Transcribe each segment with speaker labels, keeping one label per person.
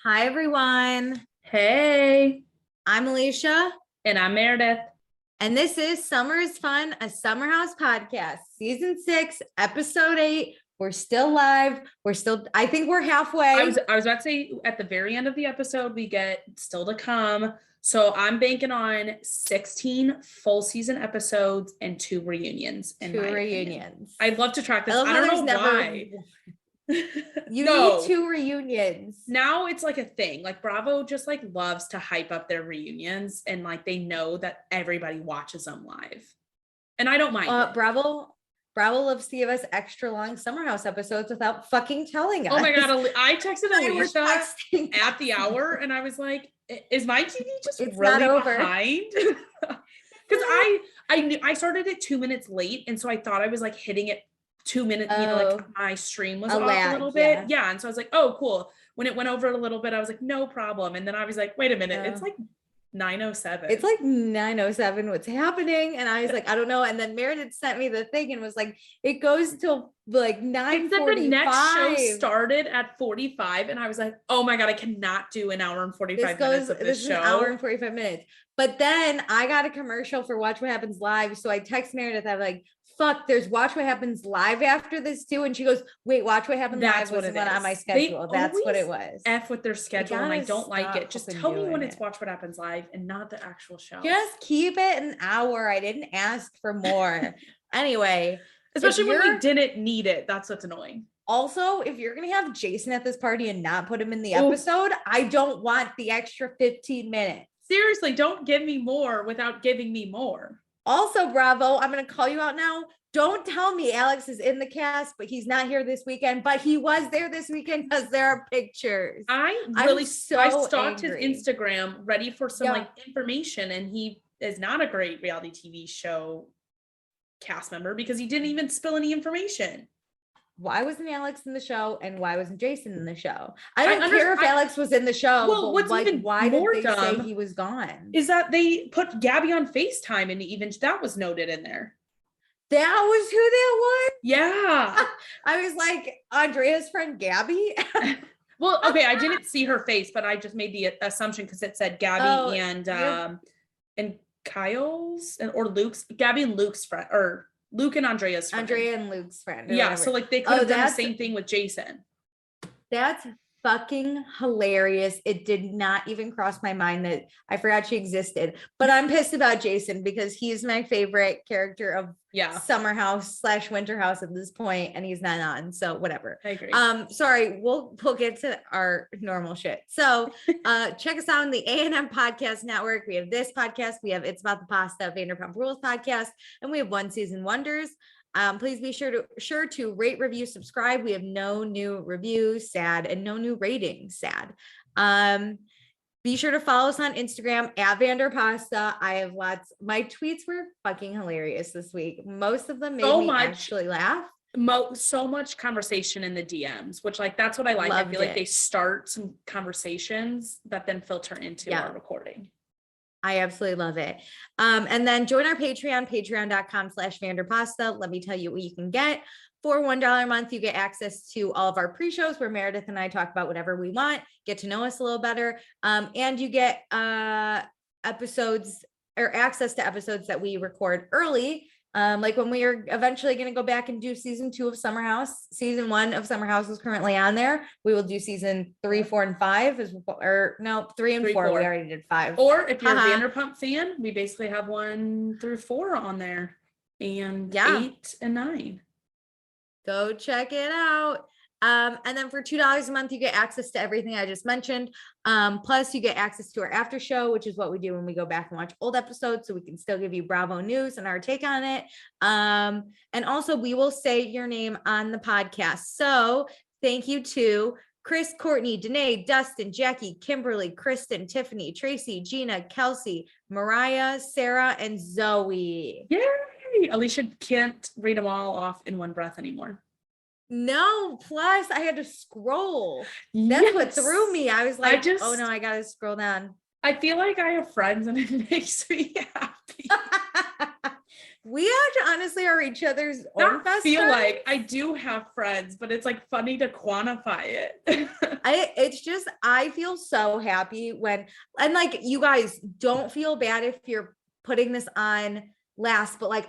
Speaker 1: Hi, everyone.
Speaker 2: Hey,
Speaker 1: I'm Alicia.
Speaker 2: and I'm Meredith.
Speaker 1: And this is Summer is Fun, a Summer House podcast, season 6, episode 8. We're still live. I think we're halfway.
Speaker 2: I was about to say at the very end of the episode, we get still to come. So I'm banking on 16 full season episodes and 2 reunions.
Speaker 1: Two reunions.
Speaker 2: I'd love to track this. I don't know why.
Speaker 1: You need 2 reunions.
Speaker 2: Now it's like a thing. Like Bravo just like loves to hype up their reunions, and like they know that everybody watches them live. And I don't mind it.
Speaker 1: Bravo loves to give us extra long Summer House episodes without fucking telling us.
Speaker 2: Oh my God. I texted Alicia at the hour and I was like, is my TV just really behind? Because I started it 2 minutes late. And so I thought I was like hitting it 2 minutes, like my stream was off a little bit. Yeah. And so I was like, oh, cool. When it went over a little bit, I was like, no problem. And then I was like, wait a minute, it's like 9:07.
Speaker 1: It's like 9:07. What's happening? And I was like, I don't know. And then Meredith sent me the thing and was like, it goes till like 9:45.
Speaker 2: The next show started at 45, and I was like, oh my God, I cannot do an hour and 45 minutes of this show.
Speaker 1: Is an hour and 45 minutes. But then I got a commercial for Watch What Happens Live. So I text Meredith. I'm like, fuck, there's Watch What Happens Live after this too. And she goes, wait, Watch What Happens Live wasn't on my schedule. That's what it was.
Speaker 2: F with their schedule, and I don't like it. Just tell me when it's Watch What Happens Live and not the actual show.
Speaker 1: Just keep it an hour. I didn't ask for more. Anyway.
Speaker 2: Especially when we didn't need it. That's what's annoying.
Speaker 1: Also, if you're going to have Jason at this party and not put him in the episode, I don't want the extra 15 minutes.
Speaker 2: Seriously, don't give me more without giving me more.
Speaker 1: Also, Bravo, I'm going to call you out now. Don't tell me Alex is in the cast, but he's not here this weekend, but he was there this weekend because there are pictures.
Speaker 2: I stalked his Instagram ready for some like information, and he is not a great reality TV show cast member because he didn't even spill any information.
Speaker 1: Why wasn't Alex in the show, and why wasn't Jason in the show? I don't care if Alex was in the show.
Speaker 2: Well, what's like, even
Speaker 1: why
Speaker 2: more
Speaker 1: did they
Speaker 2: dumb
Speaker 1: say he was gone?
Speaker 2: Is that they put Gabby on FaceTime, and even that was noted in there.
Speaker 1: That was who that was?
Speaker 2: Yeah.
Speaker 1: I was like, Andrea's friend Gabby.
Speaker 2: Well, okay, I didn't see her face, but I just made the assumption because it said Gabby and Kyle's or Luke's, Gabby and Luke's friend, or Luke and Andrea's friend.
Speaker 1: Andrea and Luke's friend.
Speaker 2: Yeah, whatever. So like they could have done the same thing with Jason.
Speaker 1: That's fucking hilarious. It did not even cross my mind that I forgot she existed. But I'm pissed about Jason because he's my favorite character of Summer House / Winter House at this point, and he's not on. So whatever.
Speaker 2: I agree.
Speaker 1: Sorry, we'll get to our normal shit. So check us out on the A&M Podcast Network. We have this podcast. We have It's About the Pasta, Vanderpump Rules podcast, and we have One Season Wonders. Please be sure to rate, review, subscribe. We have no new reviews, sad, and no new ratings, sad. Be sure to follow us on Instagram at Vanderpasta. I have my tweets were fucking hilarious this week. Most of them made me actually laugh.
Speaker 2: So much conversation in the DMs, which like, that's what I like. I feel like they start some conversations that then filter into our recording.
Speaker 1: I absolutely love it. And then join our Patreon, patreon.com/Vanderpasta. Let me tell you what you can get. For $1 a month, you get access to all of our pre-shows where Meredith and I talk about whatever we want, get to know us a little better. And you get episodes or access to episodes that we record early. Like when we are eventually going to go back and do season 2 of Summer House. Season 1 of Summer House is currently on there. We will do season 3, 4, and 5 3 and 4. We already did 5.
Speaker 2: Or if you're a Vanderpump fan, we basically have 1 through 4 on there, and 8 and 9.
Speaker 1: Go check it out. And then for $2 a month, you get access to everything I just mentioned. Plus you get access to our after show, which is what we do when we go back and watch old episodes. So we can still give you Bravo news and our take on it. And also we will say your name on the podcast. So thank you to Chris, Courtney, Danae, Dustin, Jackie, Kimberly, Kristen, Tiffany, Tracy, Gina, Kelsey, Mariah, Sarah, and Zoe.
Speaker 2: Yay! Alicia can't read them all off in one breath anymore.
Speaker 1: No, plus I had to scroll. That's what threw me. I was like, oh no, I gotta scroll down.
Speaker 2: I feel like I have friends and it makes me happy.
Speaker 1: We honestly are each other's own
Speaker 2: Not
Speaker 1: best
Speaker 2: feel
Speaker 1: friends.
Speaker 2: like I do have friends, but it's like funny to quantify it.
Speaker 1: It's just, I feel so happy when, and like, you guys don't feel bad if you're putting this on last, but like,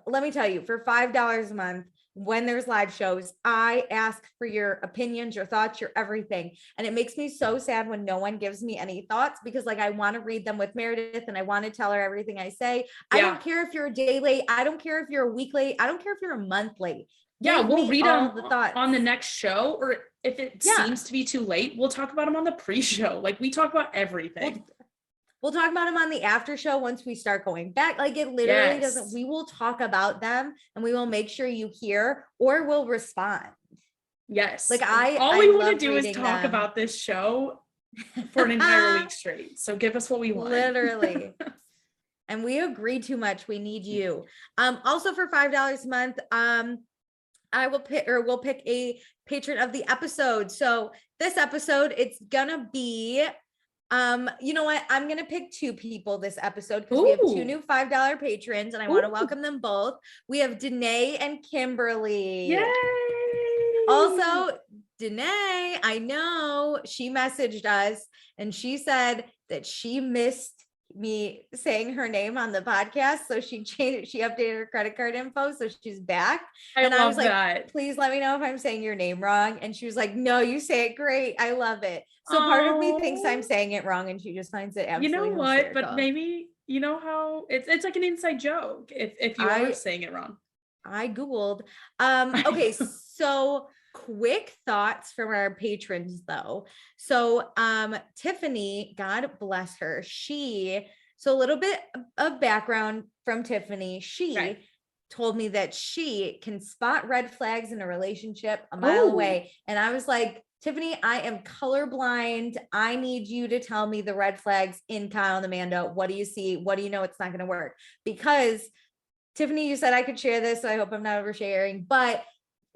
Speaker 1: let me tell you, for $5 a month, when there's live shows, I ask for your opinions, your thoughts, your everything. And it makes me so sad when no one gives me any thoughts, because like, I want to read them with Meredith and I want to tell her everything I say. I don't care if you're a day late. I don't care if you're a week late. I don't care if you're a month late.
Speaker 2: Yeah, we'll read
Speaker 1: all the thoughts
Speaker 2: on the next show, or if it seems to be too late, we'll talk about them on the pre-show. Like, we talk about everything.
Speaker 1: We'll talk about them on the after show once we start going back. Like, it literally doesn't, we will talk about them and we will make sure you hear, or we'll respond.
Speaker 2: Yes.
Speaker 1: Like,
Speaker 2: all we want to do is talk about this show for an entire week straight. So give us what we want.
Speaker 1: Literally. And we agree too much. We need you. Also for $5 a month, I will pick, or we'll pick a patron of the episode. So this episode, it's gonna be, you know what? I'm gonna pick 2 people this episode, because we have 2 new $5 patrons, and I want to welcome them both. We have Danae and Kimberly.
Speaker 2: Yay!
Speaker 1: Also, Danae, I know she messaged us and she said that she missed me saying her name on the podcast, so she updated her credit card info, so she's back. I was like, that. Please let me know if I'm saying your name wrong, and she was like, no, you say it great, I love it. So part of me thinks I'm saying it wrong, and she just finds it absolutely, you know what, hysterical.
Speaker 2: But maybe, you know how it's like an inside joke if you are saying it wrong.
Speaker 1: I googled. Okay, so quick thoughts from our patrons though. So Tiffany, God bless her, so a little bit of background from Tiffany. She told me that she can spot red flags in a relationship a mile away, and I was like, Tiffany, I am colorblind. I need you to tell me the red flags in Kyle and Amanda. What do you see? What do you know it's not going to work? Because Tiffany, you said I could share this, so I hope I'm not oversharing, but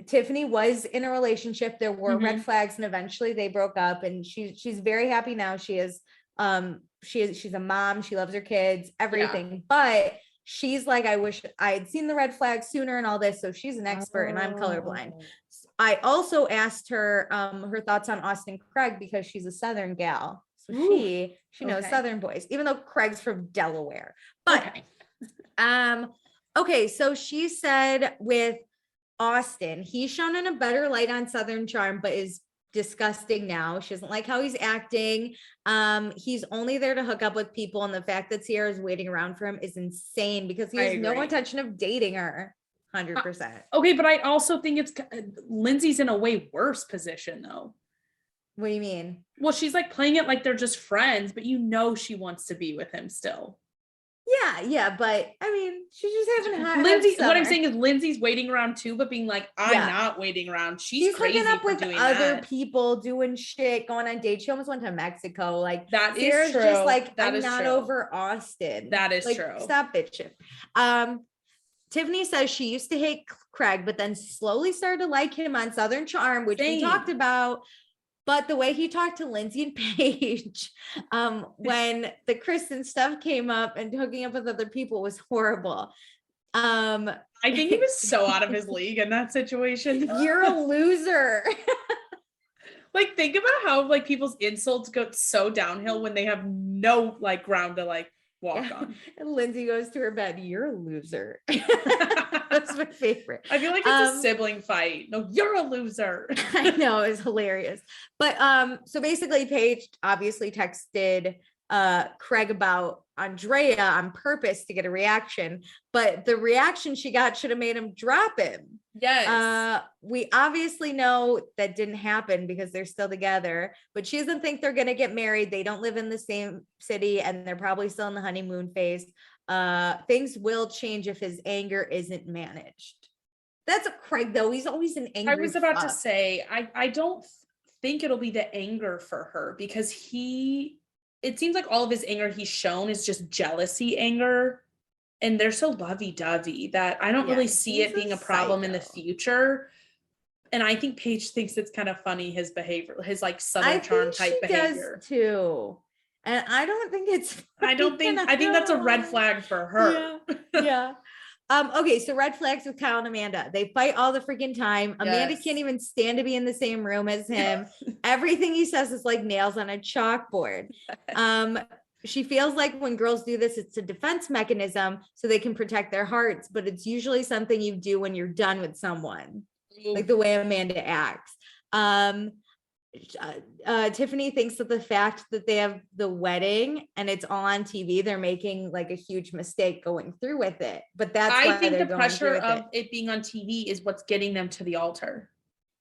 Speaker 1: Tiffany was in a relationship. There were red flags, and eventually they broke up, and she's very happy now. She's a mom. She loves her kids, everything. But she's like, I wish I had seen the red flags sooner and all this. So she's an expert, and I'm colorblind. I also asked her her thoughts on Austen and Craig, because she's a Southern gal. So she knows Southern boys, even though Craig's from Delaware. But okay, so she said with Austen, he's shown in a better light on Southern charm, but is disgusting now. She doesn't like how he's acting. He's only there to hook up with people, and the fact that Ciara is waiting around for him is insane, because he has no intention of dating her. 100%.
Speaker 2: Okay, but I also think it's Lindsay's in a way worse position though.
Speaker 1: What do you mean?
Speaker 2: Well, she's like playing it like they're just friends, but you know she wants to be with him still.
Speaker 1: Yeah, but I mean, she's just having a
Speaker 2: Lindsay. What I'm saying is Lindsay's waiting around too, but being like, I'm not waiting around. She's crazy
Speaker 1: hooking up
Speaker 2: for
Speaker 1: with
Speaker 2: doing
Speaker 1: other
Speaker 2: that.
Speaker 1: people, doing shit, going on dates. She almost went to Mexico. Like,
Speaker 2: that
Speaker 1: Sarah's
Speaker 2: is true.
Speaker 1: Just like,
Speaker 2: that
Speaker 1: I'm not
Speaker 2: true.
Speaker 1: over Austen.
Speaker 2: That is
Speaker 1: like,
Speaker 2: true.
Speaker 1: Stop bitching. Tiffany says she used to hate Craig, but then slowly started to like him on Southern Charm, which we talked about. But the way he talked to Lindsay and Paige, when the Kristen stuff came up and hooking up with other people, was horrible.
Speaker 2: I think he was so out of his league in that situation.
Speaker 1: You're a loser.
Speaker 2: Like, think about how like people's insults go so downhill when they have no like ground to like walk on.
Speaker 1: And Lindsay goes to her bed, you're a loser. That's my favorite.
Speaker 2: I feel like it's a sibling fight. No, you're a loser.
Speaker 1: I know, it was hilarious. But so basically Paige obviously texted Craig about Andrea on purpose to get a reaction, but the reaction she got should have made him drop him.
Speaker 2: Yes.
Speaker 1: We obviously know that didn't happen because they're still together, but she doesn't think they're gonna get married. They don't live in the same city, and they're probably still in the honeymoon phase. Things will change if his anger isn't managed. That's a Craig though. He's always an angry.
Speaker 2: I was about to say, I don't think it'll be the anger for her, because it seems like all of his anger he's shown is just jealousy anger, and they're so lovey-dovey that I don't really see it being a problem in the future. And I think Paige thinks it's kind of funny, his behavior, his like Southern charm type behavior
Speaker 1: too. And I don't think it's
Speaker 2: I think that's a red flag for her.
Speaker 1: Yeah. Okay, so red flags with Kyle and Amanda. They fight all the freaking time. Amanda can't even stand to be in the same room as him. Everything he says is like nails on a chalkboard. She feels like when girls do this, it's a defense mechanism so they can protect their hearts, but it's usually something you do when you're done with someone, like the way Amanda acts. Tiffany thinks that the fact that they have the wedding and it's all on TV, they're making like a huge mistake going through with it. But I think the pressure of
Speaker 2: it being on TV is what's getting them to the altar.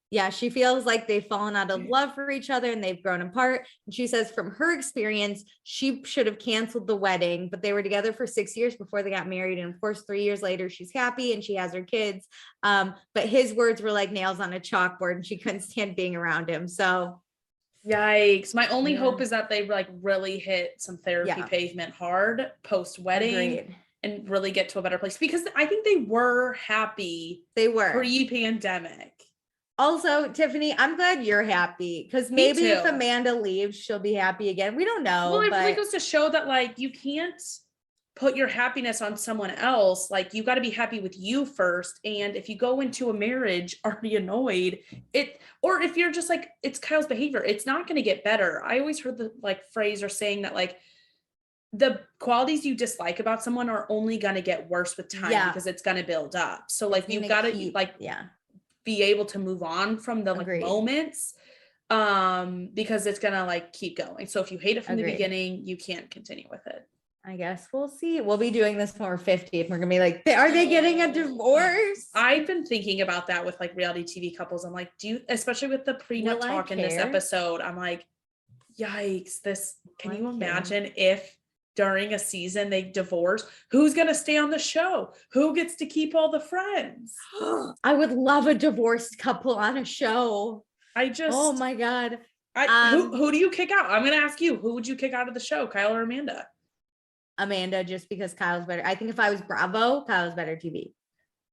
Speaker 1: Yeah, she feels like they've fallen out of love for each other and they've grown apart. And she says from her experience, she should have canceled the wedding, but they were together for 6 years before they got married. And of course, 3 years later, she's happy and she has her kids. But his words were like nails on a chalkboard and she couldn't stand being around him. So
Speaker 2: yikes. My only hope is that they like really hit some therapy pavement hard post-wedding. And really get to a better place, because I think they were happy.
Speaker 1: They were
Speaker 2: pre-pandemic.
Speaker 1: Also, Tiffany, I'm glad you're happy, because maybe if Amanda leaves, she'll be happy again. We don't know.
Speaker 2: Well, it really goes to show that like you can't put your happiness on someone else. Like you got to be happy with you first. And if you go into a marriage already annoyed, or if you're just like, it's Kyle's behavior, it's not going to get better. I always heard the like phrase or saying that like the qualities you dislike about someone are only going to get worse with time because it's going to build up. So like you've got to be able to move on from the like moments because it's going to like keep going. So if you hate it from the beginning, you can't continue with it.
Speaker 1: I guess we'll see. We'll be doing this when we're 50 and we're going to be like, are they getting a divorce?
Speaker 2: I've been thinking about that with like reality TV couples. I'm like, especially with the prenup talk in this episode, I'm like, yikes, can you imagine if during a season they divorce? Who's going to stay on the show? Who gets to keep all the friends?
Speaker 1: I would love a divorced couple on a show. Oh my God.
Speaker 2: Who do you kick out? I'm going to ask you, who would you kick out of the show, Kyle or Amanda?
Speaker 1: Amanda, just because Kyle's better. I think if I was Bravo, Kyle's better TV.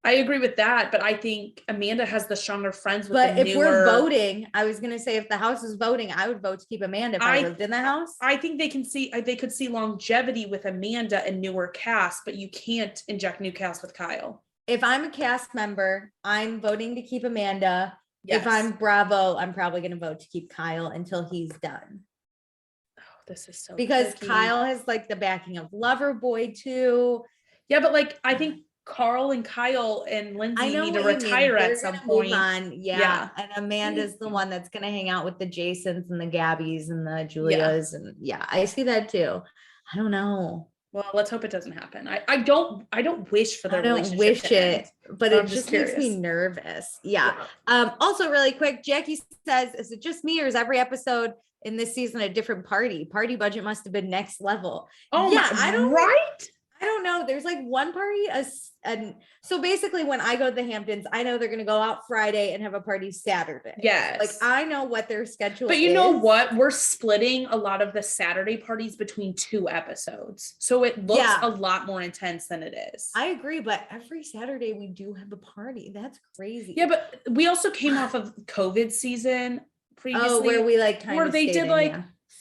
Speaker 2: I agree with that, but I think Amanda has the stronger friends with
Speaker 1: But if we're voting, I was going to say if the house is voting, I would vote to keep Amanda if I lived in the house.
Speaker 2: I think they could see longevity with Amanda and newer cast, but you can't inject new cast with Kyle.
Speaker 1: If I'm a cast member, I'm voting to keep Amanda. Yes. If I'm Bravo, I'm probably going to vote to keep Kyle until he's done.
Speaker 2: Oh, this is so
Speaker 1: because
Speaker 2: tricky.
Speaker 1: Kyle has like the backing of Loverboy too.
Speaker 2: Yeah, but like I think Carl and Kyle and Lindsay need to retire at some point.
Speaker 1: Yeah. And Amanda's the one that's going to hang out with the Jasons and the Gabbys and the Julias. And I see that too. I don't know.
Speaker 2: Well, let's hope it doesn't happen. I don't wish for their relationship. I don't wish
Speaker 1: it, but it just makes me nervous. Yeah. Also really quick, Jackie says, is it just me or is every episode in this season a different party? Party budget must have been next level.
Speaker 2: Oh yeah, I
Speaker 1: don't know. There's like one party. And so basically when I go to the Hamptons, I know they're going to go out Friday and have a party Saturday.
Speaker 2: Yes.
Speaker 1: Like I know what their schedule is.
Speaker 2: But you know what? We're splitting a lot of the Saturday parties between 2 episodes. So it looks a lot more intense than it is.
Speaker 1: I agree. But every Saturday we do have a party. That's crazy.
Speaker 2: Yeah. But we also came off of COVID season previously.
Speaker 1: Oh, where we like kind
Speaker 2: where
Speaker 1: of
Speaker 2: they did like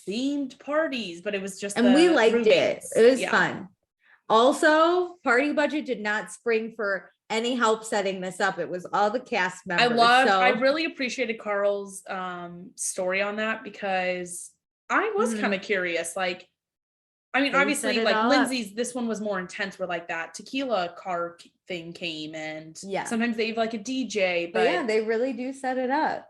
Speaker 2: themed parties, but it was just
Speaker 1: and we liked roommates. It was fun. Also, party budget did not spring for any help setting this up. It was all the cast members.
Speaker 2: I really appreciated Carl's story on that because I was kind of curious. Like, I mean, obviously, like Lindsay's, this one was more intense where like that tequila car thing came and sometimes they have like a DJ, but
Speaker 1: yeah, they really do set it up.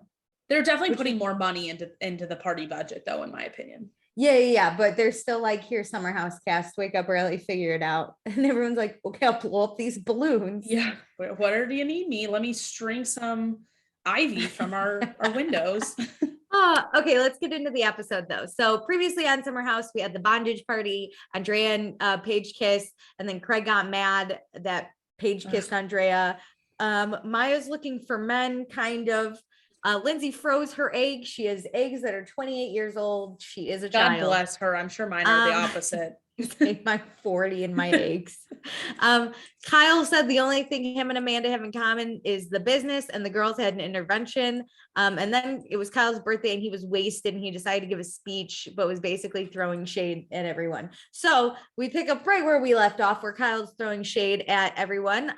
Speaker 2: They're definitely putting more money into the party budget though, in my opinion.
Speaker 1: Yeah. But they're still like, here, summer house cast, wake up early, figure it out. And everyone's like, okay, I'll blow up these balloons.
Speaker 2: Yeah. Where do you need me? Let me string some ivy from our windows.
Speaker 1: Okay, let's get into the episode though. So previously on Summer House, we had the bondage party, Andrea and Paige kiss, and then Craig got mad that Paige kissed Andrea. Maya's looking for men, kind of. Lindsay froze her eggs. She has eggs that are 28 years old. She is a child.
Speaker 2: God bless her. I'm sure mine are the opposite.
Speaker 1: my 40 and my aches. Kyle said the only thing him and Amanda have in common is the business, and the girls had an intervention. And then it was Kyle's birthday and he was wasted and he decided to give a speech, but was basically throwing shade at everyone. So we pick up right where we left off, where Kyle's throwing shade at everyone,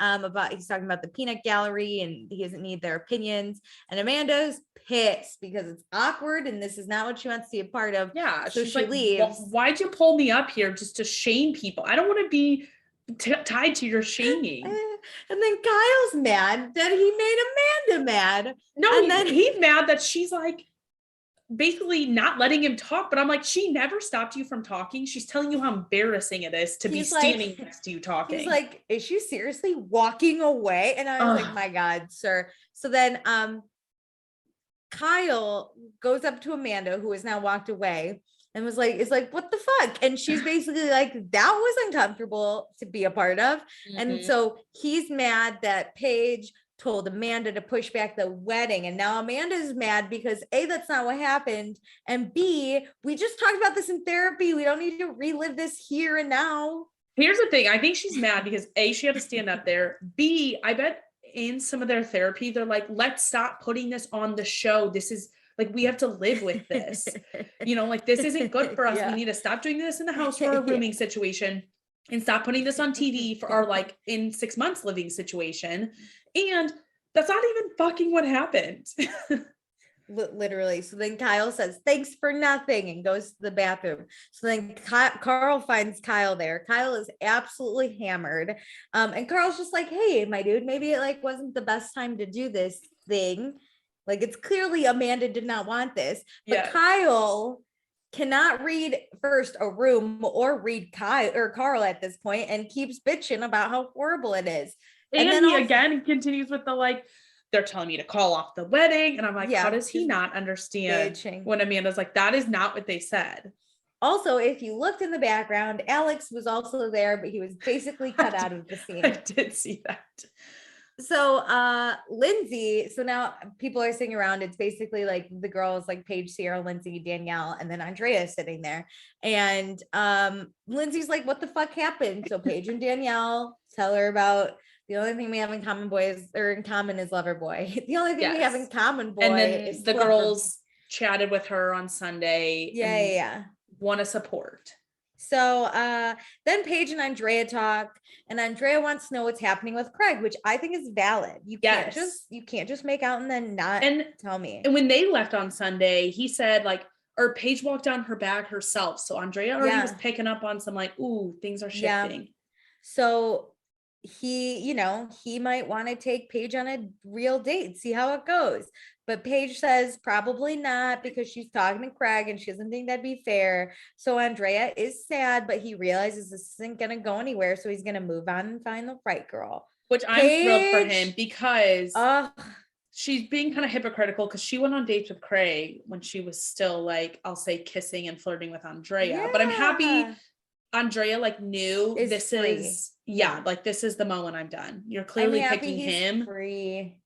Speaker 1: he's talking about the peanut gallery and he doesn't need their opinions. And Amanda's pissed because it's awkward and this is not what she wants to be a part of.
Speaker 2: Yeah.
Speaker 1: So
Speaker 2: she's
Speaker 1: she
Speaker 2: like,
Speaker 1: leaves.
Speaker 2: Why'd you pull me up here just to shame people? I don't want to be tied to your shaming.
Speaker 1: And then Kyle's mad that he made Amanda mad.
Speaker 2: No,
Speaker 1: and then
Speaker 2: he's mad that she's like basically not letting him talk. But I'm like, she never stopped you from talking. She's telling you how embarrassing it is to be standing next to you talking.
Speaker 1: He's like, is she seriously walking away? And I was like, my God, sir. So then Kyle goes up to Amanda, who has now walked away, and was like, it's like, what the fuck? And she's basically like, that was uncomfortable to be a part of. Mm-hmm. And so he's mad that Paige told Amanda to push back the wedding. And now Amanda's mad because A, that's not what happened. And B, we just talked about this in therapy. We don't need to relive this here and now.
Speaker 2: Here's the thing. I think she's mad because A, she had to stand up there. B, I bet in some of their therapy, they're like, let's stop putting this on the show. This is like, we have to live with this, like this isn't good for us. Yeah. We need to stop doing this in the house for our rooming situation and stop putting this on TV for our like in 6 months living situation. And that's not even fucking what happened.
Speaker 1: Literally. So then Kyle says, thanks for nothing, and goes to the bathroom. So then Carl finds Kyle there. Kyle is absolutely hammered. And Carl's just like, hey, my dude, maybe it like wasn't the best time to do this thing. Like, it's clearly Amanda did not want this, but yeah. Kyle cannot read first a room or read Carl at this point, and keeps bitching about how horrible it is.
Speaker 2: And then he again continues with the like, they're telling me to call off the wedding. And I'm like, how does he not understand when Amanda's like, that is not what they said.
Speaker 1: Also, if you looked in the background, Alex was also there, but he was basically cut out of the scene.
Speaker 2: I did see that.
Speaker 1: So Lindsay, so now people are sitting around. It's basically like the girls like Paige, Ciara, Lindsay, Danielle, and then Andrea is sitting there. And Lindsay's like, what the fuck happened? So Paige and Danielle tell her about the only thing we have in common is Loverboy. The only thing we have in common, boy, and then is
Speaker 2: the girls chatted with her on Sunday.
Speaker 1: Yeah.
Speaker 2: Want to support.
Speaker 1: So then Paige and Andrea talk, and Andrea wants to know what's happening with Craig, which I think is valid. You can't just make out and then not tell me.
Speaker 2: And when they left on Sunday, he said like, or Paige walked down her bag herself. So Andrea already was picking up on some like, ooh, things are shifting.
Speaker 1: Yeah. So he might want to take Paige on a real date, see how it goes. But Paige says probably not, because she's talking to Craig and she doesn't think that'd be fair. So Andrea is sad, but he realizes this isn't going to go anywhere. So he's going to move on and find the right girl.
Speaker 2: Which I'm thrilled for him, because she's being kind of hypocritical, because she went on dates with Craig when she was still like, I'll say kissing and flirting with Andrea. Yeah. But I'm happy Andrea like knew this is like, this is the moment I'm done. You're clearly picking him.
Speaker 1: Free.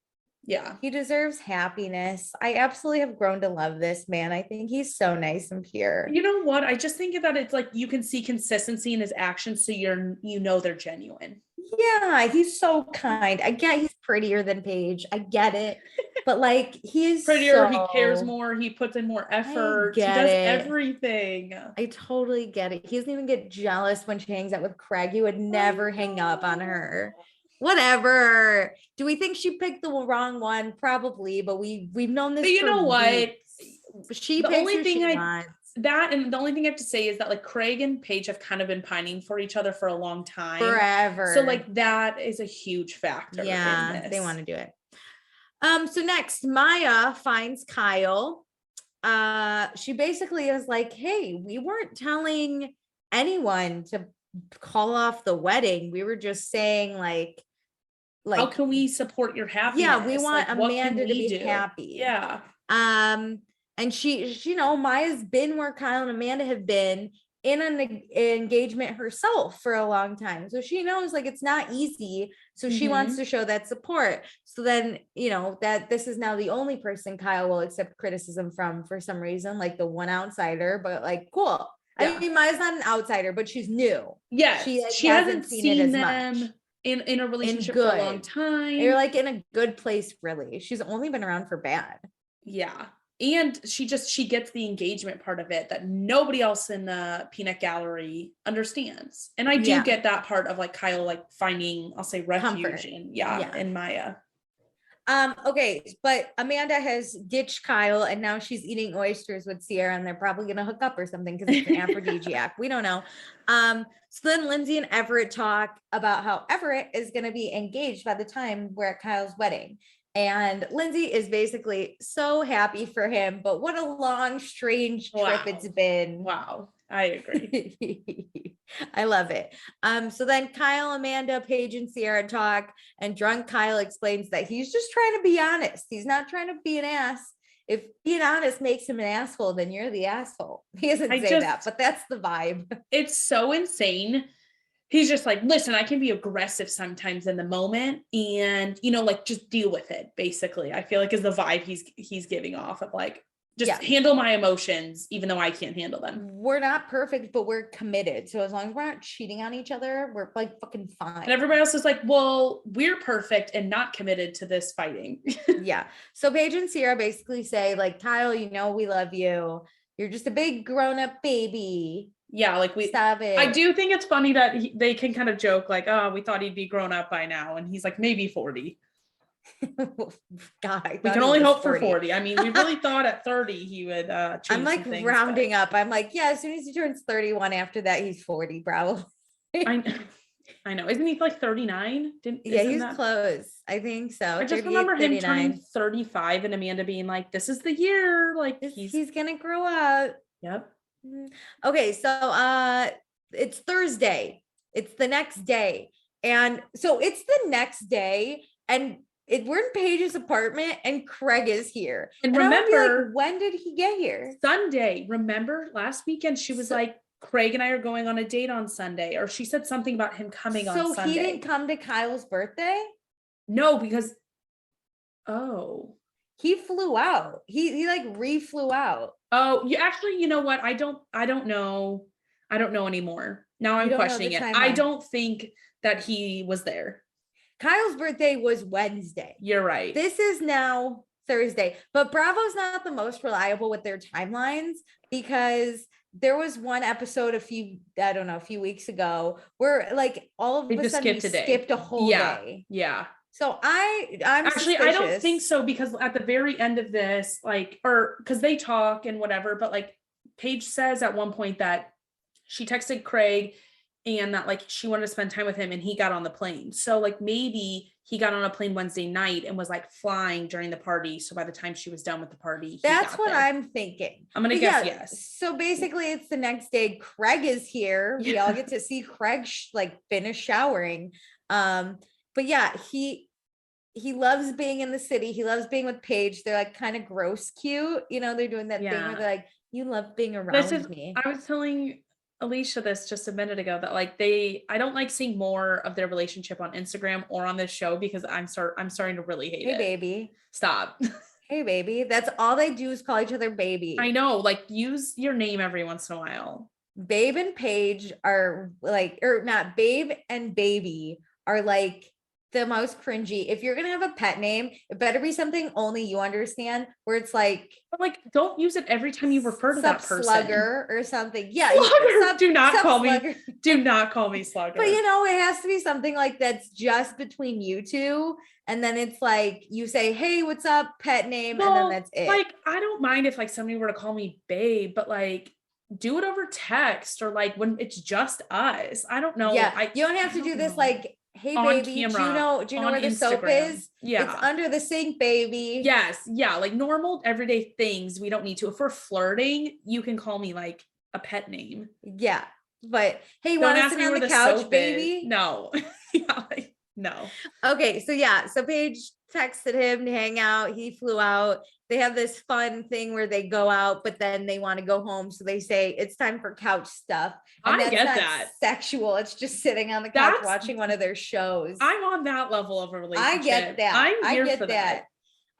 Speaker 2: Yeah.
Speaker 1: He deserves happiness. I absolutely have grown to love this man. I think he's so nice and pure.
Speaker 2: You know what? I just think that it's like, you can see consistency in his actions. So they're genuine.
Speaker 1: Yeah. He's so kind. I get he's prettier than Paige. I get it. But like, he's
Speaker 2: prettier. He cares more. He puts in more effort. He does everything.
Speaker 1: I totally get it. He doesn't even get jealous when she hangs out with Craig. He would never hang up on her. Whatever. Do we think she picked the wrong one? Probably, but we've known this.
Speaker 2: But you know what?
Speaker 1: She picks who she wants.
Speaker 2: And the only thing I have to say is that like Craig and Paige have kind of been pining for each other for a long time.
Speaker 1: Forever.
Speaker 2: So like that is a huge factor.
Speaker 1: Yeah,
Speaker 2: in this.
Speaker 1: They want to do it. So next, Maya finds Kyle. She basically is like, hey, we weren't telling anyone to call off the wedding. We were just saying like
Speaker 2: how can we support your happiness?
Speaker 1: Yeah, we want like, Amanda to be happy.
Speaker 2: Yeah.
Speaker 1: And she Maya's been where Kyle and Amanda have been in an engagement herself for a long time. So she knows like it's not easy. So she wants to show that support. So then, that this is now the only person Kyle will accept criticism from for some reason, like the one outsider, but like, cool. I mean, Maya's not an outsider, but she's new.
Speaker 2: Yes. She hasn't seen
Speaker 1: it as
Speaker 2: them
Speaker 1: much.
Speaker 2: in a relationship for a long time.
Speaker 1: They're like in a good place, really. She's only been around for bad.
Speaker 2: Yeah. And she gets the engagement part of it that nobody else in the peanut gallery understands. And I do get that part of like Kyle, like finding, I'll say refuge in Maya.
Speaker 1: Okay, but Amanda has ditched Kyle and now she's eating oysters with Ciara and they're probably gonna hook up or something because it's an aphrodisiac. We don't know. So then Lindsay and Everett talk about how Everett is gonna be engaged by the time we're at Kyle's wedding. And Lindsay is basically so happy for him, but what a long, strange trip it's been.
Speaker 2: Wow. I agree.
Speaker 1: I love it. So then Kyle, Amanda, Paige, and Ciara talk, and drunk Kyle explains that he's just trying to be honest. He's not trying to be an ass. If being honest makes him an asshole, then you're the asshole. He doesn't say that, but that's the vibe.
Speaker 2: It's so insane. He's just like, listen, I can be aggressive sometimes in the moment and, you know, like just deal with it. Basically, I feel like is the vibe he's giving off of like, just handle my emotions, even though I can't handle them.
Speaker 1: We're not perfect, but we're committed. So as long as we're not cheating on each other, we're like fucking fine.
Speaker 2: And everybody else is like, well, we're perfect and not committed to this fighting.
Speaker 1: Yeah. So Paige and Ciara basically say like, Kyle, you know, we love you. You're just a big grown up baby.
Speaker 2: Yeah, like
Speaker 1: stop it.
Speaker 2: I do think it's funny that they can kind of joke like, oh, we thought he'd be grown up by now, and he's like maybe 40.
Speaker 1: God,
Speaker 2: we can only hope 40. For 40. I mean, we really thought at 30 he would change.
Speaker 1: I'm like rounding up. I'm like, yeah, as soon as he turns 31, after that he's 40, bro.
Speaker 2: I know. Isn't he like 39?
Speaker 1: He's close. I think so.
Speaker 2: I just remember him turning 35 and Amanda being like, this is the year. Like
Speaker 1: he's gonna grow up.
Speaker 2: Yep.
Speaker 1: Okay, so it's Thursday. It's the next day. And so it's the next day and we're in Paige's apartment and Craig is here.
Speaker 2: And remember,
Speaker 1: like, when did he get here?
Speaker 2: Sunday. Remember last weekend she was like, Craig and I are going on a date on Sunday, or she said something about him coming on Sunday. So
Speaker 1: he didn't come to Kyle's birthday?
Speaker 2: No, because
Speaker 1: he flew out. He like re-flew out.
Speaker 2: Oh, you know what? I don't know. I don't know anymore. Now I'm questioning it. I don't think that he was there.
Speaker 1: Kyle's birthday was Wednesday.
Speaker 2: You're right.
Speaker 1: This is now Thursday, but Bravo's not the most reliable with their timelines because there was one episode a few weeks ago where like all of a sudden skipped a whole day.
Speaker 2: Yeah.
Speaker 1: So I'm
Speaker 2: actually
Speaker 1: suspicious.
Speaker 2: I don't think so because at the very end of this, like, or because they talk and whatever, but like Paige says at one point that she texted Craig and that like she wanted to spend time with him and he got on the plane. So like maybe he got on a plane Wednesday night and was like flying during the party. So by the time she was done with the party,
Speaker 1: that's what I'm thinking.
Speaker 2: I'm going to guess yes.
Speaker 1: So basically it's the next day. Craig is here. We all get to see Craig finish showering. But yeah, he loves being in the city. He loves being with Paige. They're like kind of gross cute. You know, they're doing that thing where they're like, you love being around me.
Speaker 2: I was telling Alicia this just a minute ago that like I don't like seeing more of their relationship on Instagram or on this show because I'm starting to really hate it.
Speaker 1: Hey baby.
Speaker 2: Stop.
Speaker 1: Hey baby. That's all they do is call each other baby.
Speaker 2: I know, like use your name every once in a while.
Speaker 1: Babe and Paige are like, or not, Babe and Baby are like the most cringy. If you're gonna have a pet name, it better be something only you understand, where it's like,
Speaker 2: but like don't use it every time you refer to that person.
Speaker 1: Slugger or something. Yeah.
Speaker 2: Slugger. Do not call me Slugger.
Speaker 1: But you know, it has to be something like that's just between you two. And then it's like you say, hey, what's up, pet name, and then that's it.
Speaker 2: Like, I don't mind if like somebody were to call me babe, but like do it over text or like when it's just us. I don't know.
Speaker 1: Yeah, you don't have to do this like, hey baby, do you know where the soap is?
Speaker 2: Yeah,
Speaker 1: it's under the sink, baby.
Speaker 2: Yes. Yeah, like normal everyday things we don't need to. If we're flirting, you can call me like a pet name.
Speaker 1: Yeah, but hey, you want to sit on the couch, baby?
Speaker 2: No. Yeah, like, no.
Speaker 1: Okay, so Paige texted him to hang out. He flew out. They have this fun thing where they go out, but then they want to go home. So they say it's time for couch stuff. And
Speaker 2: I get
Speaker 1: not
Speaker 2: that.
Speaker 1: Sexual. It's just sitting on the couch watching one of their shows.
Speaker 2: I'm on that level of a relationship.
Speaker 1: I get that.
Speaker 2: I'm here
Speaker 1: I get
Speaker 2: for that.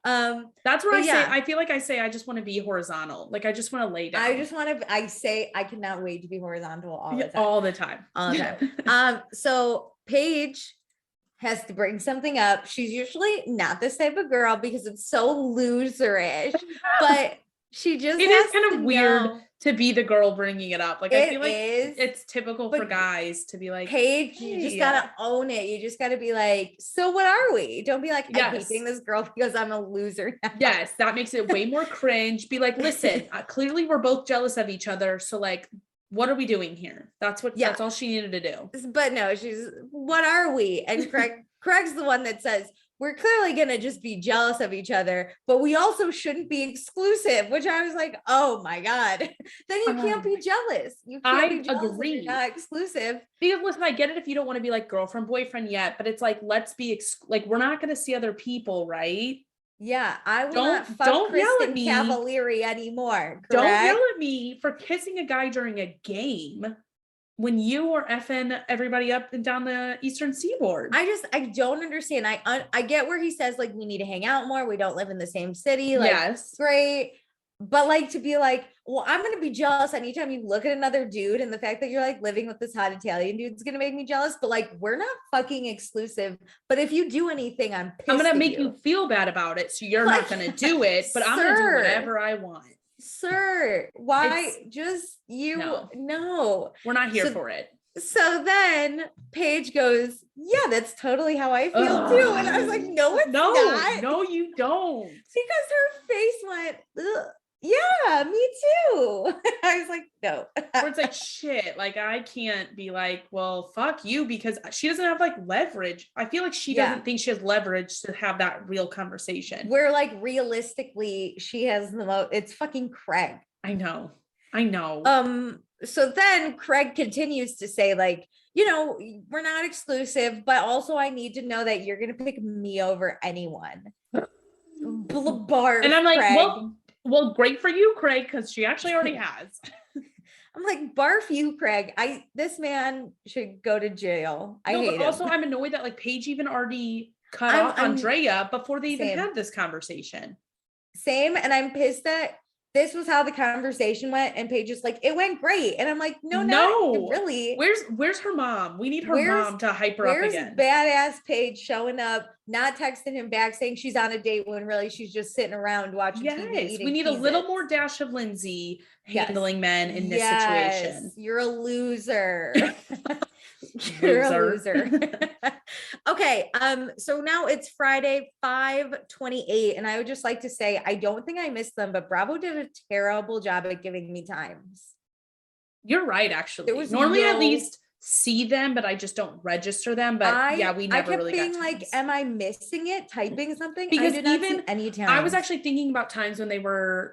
Speaker 2: That's where I feel like I just want to be horizontal. Like I just want to lay down.
Speaker 1: I cannot wait to be horizontal all the time.
Speaker 2: All the time.
Speaker 1: All the time. So Paige has to bring something up. She's usually not this type of girl because it's so loserish, but she just,
Speaker 2: it is kind of weird to be the girl bringing it up. Like, I feel like it's typical for guys to be like,
Speaker 1: Paige, hey, you just gotta own it. You just gotta be like, so what are we? Don't be like, I'm hating this girl because I'm a loser now.
Speaker 2: Yes, that makes it way more cringe. Be like, listen, clearly we're both jealous of each other. So like, what are we doing here? That's all she needed to do.
Speaker 1: But no, what are we? And Craig's the one that says, we're clearly going to just be jealous of each other, but we also shouldn't be exclusive, which I was like, oh my God, then you can't be jealous. You can't be jealous if you're not exclusive.
Speaker 2: Because listen, I get it if you don't want to be like girlfriend, boyfriend yet, but it's like, let's be like, we're not going to see other people, right?
Speaker 1: Yeah, I will not fuck Kristen Cavallari anymore. Correct?
Speaker 2: Don't yell at me for kissing a guy during a game when you are effing everybody up and down the Eastern Seaboard.
Speaker 1: I don't understand. I get where he says like we need to hang out more. We don't live in the same city. Like, yes, great. But like to be like, well, I'm going to be jealous anytime you look at another dude, and the fact that you're like living with this hot Italian dude is going to make me jealous. But like, we're not fucking exclusive. But if you do anything, I'm
Speaker 2: going to make you feel bad about it. So you're not going to do it, but I'm going to do whatever I want.
Speaker 1: Sir, why no,
Speaker 2: we're not here for it.
Speaker 1: So then Paige goes, yeah, that's totally how I feel too. And I was like, no, it's not.
Speaker 2: No, you don't.
Speaker 1: Because her face went, ugh. Yeah, me too. I was like, no.
Speaker 2: Or it's like, shit, like I can't be like, well, fuck you, because she doesn't have like leverage. I feel like she doesn't think she has leverage to have that real conversation.
Speaker 1: Where like realistically, she has the most, it's fucking Craig.
Speaker 2: I know.
Speaker 1: So then Craig continues to say like, you know, we're not exclusive, but also I need to know that you're going to pick me over anyone. Barf,
Speaker 2: and I'm like,
Speaker 1: Craig.
Speaker 2: Well, great for you, Craig, because she actually already has.
Speaker 1: I'm like, barf you, Craig. This man should go to jail. I hate him.
Speaker 2: Also, I'm annoyed that like Paige even already cut off Andrea before they even had this conversation.
Speaker 1: Same. And I'm pissed that this was how the conversation went. And Paige is like, it went great. And I'm like, no, really.
Speaker 2: Where's her mom? We need her mom to hype her up again.
Speaker 1: Badass Paige showing up, not texting him back, saying she's on a date when really she's just sitting around watching TV.
Speaker 2: We need a little more dash of Lindsay handling men in this situation.
Speaker 1: You're a loser. You're a loser. Okay. So now it's Friday, 5:28. And I would just like to say, I don't think I missed them, but Bravo did a terrible job at giving me times.
Speaker 2: You're right. Actually, normally at least see them, but I just don't register them. But we never really got times.
Speaker 1: Like, am I missing it? Typing something?
Speaker 2: Because
Speaker 1: I did not see any time.
Speaker 2: I was actually thinking about times when they were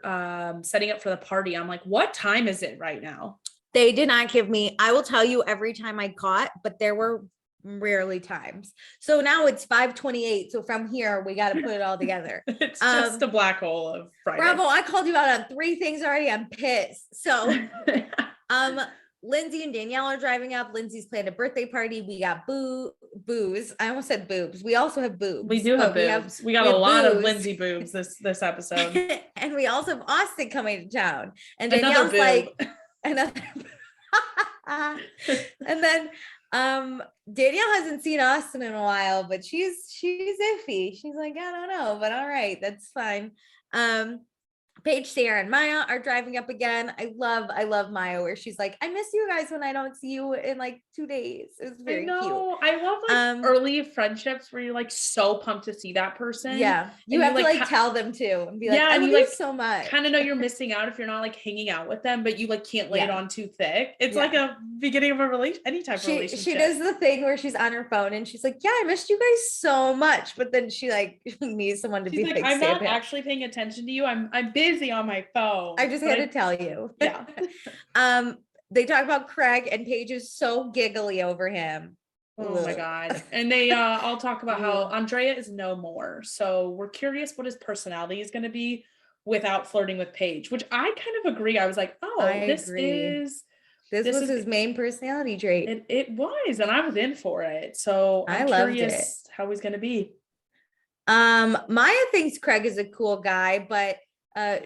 Speaker 2: setting up for the party. I'm like, what time is it right now?
Speaker 1: They did not give me, I will tell you every time I caught, but there were rarely times. So now it's 5:28. So from here, we got to put it all together.
Speaker 2: It's just a black hole of Friday.
Speaker 1: Bravo, I called you out on 3 things already. I'm pissed. So Lindsay and Danielle are driving up. Lindsay's planned a birthday party. We got booze. I almost said boobs. We also have boobs.
Speaker 2: We do have boobs. We got a lot of Lindsay boobs this episode.
Speaker 1: And we also have Austen coming to town. And Danielle's like, another. And then Danielle hasn't seen Austen in a while, but she's iffy. She's like, I don't know, but all right, that's fine. Paige, Ciara, and Maya are driving up again. I love Maya, where she's like, I miss you guys when I don't see you in like 2 days. It was very cute.
Speaker 2: I love like early friendships where you're like so pumped to see that person.
Speaker 1: Yeah. You have to like tell them too and be like, I love you so much.
Speaker 2: Kind of know you're missing out if you're not like hanging out with them, but you like can't lay it on too thick. It's like a beginning of any type of relationship.
Speaker 1: She does the thing where she's on her phone and she's like, yeah, I missed you guys so much. But then she like needs someone to be like,
Speaker 2: I'm not actually paying attention to you. I'm busy on my phone.
Speaker 1: I just had to tell you.
Speaker 2: Yeah.
Speaker 1: They talk about Craig, and Paige is so giggly over him.
Speaker 2: Oh my God. And they all talk about how Andrea is no more. So we're curious what his personality is going to be without flirting with Paige, which I kind of agree. I was like, this was
Speaker 1: his main personality trait.
Speaker 2: It was, and I was in for it. So I'm curious how he's going to be.
Speaker 1: Maya thinks Craig is a cool guy, but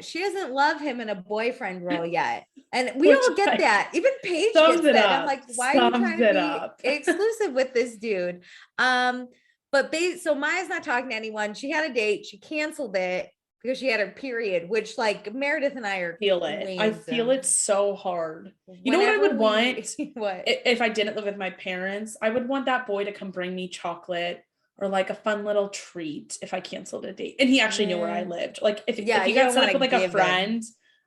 Speaker 1: she doesn't love him in a boyfriend role yet. And we all get that. Even Paige gets that. I'm like, why are you trying to be exclusive with this dude? So Maya's not talking to anyone. She had a date. She canceled it because she had her period, which like Meredith and I
Speaker 2: I feel it so hard. You know what I would want? What? If I didn't live with my parents, I would want that boy to come bring me chocolate or like a fun little treat if I canceled a date. And he actually knew where I lived. Like if you got set up with like a friend,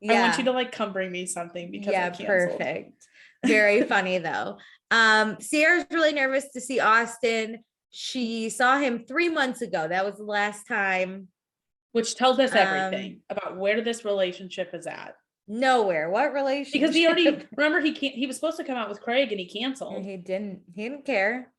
Speaker 2: I want you to like come bring me something because I canceled.
Speaker 1: Perfect. Very funny though. Ciara's really nervous to see Austen. She saw him 3 months ago. That was the last time.
Speaker 2: Which tells us everything about where this relationship is at.
Speaker 1: Nowhere. What relationship?
Speaker 2: Because he was supposed to come out with Craig and he canceled.
Speaker 1: He didn't care.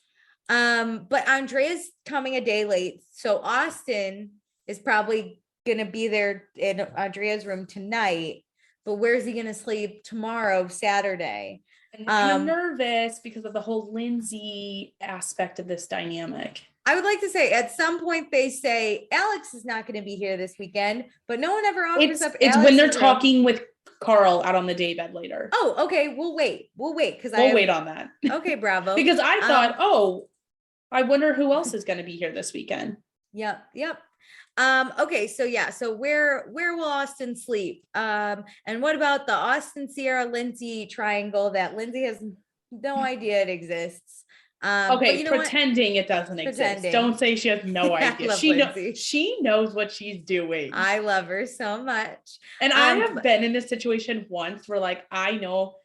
Speaker 1: But Andrea's coming a day late. So Austen is probably gonna be there in Andrea's room tonight. But where's he gonna sleep tomorrow, Saturday?
Speaker 2: And I'm nervous because of the whole Lindsay aspect of this dynamic.
Speaker 1: I would like to say at some point they say Alex is not going to be here this weekend, but no one ever offers up.
Speaker 2: It's when they're talking with Carl out on the daybed later.
Speaker 1: Oh, okay. We'll wait because
Speaker 2: we'll wait on that.
Speaker 1: Okay, bravo.
Speaker 2: Because I thought, I wonder who else is going to be here this weekend.
Speaker 1: Yep. Okay, so where will Austen sleep? And what about the Austen, Ciara, Lindsay triangle that Lindsay has no idea it exists?
Speaker 2: Pretending it doesn't exist. Don't say she has no idea. She knows what she's doing.
Speaker 1: I love her so much.
Speaker 2: And I have been in this situation once where like I know,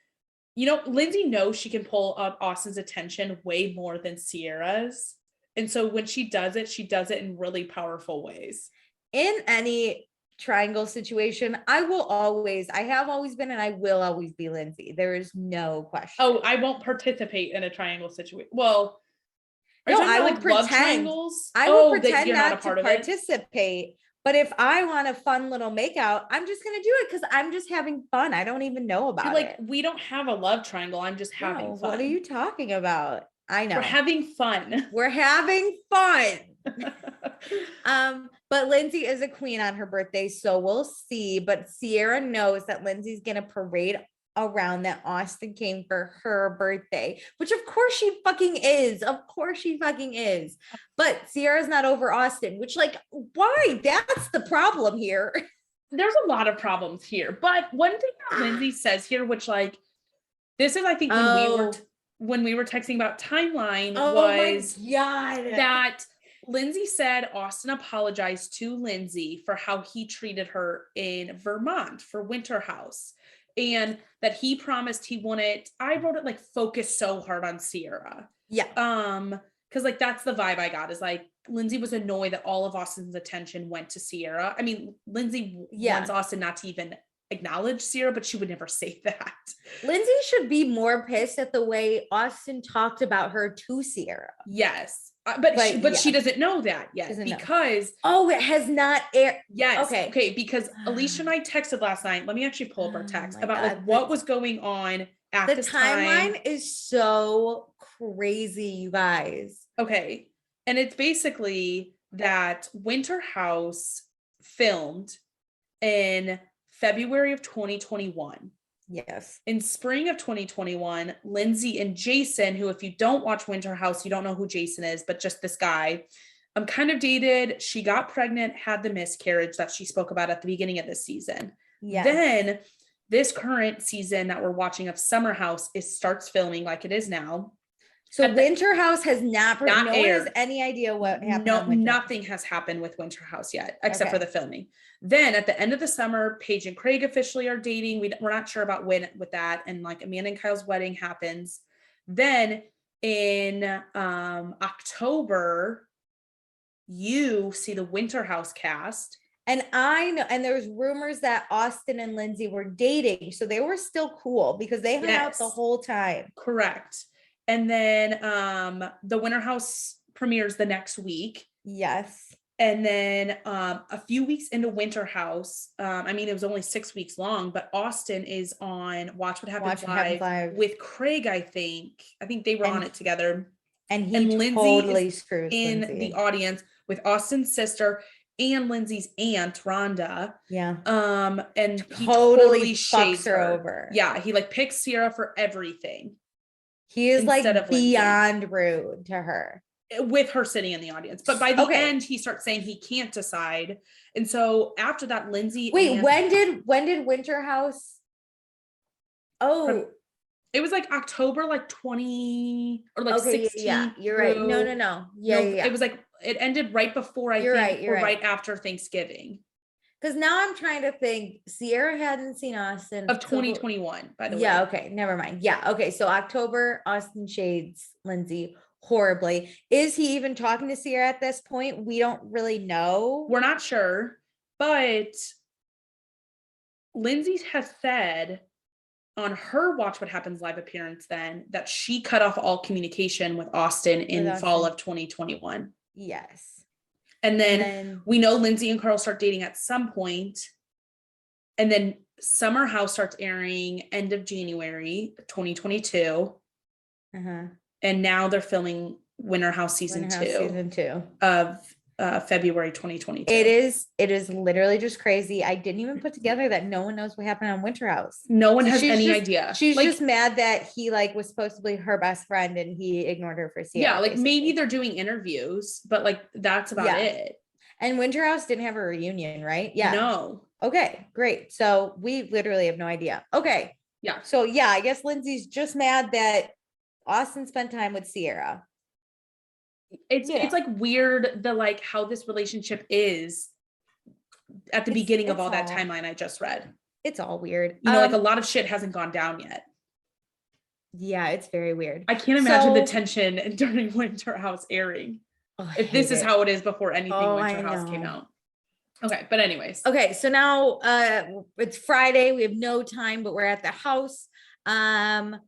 Speaker 2: Lindsay knows she can pull up Austen's attention way more than Ciara's. And so when she does it in really powerful ways.
Speaker 1: In any triangle situation, I have always been, and I will always be Lindsay. There is no question.
Speaker 2: Oh, I won't participate in a triangle situation. Well,
Speaker 1: I will pretend. Love triangles? I will pretend not to participate. But if I want a fun little makeout, I'm just going to do it because I'm just having fun. I don't even know about it.
Speaker 2: We don't have a love triangle. I'm just having fun.
Speaker 1: What are you talking about? I know.
Speaker 2: We're having fun.
Speaker 1: But Lindsay is a queen on her birthday, so we'll see. But Ciara knows that Lindsay's gonna parade around that Austen came for her birthday, which of course she fucking is. But Ciara's not over Austen, which why? That's the problem here.
Speaker 2: There's a lot of problems here. But one thing that Lindsay says here, which this is, I think, when we were texting about timeline was that Lindsay said Austen apologized to Lindsay for how he treated her in Vermont for Winter House, and that he promised he wouldn't. I wrote it focus so hard on Ciara. Yeah. Because that's the vibe I got is Lindsay was annoyed that all of Austen's attention went to Ciara. I mean, Lindsay wants Austen not to even acknowledge Ciara, but she would never say that.
Speaker 1: Lindsay should be more pissed at the way Austen talked about her to Ciara.
Speaker 2: Yes. But she doesn't know that yet because
Speaker 1: it has not aired.
Speaker 2: Yes. Okay. Because Alicia and I texted last night. Let me actually pull up our text about what was going on at this time. The
Speaker 1: timeline is so crazy, you guys.
Speaker 2: Okay. And it's basically that Winter House filmed in February of 2021.
Speaker 1: Yes.
Speaker 2: In spring of 2021, Lindsay and Jason, who, if you don't watch Winter House, you don't know who Jason is, but just this guy, kind of dated. She got pregnant, had the miscarriage that she spoke about at the beginning of this season. Yes. Then this current season that we're watching of Summer House starts filming like it is now.
Speaker 1: So Winter House has not aired. No one has any idea what happened.
Speaker 2: No, nothing has happened with Winter House yet, except for the filming. Then at the end of the summer, Paige and Craig officially are dating. We're not sure about when with that. And Amanda and Kyle's wedding happens. Then in October, you see the Winter House cast.
Speaker 1: And I know, and there's rumors that Austen and Lindsay were dating. So they were still cool because they hung out the whole time.
Speaker 2: Correct. And then the Winter House premieres the next week.
Speaker 1: Yes.
Speaker 2: And then a few weeks into Winter House, it was only 6 weeks long, but Austen is on Watch What Happens Live with Craig, I think. I think they were on it together.
Speaker 1: And Lindsay totally screws
Speaker 2: in
Speaker 1: Lindsay.
Speaker 2: The audience, with Austen's sister and Lindsay's aunt, Rhonda.
Speaker 1: Yeah.
Speaker 2: And he
Speaker 1: totally
Speaker 2: shades
Speaker 1: fucks her over.
Speaker 2: Yeah. He like picks Ciara for everything.
Speaker 1: He is like beyond rude to her.
Speaker 2: With her sitting in the audience. But by the end, he starts saying he can't decide. And so after that, Lindsay.
Speaker 1: Wait, when did Winterhouse? Oh,
Speaker 2: it was like October, like 20 or like 16.
Speaker 1: Yeah, you're right. No. Yeah.
Speaker 2: It was like, it ended right before you're right after Thanksgiving.
Speaker 1: Because now I'm trying to think. Ciara hadn't seen Austen
Speaker 2: of 2021, by the way.
Speaker 1: Yeah. Okay. Never mind. Yeah. Okay. So October, Austen shades Lindsay horribly. Is he even talking to Ciara at this point? We don't really know.
Speaker 2: We're not sure, but Lindsay has said on her Watch What Happens live appearance then that she cut off all communication with Austen in fall of 2021.
Speaker 1: Yes.
Speaker 2: And then we know Lindsay and Carl start dating at some point. And then Summer House starts airing end of January 2022. Uh-huh. And now they're filming Winter House season 2 of February 2022.
Speaker 1: It is literally just crazy. I didn't even put together that no one knows what happened on Winter House.
Speaker 2: No one has any idea.
Speaker 1: She's like, just mad that he like was supposed to be her best friend and he ignored her for Ciara.
Speaker 2: Yeah, like basically. Maybe they're doing interviews, but like that's about it.
Speaker 1: And Winter House didn't have a reunion, right? Yeah.
Speaker 2: No.
Speaker 1: Okay, great. So we literally have no idea. Okay.
Speaker 2: Yeah.
Speaker 1: So yeah, I guess Lindsay's just mad that Austen spent time with Ciara.
Speaker 2: It's like weird the like how this relationship is at the beginning of all that timeline I just read.
Speaker 1: It's all weird.
Speaker 2: You know, like a lot of shit hasn't gone down yet.
Speaker 1: Yeah, it's very weird.
Speaker 2: I can't imagine the tension during Winter House airing. If this is how it is before anything Winter House came out. Okay, but anyways.
Speaker 1: Okay, so now it's Friday. We have no time, but we're at the house. How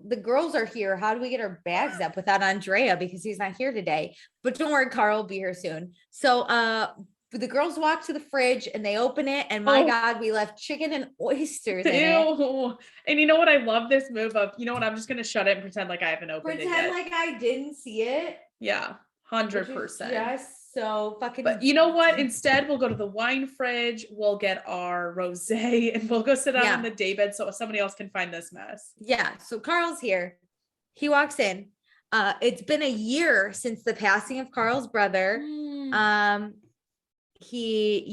Speaker 1: the girls are here. How do we get our bags up without Andrea because he's not here today? But don't worry, Carl will be here soon. So the girls walk to the fridge and they open it, and my God, we left chicken and oysters in it.
Speaker 2: And you know what? I love this move of, you know what? I'm just gonna shut it and pretend like I haven't opened it yet.
Speaker 1: Pretend like I didn't see it.
Speaker 2: Yeah, 100%.
Speaker 1: Yes. So fucking.
Speaker 2: But you know what? Instead, we'll go to the wine fridge. We'll get our rosé, and we'll go sit down on the daybed so somebody else can find this mess.
Speaker 1: Yeah. So Carl's here. He walks in. It's been a year since the passing of Carl's brother. So he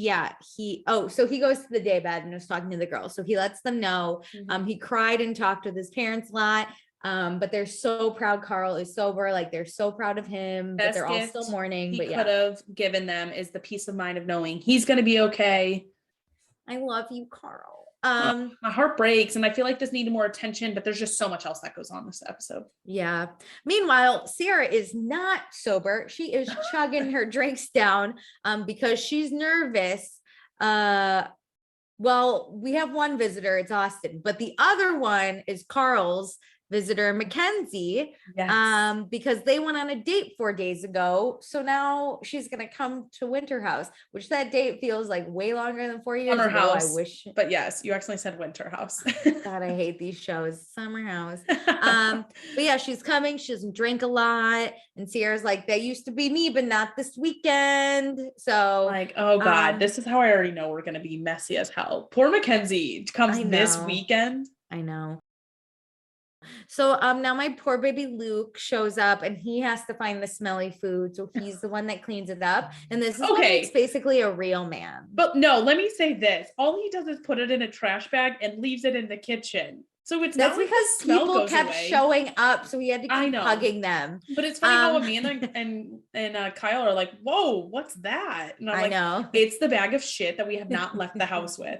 Speaker 1: goes to the daybed and was talking to the girls. So he lets them know. He cried and talked with his parents a lot. But they're so proud Carl is sober. Like they're so proud of him, but they're all still mourning.
Speaker 2: He could have given them is the peace of mind of knowing he's going to be okay.
Speaker 1: I love you, Carl.
Speaker 2: My heart breaks, and I feel like this needed more attention, but there's just so much else that goes on this episode.
Speaker 1: Yeah. Meanwhile, Ciara is not sober. She is chugging her drinks down, because she's nervous. Well, we have one visitor, it's Austen, but the other one is Carl's visitor, Mackenzie, because they went on a date 4 days ago. So now she's going to come to Winter House, which that date feels like way longer than 4 years
Speaker 2: Summer
Speaker 1: ago.
Speaker 2: House.
Speaker 1: I wish.
Speaker 2: But yes, you actually said Winter House.
Speaker 1: God, I hate these shows. Summer House. But yeah, she's coming. She doesn't drink a lot. And Ciara's like, that used to be me, but not this weekend. So
Speaker 2: like, oh God, this is how I already know we're going to be messy as hell. Poor Mackenzie comes this weekend.
Speaker 1: I know. So now my poor baby Luke shows up and he has to find the smelly food. So he's the one that cleans it up. And this is what makes basically a real man.
Speaker 2: But no, let me say this. All he does is put it in a trash bag and leaves it in the kitchen. So it's
Speaker 1: that's because people kept showing up. So he had to keep hugging them.
Speaker 2: But it's funny how Amanda and Kyle are like, whoa, what's that? And I'm like, it's the bag of shit that we have not left the house with.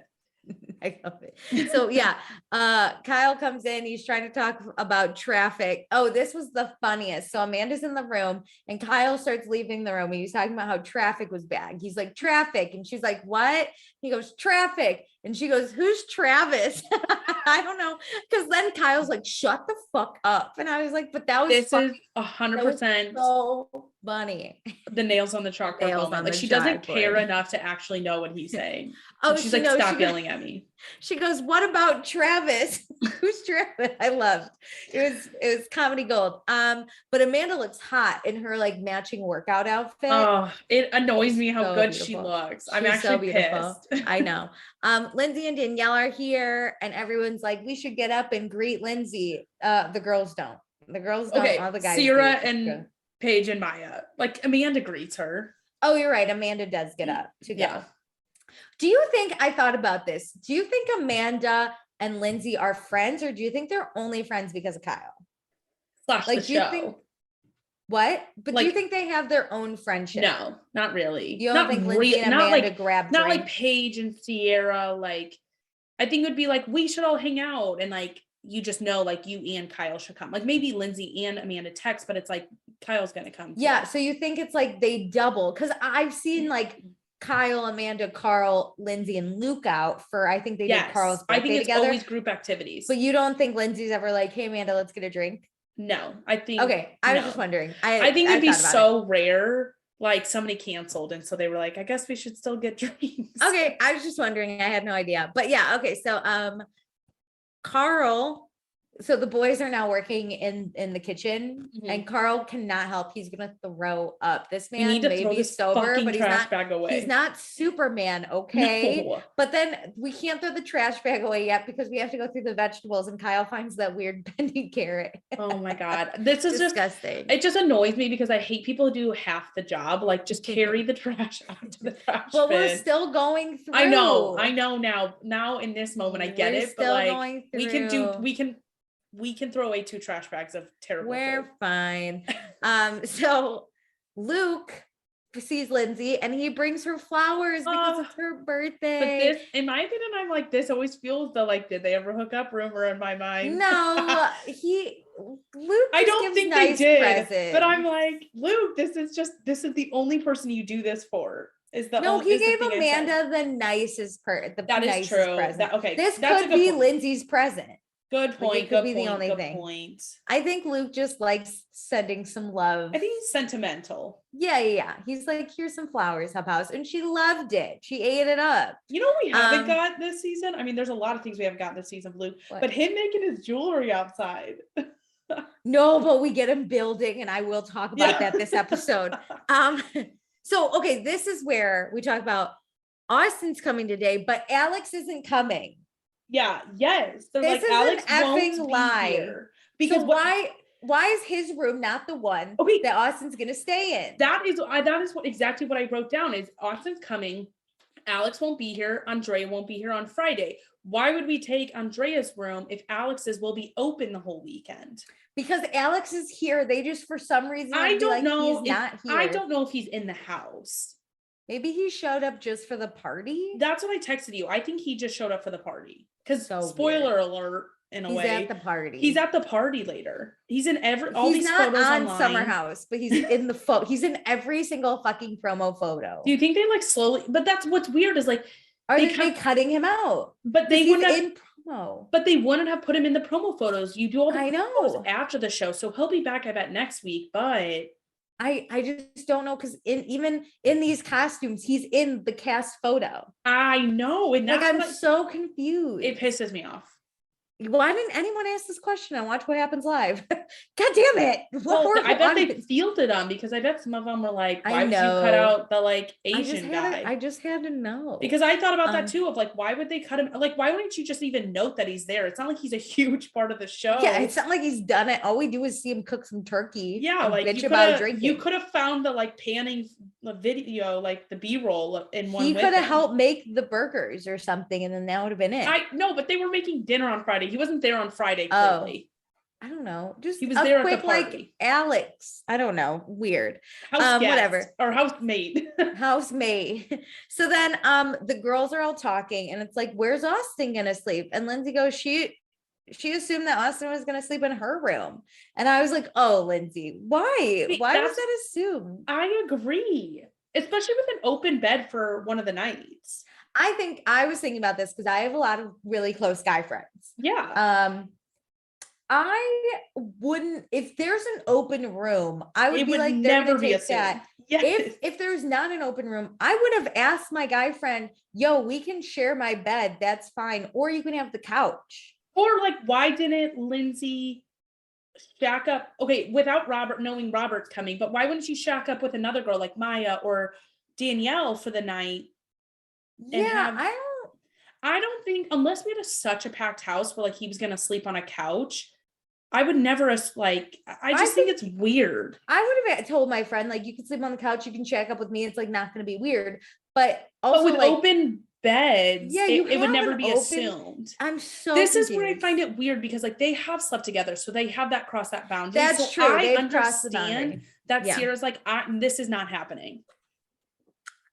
Speaker 1: I love it. So yeah, Kyle comes in, he's trying to talk about traffic. Oh, this was the funniest. So Amanda's in the room and Kyle starts leaving the room. He's talking about how traffic was bad. He's like, traffic. And she's like, what? He goes, traffic. And she goes, who's Travis? I don't know. Because then Kyle's like, shut the fuck up. And I was like, but that was
Speaker 2: this is 100%
Speaker 1: so funny.
Speaker 2: The nails on the chalkboard moment. Like she doesn't care enough to actually know what he's saying. She's like, stop yelling at me.
Speaker 1: She goes, what about Travis? Who's Travis? I loved it. Was comedy gold. But Amanda looks hot in her like matching workout outfit.
Speaker 2: Oh, it annoys me how good
Speaker 1: beautiful.
Speaker 2: she looks.
Speaker 1: She's
Speaker 2: I'm actually
Speaker 1: so pissed.
Speaker 2: I
Speaker 1: know. Lindsay and Danielle are here, and everyone's like, we should get up and greet Lindsay. The girls don't. The girls don't.
Speaker 2: Okay,
Speaker 1: all the guys.
Speaker 2: Ciara and Paige and Maya. Like Amanda greets her.
Speaker 1: Oh, you're right. Amanda does get up to go.
Speaker 2: Yeah.
Speaker 1: Do you think, I thought about this, do you think Amanda and Lindsay are friends, or do you think they're only friends because of Kyle?
Speaker 2: Slash
Speaker 1: like,
Speaker 2: the
Speaker 1: do you
Speaker 2: show.
Speaker 1: think what? But
Speaker 2: like,
Speaker 1: do you think they have their own friendship?
Speaker 2: No, not really.
Speaker 1: You don't think Lindsay and Amanda grab
Speaker 2: not like Paige and Ciara. Like, I think it would be like, we should all hang out, and like, you just know, like, you and Kyle should come. Like, maybe Lindsay and Amanda text, but it's like Kyle's gonna come too.
Speaker 1: Yeah, so you think it's like they double, because I've seen like Kyle, Amanda, Carl, Lindsay, and Luke out for, I think they did Carl's birthday
Speaker 2: I think it's
Speaker 1: together.
Speaker 2: always group activities.
Speaker 1: But you don't think Lindsay's ever like, hey Amanda, let's get a drink?
Speaker 2: No, I think.
Speaker 1: Okay, I was just wondering.
Speaker 2: I think it'd be so rare. Like somebody canceled, and so they were like, I guess we should still get drinks.
Speaker 1: Okay, I was just wondering. I had no idea. But yeah, okay. So Carl, so the boys are now working in the kitchen, and Carl cannot help. He's gonna throw up. This man may be sober, but he's not Superman, okay? No. But then we can't throw the trash bag away yet because we have to go through the vegetables, and Kyle finds that weird bendy carrot.
Speaker 2: Oh my God. This is
Speaker 1: disgusting.
Speaker 2: It just annoys me because I hate people who do half the job. Like, just carry the trash out to the trash bin.
Speaker 1: We're still going through.
Speaker 2: I know now in this moment, I get it, but like, we can throw away 2 trash bags of terrible food.
Speaker 1: Fine. So Luke sees Lindsay and he brings her flowers because it's her birthday.
Speaker 2: But this, in my opinion, I'm like, this always feels like, did they ever hook up rumor in my mind?
Speaker 1: No, Luke.
Speaker 2: I don't think they did. Presents. But I'm like, Luke, this is the only person you do this for. He
Speaker 1: gave Amanda the nicest
Speaker 2: That is true.
Speaker 1: Present. This could be Lindsay's present.
Speaker 2: Good point.
Speaker 1: It could be the only thing. I think Luke just likes sending some love.
Speaker 2: I think he's sentimental.
Speaker 1: Yeah. He's like, here's some flowers, house, and she loved it. She ate it up.
Speaker 2: You know what we haven't got this season? I mean, there's a lot of things we haven't gotten this season, Luke. But him making his jewelry outside.
Speaker 1: No, but we get him building, and I will talk about that this episode. So okay, this is where we talk about Austen's coming today, but Alex isn't coming.
Speaker 2: Yeah, yes.
Speaker 1: They're this is Alex an effing lie. Here. Because why is his room not the one that Austen's gonna stay in?
Speaker 2: That is exactly what I wrote down. Is Austen's coming, Alex won't be here, Andrea won't be here on Friday. Why would we take Andrea's room if Alex's will be open the whole weekend?
Speaker 1: Because Alex is here. They just, for some reason,
Speaker 2: I don't know.
Speaker 1: He's not here.
Speaker 2: I don't know if he's in the house.
Speaker 1: Maybe he showed up just for the party.
Speaker 2: That's what I texted you. I think he just showed up for the party. Because spoiler alert, in a way,
Speaker 1: he's at the party.
Speaker 2: He's at the party later. He's in all these photos
Speaker 1: on
Speaker 2: online.
Speaker 1: Summer House, but he's in the he's in every single fucking promo photo.
Speaker 2: Do you think they like slowly? But that's what's weird is like,
Speaker 1: are they cutting him out?
Speaker 2: But they wouldn't have,
Speaker 1: in promo.
Speaker 2: But they wouldn't have put him in the promo photos. You do all the
Speaker 1: promos
Speaker 2: after the show, so he'll be back, I bet, next week. But
Speaker 1: I just don't know, because even in these costumes, he's in the cast photo.
Speaker 2: I know, and
Speaker 1: like I'm so confused.
Speaker 2: It pisses me off.
Speaker 1: Why didn't anyone ask this question and watch What Happens Live? God damn it.
Speaker 2: I bet they fielded them, because I bet some of them were like, why would you cut out the like Asian guy?
Speaker 1: I just had to know.
Speaker 2: Because I thought about that too, of like, why would they cut him? Like, why wouldn't you just even note that he's there? It's not like he's a huge part of the show.
Speaker 1: Yeah, it's not like he's done it. All we do is see him cook some turkey.
Speaker 2: Yeah, like you could have found the like panning the video, like the B-roll in one.
Speaker 1: He could have helped make the burgers or something, and then that would have been it.
Speaker 2: I know, but they were making dinner on Friday. He wasn't there on Friday, clearly.
Speaker 1: I don't know. Just
Speaker 2: he was there
Speaker 1: quick,
Speaker 2: at the party.
Speaker 1: Like Alex. I don't know. Weird.
Speaker 2: Whatever. Or housemaid.
Speaker 1: Housemaid. So then the girls are all talking, and it's like, where's Austen gonna sleep? And Lindsay goes, she assumed that Austen was gonna sleep in her room. And I was like, oh, Lindsay, why? Why was that assumed?
Speaker 2: I agree. Especially with an open bed for one of the nights.
Speaker 1: I was thinking about this because I have a lot of really close guy friends.
Speaker 2: Yeah.
Speaker 1: I wouldn't, if there's an open room, I would be like, they're gonna take that.
Speaker 2: Yes.
Speaker 1: If there's not an open room, I would have asked my guy friend, yo, we can share my bed. That's fine. Or you can have the couch.
Speaker 2: Or like, why didn't Lindsay shack up? Okay, without Robert, knowing Robert's coming, but why wouldn't she shack up with another girl like Maya or Danielle for the night?
Speaker 1: Yeah,
Speaker 2: I don't think, unless we had such a packed house where like he was gonna sleep on a couch, I would never like, I just think it's weird.
Speaker 1: I would have told my friend, like, you can sleep on the couch, you can shack up with me. It's like not gonna be weird. But also
Speaker 2: with
Speaker 1: like
Speaker 2: open beds,
Speaker 1: yeah,
Speaker 2: it would never be assumed.
Speaker 1: I'm so
Speaker 2: this
Speaker 1: confused.
Speaker 2: is where I find it weird because like they have slept together, so they have that cross that boundary.
Speaker 1: That's
Speaker 2: so
Speaker 1: true.
Speaker 2: I understand that
Speaker 1: yeah.
Speaker 2: Ciara's like, this is not happening.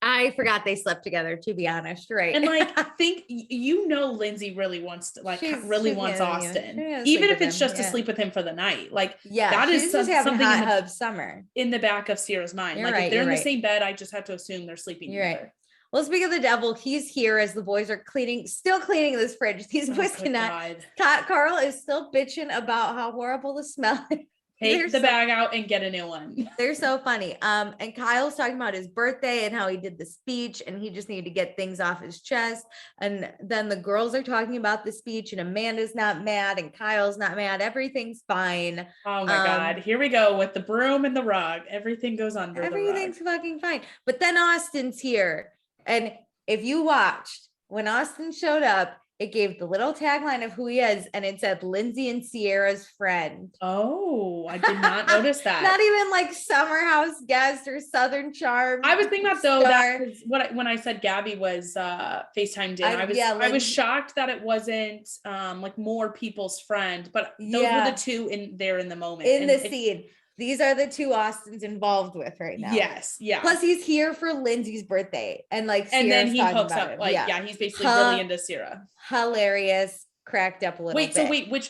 Speaker 1: I forgot they slept together, to be honest, right?
Speaker 2: And like, I think Lindsay really wants to wants Austen, even if it's just to sleep with him for the night. Like, that is
Speaker 1: just having something hot hub summer
Speaker 2: in the back of Ciara's mind.
Speaker 1: You're
Speaker 2: like, if they're in the same bed, I just have to assume they're sleeping together.
Speaker 1: Right. Well, speaking of the devil, he's here as the boys are still cleaning this fridge. These boys cannot. Carl is still bitching about how horrible the smell is.
Speaker 2: Take the bag out and get a new one.
Speaker 1: They're so funny. And Kyle's talking about his birthday and how he did the speech and he just needed to get things off his chest. And then the girls are talking about the speech and Amanda's not mad and Kyle's not mad. Everything's fine.
Speaker 2: Oh my God. Here we go with the broom and the rug. Everything goes under the rug.
Speaker 1: Everything's fucking fine. But then Austen's here. And if you watched, when Austen showed up, it gave the little tagline of who he is, and it said Lindsay and Ciara's friend.
Speaker 2: Oh, I did not notice that.
Speaker 1: Not even like summer house guest or Southern charm.
Speaker 2: I was thinking about though that when I said Gabby was FaceTimed in, I was shocked that it wasn't like more people's friend, but those were the two in the moment
Speaker 1: in the scene. These are the two Austens involved with right now.
Speaker 2: Yes. Yeah.
Speaker 1: Plus he's here for Lindsay's birthday. And like,
Speaker 2: and then he hooks up him. Like, he's basically really into Ciara.
Speaker 1: Hilarious. Cracked up a little bit.
Speaker 2: So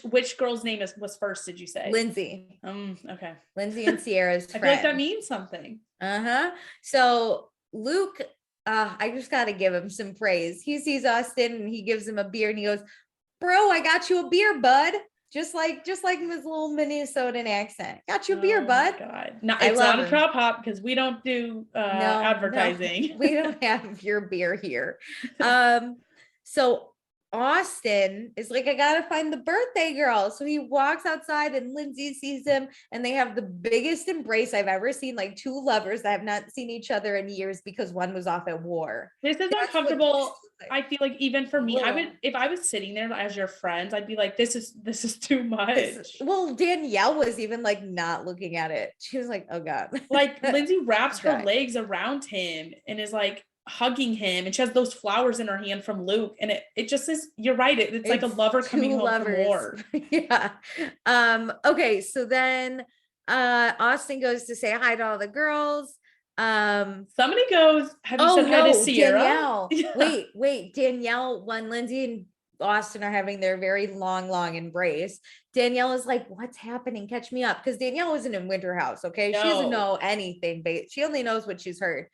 Speaker 2: which girl's name was first, did you say?
Speaker 1: Lindsay.
Speaker 2: Okay.
Speaker 1: Lindsay and Ciara's friend.
Speaker 2: I feel like that means something.
Speaker 1: So Luke, I just got to give him some praise. He sees Austen and he gives him a beer and he goes, bro, I got you a beer, bud. Just like his little Minnesotan accent. Got you a beer, bud.
Speaker 2: God. No, it's not a Trop Hop because we don't do advertising.
Speaker 1: No, we don't have your beer here. So Austen is like, I gotta find the birthday girl. So he walks outside and Lindsay sees him and they have the biggest embrace I've ever seen. Like two lovers that have not seen each other in years because one was off at war.
Speaker 2: This is uncomfortable. I feel like even for me, if I was sitting there as your friends, I'd be like, this is too much.
Speaker 1: Well, Danielle was even like not looking at it. She was like, oh God.
Speaker 2: Like Lindsay wraps her legs around him and is like hugging him, and she has those flowers in her hand from Luke, and it just is, you're right, it's like a lover coming home from war.
Speaker 1: Yeah. Okay, so then Austen goes to say hi to all the girls.
Speaker 2: Somebody goes, have you said hi to Ciara?
Speaker 1: Danielle. Yeah. Wait, Danielle, when Lindsay and Austen are having their very long embrace, Danielle is like, what's happening? Catch me up. Because Danielle wasn't in Winter House, okay? She doesn't know anything, but she only knows what she's heard.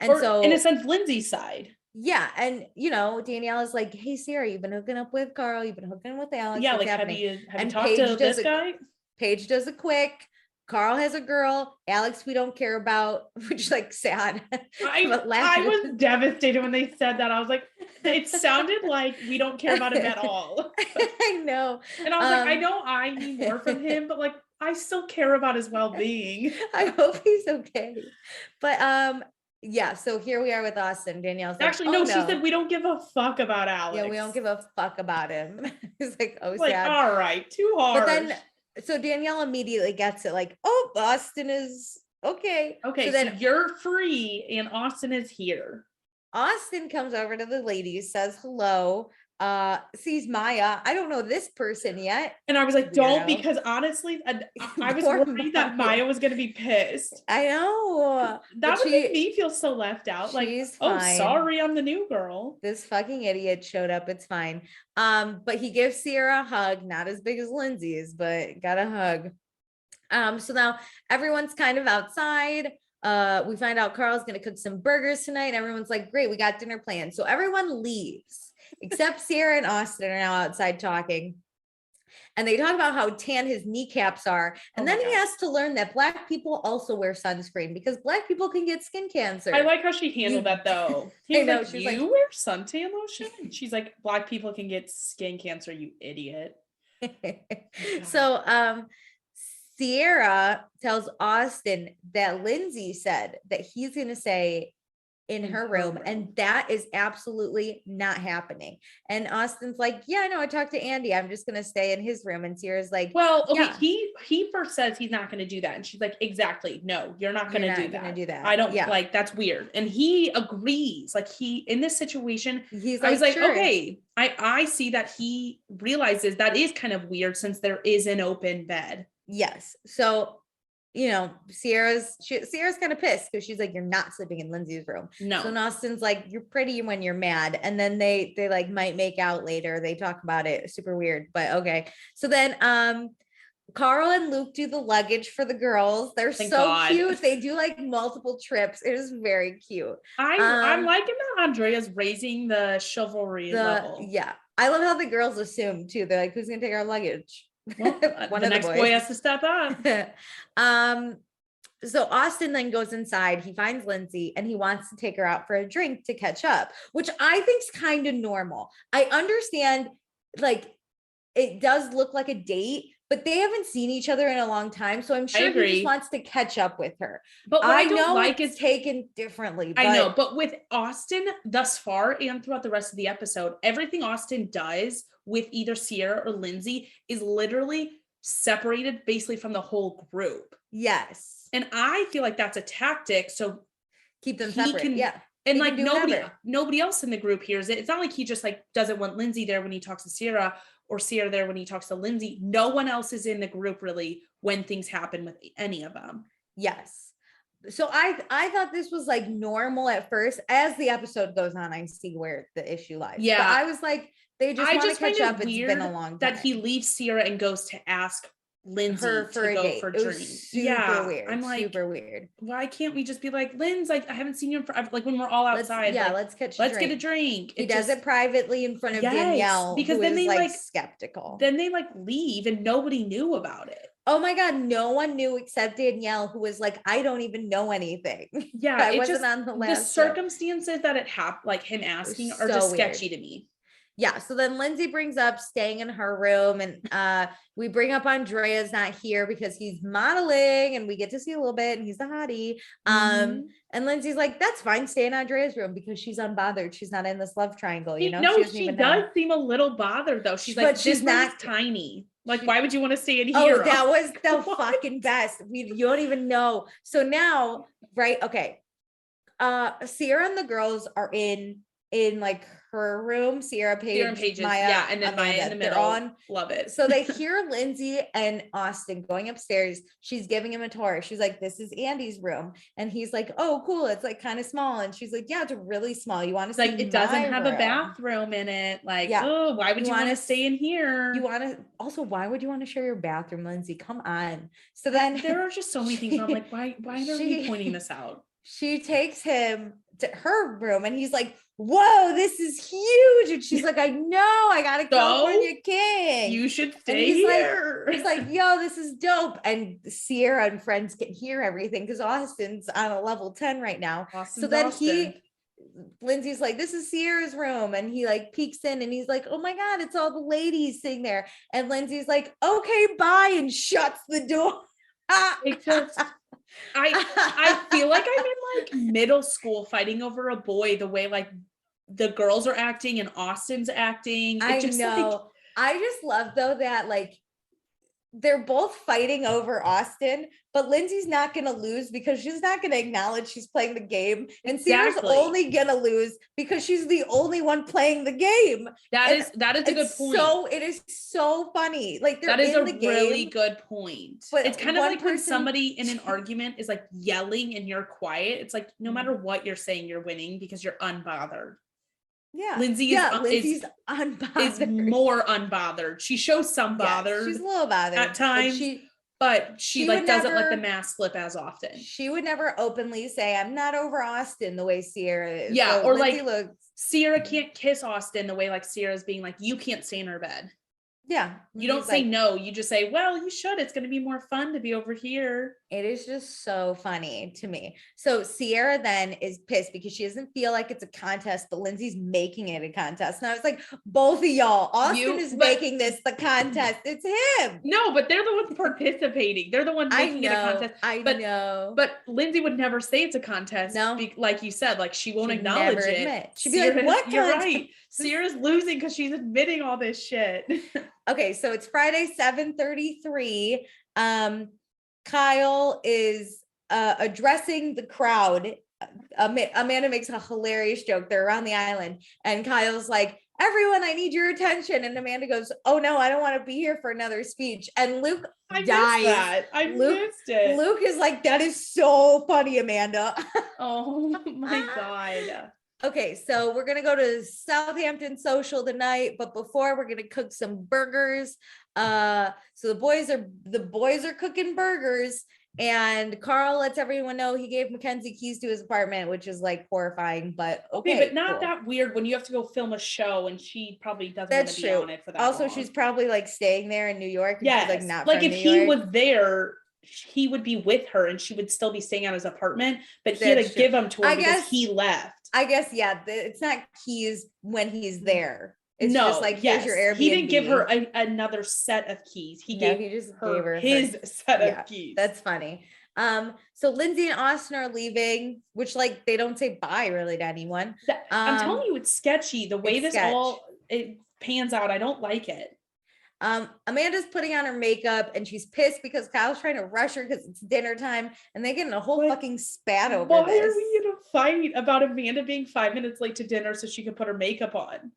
Speaker 1: So
Speaker 2: in a sense, Lindsay's side.
Speaker 1: Yeah. And Danielle is like, hey, Ciara, you've been hooking up with Carl, you've been hooking with Alex.
Speaker 2: Yeah, like have you talked to this guy?
Speaker 1: Paige does a quick. Carl has a girl. Alex, we don't care about, which is like sad.
Speaker 2: I was devastated when they said that. I was like, it sounded like we don't care about him at all.
Speaker 1: I know.
Speaker 2: And I was like, I know I need more from him, but like, I still care about his well-being.
Speaker 1: I hope he's okay. But yeah, so here we are with Austen. Danielle's like,
Speaker 2: actually, no, she said we don't give a fuck about Alex.
Speaker 1: Yeah, we don't give a fuck about him. He's like, oh,
Speaker 2: like,
Speaker 1: sad.
Speaker 2: All right, too hard.
Speaker 1: But then, so Danielle immediately gets it, like, oh, Austen is okay.
Speaker 2: Okay, so then you're free, and Austen is here.
Speaker 1: Austen comes over to the ladies, says hello, sees Maya. I don't know this person yet.
Speaker 2: And I was like, don't, because honestly, I was worried that Maya was going to be pissed.
Speaker 1: I know.
Speaker 2: That would make me feel so left out. Like, oh, sorry, I'm the new girl.
Speaker 1: This fucking idiot showed up. It's fine. But he gives Ciara a hug, not as big as Lindsay's, but got a hug. So now everyone's kind of outside. We find out Carl's going to cook some burgers tonight. Everyone's like, great, we got dinner planned. So everyone leaves except Ciara and Austen are now outside talking. and they talk about how tan his kneecaps are. And then he has to learn that Black people also wear sunscreen because Black people can get skin cancer.
Speaker 2: I like how she handled that though. He was like,
Speaker 1: she's
Speaker 2: you
Speaker 1: like,
Speaker 2: wear suntan lotion? And she's like, Black people can get skin cancer, you idiot.
Speaker 1: So Ciara tells Austen that Lindsay said that he's going to say in her room, and that is absolutely not happening. And Austen's like, yeah, no, I talked to Andy, I'm just going to stay in his room. And Ciara's like,
Speaker 2: well, okay, yeah. he first says he's not going to do that, and she's like, exactly, no, you're not going to do that. I don't like, that's weird. And he agrees, like, he in this situation, he's like, I was like, sure. Okay, I see that he realizes that is kind of weird since there is an open bed.
Speaker 1: Yes. So, you know, Ciara's kind of pissed because she's like, you're not sleeping in Lindsay's room.
Speaker 2: No.
Speaker 1: So Austen's like, you're pretty when you're mad. And then they like might make out later. They talk about it. Super weird, but okay. So then Carl and Luke do the luggage for the girls. They're cute. They do like multiple trips. It is very cute.
Speaker 2: I'm liking that Andrea's raising the chivalry level.
Speaker 1: Yeah. I love how the girls assume too. They're like, who's gonna take our luggage?
Speaker 2: Well, the next boy has to step up.
Speaker 1: So Austen then goes inside. He finds Lindsay and he wants to take her out for a drink to catch up, which I think is kind of normal. I understand, like, it does look like a date, but they haven't seen each other in a long time. So I'm sure he just wants to catch up with her. But what I know like it's taken differently.
Speaker 2: I know, but with Austen thus far and throughout the rest of the episode, everything Austen does with either Ciara or Lindsay is literally separated basically from the whole group.
Speaker 1: Yes.
Speaker 2: And I feel like that's a tactic. So
Speaker 1: keep them separate.
Speaker 2: And like nobody else in the group hears it. It's not like he just like doesn't want Lindsay there when he talks to Ciara or Ciara there when he talks to Lindsay. No one else is in the group really when things happen with any of them.
Speaker 1: Yes. So I thought this was like normal at first. As the episode goes on, I see where the issue lies.
Speaker 2: Yeah.
Speaker 1: But I was like, they just want to catch up. It's been a long time.
Speaker 2: That he leaves Ciara and goes to ask Lindsay to go for drinks.
Speaker 1: Super weird.
Speaker 2: I'm like,
Speaker 1: super weird.
Speaker 2: Why can't we just be like, Linz, like I haven't seen you in forever. Like when we're all outside.
Speaker 1: Let's get a drink.
Speaker 2: He
Speaker 1: does it privately in front of Danielle,
Speaker 2: because then they like
Speaker 1: skeptical.
Speaker 2: Then they like leave and nobody knew about it.
Speaker 1: Oh my God, no one knew except Danielle, who was like, I don't even know anything.
Speaker 2: Yeah,
Speaker 1: I wasn't on the last.
Speaker 2: The circumstances that it happened, like him asking, are just sketchy to me.
Speaker 1: Yeah. So then Lindsay brings up staying in her room, and we bring up Andrea's not here because he's modeling and we get to see a little bit and he's the hottie. And Lindsay's like, that's fine, stay in Andrea's room because she's unbothered. She's not in this love triangle, you know?
Speaker 2: No, she does seem a little bothered though. She's like, she's not tiny. Like, why would you want to stay in here?
Speaker 1: Oh, that was the fucking best. You don't even know. So now, right? Okay. Ciara and the girls are in like her room. Ciara, Paige, Maya,
Speaker 2: and then Maya in the middle. On. Love it.
Speaker 1: So they hear Lindsay and Austen going upstairs. She's giving him a tour. She's like, this is Andy's room. And he's like, oh, cool. It's like kind of small. And she's like, yeah, it's really small. You want to
Speaker 2: like, it doesn't have a bathroom in it. Like, oh, why would you want to stay in here?
Speaker 1: Why would you want to share your bathroom, Lindsay? Come on. So then
Speaker 2: there are just so many things. I'm like, why are you pointing this out?
Speaker 1: She takes him to her room and he's like, whoa, this is huge. And she's like, I know, I got a California king.
Speaker 2: You should stay here.
Speaker 1: He's like, yo, this is dope. And Ciara and friends can hear everything because Austen's on a level 10 right now. So then Lindsay's like, this is Ciara's room. And he like peeks in and he's like, oh my God, it's all the ladies sitting there. And Lindsay's like, okay, bye. And shuts the door.
Speaker 2: It just... I feel like I'm in like middle school fighting over a boy the way like the girls are acting and Austen's acting.
Speaker 1: I know. I just love though that like they're both fighting over Austen, but Lindsay's not going to lose because she's not going to acknowledge she's playing the game. And Ciara's only going to lose because she's the only one playing the game.
Speaker 2: That is a good point.
Speaker 1: So it is so funny. Like
Speaker 2: that is a really good point. But it's kind of like when somebody in an argument is like yelling and you're quiet. It's like, no matter what you're saying, you're winning because you're unbothered.
Speaker 1: Yeah.
Speaker 2: Lindsay's unbothered. Is more unbothered. She shows some bothered.
Speaker 1: She's a little bothered
Speaker 2: at times. But she like doesn't let the mask slip as often.
Speaker 1: She would never openly say, I'm not over Austen the way Ciara is.
Speaker 2: Yeah. So or Lindsay like Ciara can't kiss Austen the way like Ciara's being like, you can't stay in her bed.
Speaker 1: Yeah.
Speaker 2: You don't say no. You just say, well, you should. It's going to be more fun to be over here.
Speaker 1: It is just so funny to me. So Ciara then is pissed because she doesn't feel like it's a contest, but Lindsay's making it a contest. And I was like, both of y'all, Austen is making this the contest. It's him.
Speaker 2: No, but they're the ones participating. They're the ones making it a contest.
Speaker 1: I know.
Speaker 2: But Lindsay would never say it's a contest.
Speaker 1: No.
Speaker 2: Like you said, like she won't acknowledge it.
Speaker 1: She'd be like, what?
Speaker 2: You're right. Ciara's losing because she's admitting all this shit.
Speaker 1: Okay, so it's Friday, 7:33. Kyle is addressing the crowd. Amanda makes a hilarious joke. They're around the island, and Kyle's like, everyone, I need your attention. And Amanda goes, oh no, I don't want to be here for another speech. And Luke dies.
Speaker 2: I missed it.
Speaker 1: Luke is like, that is so funny, Amanda.
Speaker 2: Oh my God.
Speaker 1: Okay, so we're gonna go to Southampton Social tonight, but before we're gonna cook some burgers. So the boys are cooking burgers, and Carl lets everyone know he gave Mackenzie keys to his apartment, which is like horrifying, but okay,
Speaker 2: but not that weird when you have to go film a show and she probably doesn't want to be on it for that
Speaker 1: also long. She's probably like staying there in New York.
Speaker 2: Yeah,
Speaker 1: like not
Speaker 2: like if he was there, he would be with her and she would still be staying at his apartment, but he had to give them to her because he left.
Speaker 1: I guess, yeah, it's not keys when he's there. It's just like, here's your Airbnb.
Speaker 2: He didn't give her another set of keys. He just gave her his set of keys.
Speaker 1: That's funny. So Lindsay and Austen are leaving, which like they don't say bye really to anyone.
Speaker 2: I'm telling you, it's sketchy. The way it pans out, I don't like it.
Speaker 1: Amanda's putting on her makeup and she's pissed because Kyle's trying to rush her because it's dinner time and they get in a whole fucking spat over this.
Speaker 2: Why are we in a fight about Amanda being 5 minutes late to dinner so she could put her makeup on?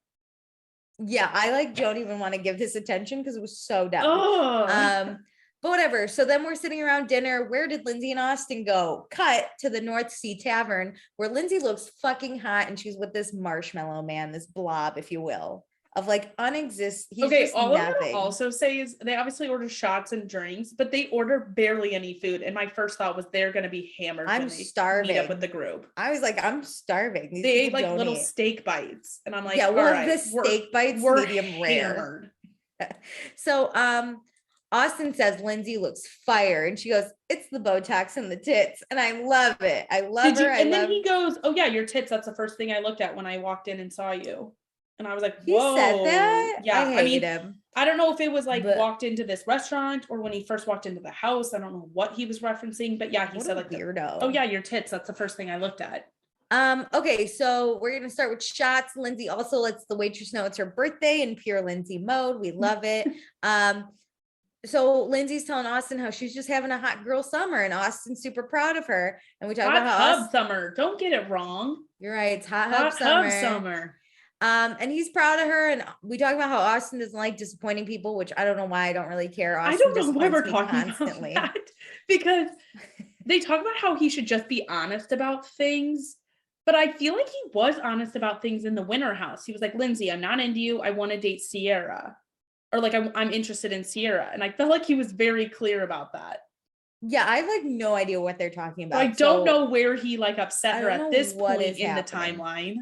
Speaker 1: Yeah, I like don't even want to give this attention because it was so dumb. But whatever. So then we're sitting around dinner. Where did Lindsay and Austen go? Cut to the North Sea Tavern where Lindsay looks fucking hot and she's with this marshmallow man, this blob, if you will. Of like
Speaker 2: Okay, all I'm gonna also say is they obviously order shots and drinks, but they order barely any food. And my first thought was they're gonna be hammered.
Speaker 1: I'm starving.
Speaker 2: Meet up with the group.
Speaker 1: I was like, I'm starving.
Speaker 2: They ate like little steak bites, and I'm like,
Speaker 1: yeah, well, the steak bites medium rare. So, Austen says Lindsay looks fire, and she goes, "It's the Botox and the tits," and I love it. I love her.
Speaker 2: And then he goes, "Oh yeah, your tits. That's the first thing I looked at when I walked in and saw you." And I was like, whoa.
Speaker 1: He said that?
Speaker 2: Yeah.
Speaker 1: I hate him.
Speaker 2: I don't know if it was like walked into this restaurant or when he first walked into the house. I don't know what he was referencing, but yeah, he said like,
Speaker 1: weirdo.
Speaker 2: Oh yeah, your tits. That's the first thing I looked at.
Speaker 1: Okay, so we're gonna start with shots. Lindsay also lets the waitress know it's her birthday in pure Lindsay mode. We love it. So Lindsay's telling Austen how she's just having a hot girl summer, and Austen's super proud of her. And we talk about how
Speaker 2: summer. Don't get it wrong.
Speaker 1: You're right. It's hot summer. And he's proud of her, and we talk about how Austen doesn't like disappointing people, which I don't know why. I don't really care.
Speaker 2: I don't know why we're talking constantly about that, because they talk about how he should just be honest about things, but I feel like he was honest about things in the Winter House. He was like, Lindsay, I'm not into you. I want to date Ciara, or like I'm interested in Ciara, and I felt like he was very clear about that.
Speaker 1: Yeah, I have like no idea what they're talking about.
Speaker 2: I don't know where he like upset her at this point in the timeline.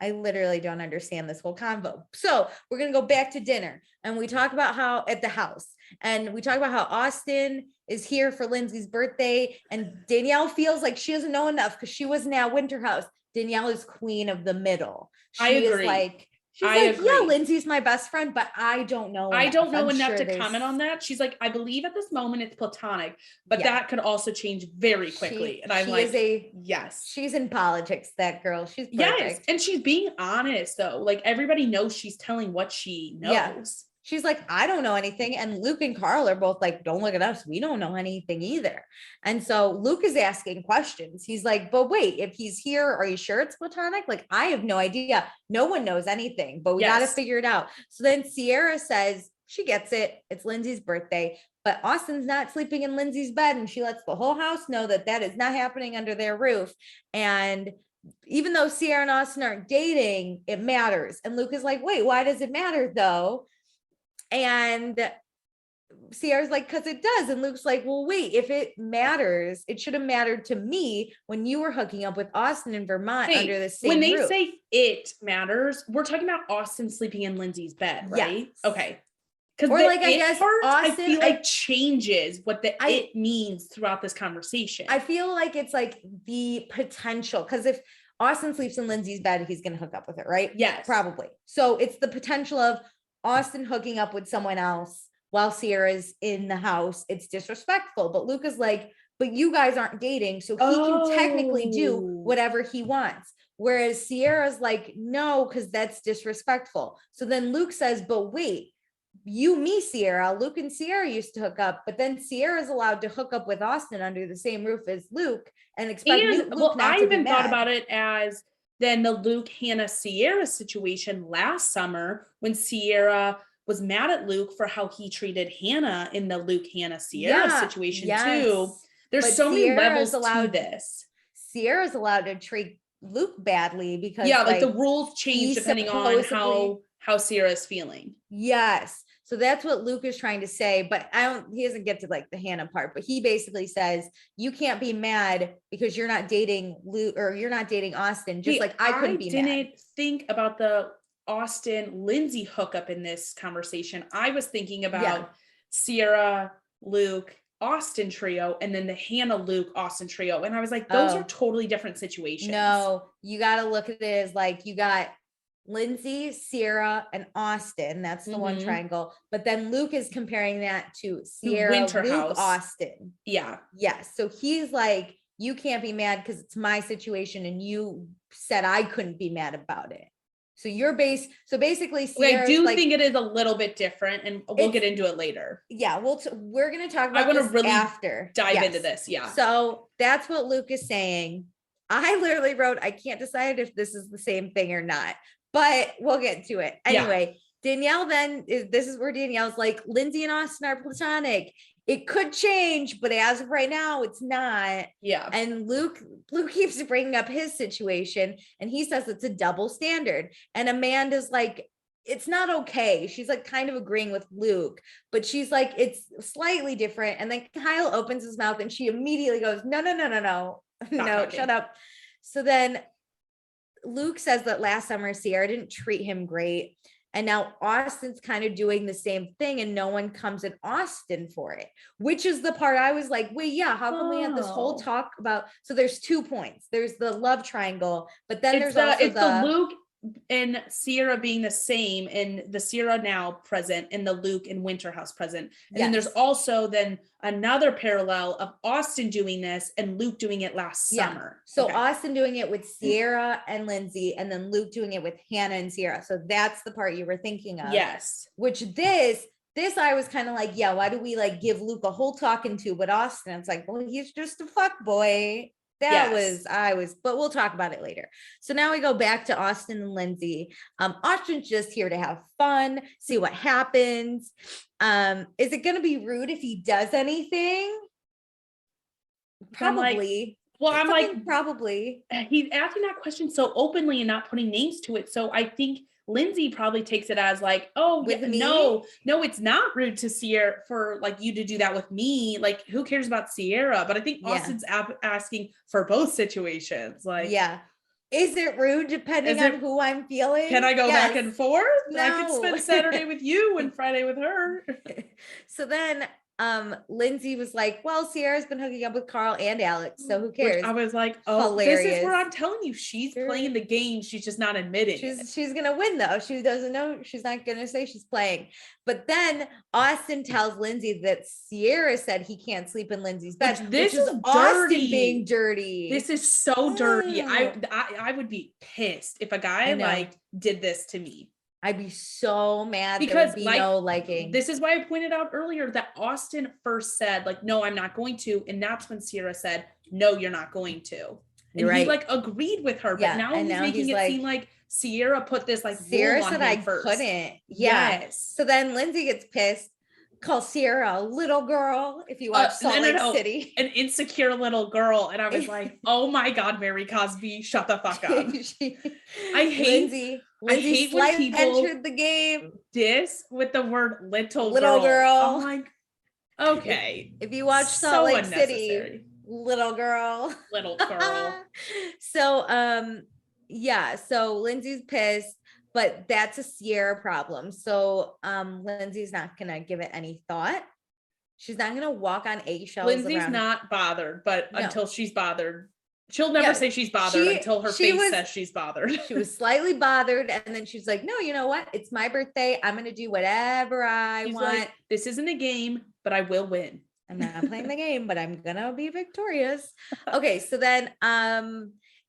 Speaker 1: I literally don't understand this whole convo. So we're going to go back to dinner, and we talk about how at the house, and we talk about how Austen is here for Lindsay's birthday, and Danielle feels like she doesn't know enough because she wasn't at Winter House. Danielle is queen of the middle.
Speaker 2: I agree.
Speaker 1: She's like, yeah, Lindsay's my best friend, but I don't know enough.
Speaker 2: I don't know enough to comment on that. She's like, I believe at this moment it's platonic, but that could also change very quickly. And I'm like, yes.
Speaker 1: She's in politics, that girl. She's perfect.
Speaker 2: Yes. And she's being honest though. Like everybody knows she's telling what she knows. Yeah.
Speaker 1: She's like, I don't know anything. And Luke and Carl are both like, don't look at us. We don't know anything either. And so Luke is asking questions. He's like, but wait, if he's here, are you sure it's platonic? Like, I have no idea. No one knows anything, but we got to figure it out. So then Ciara says she gets it. It's Lindsay's birthday, but Austen's not sleeping in Lindsay's bed. And she lets the whole house know that that is not happening under their roof. And even though Ciara and Austen aren't dating, it matters. And Luke is like, wait, why does it matter though? And Ciara's like, because it does. And Luke's like, well, wait, if it matters, it should have mattered to me when you were hooking up with Austen in Vermont under the same
Speaker 2: roof. When they
Speaker 1: roof.
Speaker 2: say it matters, we're talking about Austen sleeping in Lindsay's bed, right?
Speaker 1: Yes.
Speaker 2: Okay. Because
Speaker 1: or like, I guess
Speaker 2: part,
Speaker 1: Austen,
Speaker 2: I feel like changes what it means throughout this conversation.
Speaker 1: I feel like it's like the potential, because if Austen sleeps in Lindsay's bed, he's going to hook up with her, right?
Speaker 2: Yes.
Speaker 1: Probably. So it's the potential of Austen hooking up with someone else while Ciara's in the house. It's disrespectful. But Luke is like, but you guys aren't dating, so he can technically do whatever he wants. Whereas Ciara's like, no, because that's disrespectful. So then Luke says, but wait, you, me, Ciara, Luke and Ciara used to hook up, but then Ciara's allowed to hook up with Austen under the same roof as Luke and expect Luke not to be mad.
Speaker 2: Thought about it as then the Luke, Hannah, Ciara situation last summer when Ciara was mad at Luke for how he treated Hannah in the Luke, Hannah, Ciara situation too. There's so many levels to this.
Speaker 1: Ciara's allowed to treat Luke badly because
Speaker 2: like the rules change depending on how Ciara's feeling.
Speaker 1: Yes. So that's what Luke is trying to say, but he doesn't get to like the Hannah part, but he basically says, you can't be mad because you're not dating Luke or you're not dating Austen. Just like I couldn't be mad. I didn't
Speaker 2: think about the Austen Lindsay hookup in this conversation. I was thinking about Ciara, Luke, Austen trio, and then the Hannah, Luke, Austen trio. And I was like, those are totally different situations.
Speaker 1: No, you got to look at it as like, you got Lindsay, Ciara, and Austen. That's the one triangle. But then Luke is comparing that to Ciara, Luke, Austen.
Speaker 2: Yeah.
Speaker 1: Yes. So he's like, you can't be mad because it's my situation and you said I couldn't be mad about it. So basically Ciara's
Speaker 2: I do think it is a little bit different, and we'll get into it later.
Speaker 1: Yeah, we're going to talk about this really after.
Speaker 2: Dive into this, yeah.
Speaker 1: So that's what Luke is saying. I literally wrote, I can't decide if this is the same thing or not, but we'll get to it. Anyway, Danielle this is where Danielle's like, Lindsay and Austen are platonic. It could change, but as of right now, it's not.
Speaker 2: Yeah.
Speaker 1: And Luke keeps bringing up his situation, and he says it's a double standard. And Amanda's like, it's not okay. She's like kind of agreeing with Luke, but she's like, it's slightly different. And then Kyle opens his mouth and she immediately goes, no, shut up. So then Luke says that last summer, Ciara didn't treat him great. And now Austen's kind of doing the same thing and no one comes at Austen for it, which is the part I was like, wait, how come we had this whole talk about, so there's 2 points. There's the love triangle, but then there's the
Speaker 2: Luke and Ciara being the same, and the Ciara now present and the Luke and Winterhouse present. And then there's also another parallel of Austen doing this and Luke doing it last summer.
Speaker 1: So Austen doing it with Ciara and Lindsay, and then Luke doing it with Hannah and Ciara. So that's the part you were thinking of.
Speaker 2: Yes.
Speaker 1: Which this I was kind of like, why do we like give Luke a whole talking to, but Austen, it's like, well, he's just a fuck boy. But we'll talk about it later. So now we go back to Austen and Lindsay. Austen's just here to have fun, see what happens. Is it going to be rude if he does anything? Probably. Probably.
Speaker 2: He's asking that question so openly and not putting names to it. So I think Lindsay probably takes it as like, no, it's not rude to Ciara for like you to do that with me. Like, who cares about Ciara? But I think Austen's asking for both situations. Like,
Speaker 1: is it rude depending on who I'm feeling?
Speaker 2: Can I go back and forth?
Speaker 1: No.
Speaker 2: I could spend Saturday with you and Friday with her.
Speaker 1: So then Lindsay was like, well, Ciara's been hooking up with Carl and Alex, so who cares?
Speaker 2: Which I was like, hilarious. This is where I'm telling you, she's playing the game. She's just not admitting it.
Speaker 1: She's gonna win though. She doesn't know. She's not gonna say she's playing. But then Austen tells Lindsay that Ciara said he can't sleep in Lindsay's bed.
Speaker 2: This is
Speaker 1: Austen being dirty.
Speaker 2: This is so dirty. I would be pissed if a guy like did this to me.
Speaker 1: I'd be so mad
Speaker 2: because
Speaker 1: there would be no liking.
Speaker 2: This is why I pointed out earlier that Austen first said like, no, I'm not going to. And that's when Ciara said, no, you're not going to. And he like agreed with her, but now he's making it seem like Ciara put this like
Speaker 1: Ciara said I
Speaker 2: first.
Speaker 1: couldn't. Yes. So then Lindsay gets pissed, calls Ciara a little girl. If you watch Salt Lake City,
Speaker 2: an insecure little girl, and I was like, oh my God, Mary Cosby, shut the fuck up. I hate when people
Speaker 1: entered the game
Speaker 2: with the word little
Speaker 1: girl.
Speaker 2: I'm like, okay.
Speaker 1: If you watch Salt Lake City, little girl.
Speaker 2: So
Speaker 1: so Lindsay's pissed, but that's a Ciara problem. So Lindsay's not gonna give it any thought. She's not gonna walk on eggshells.
Speaker 2: Lindsay's not bothered, but until she's bothered, she'll never say she's bothered until her face says she's bothered.
Speaker 1: She was slightly bothered, and then she's like, no, you know what? It's my birthday. I'm gonna do whatever I want. Like,
Speaker 2: this isn't a game, but I will win.
Speaker 1: I'm not playing the game, but I'm gonna be victorious. Okay, so then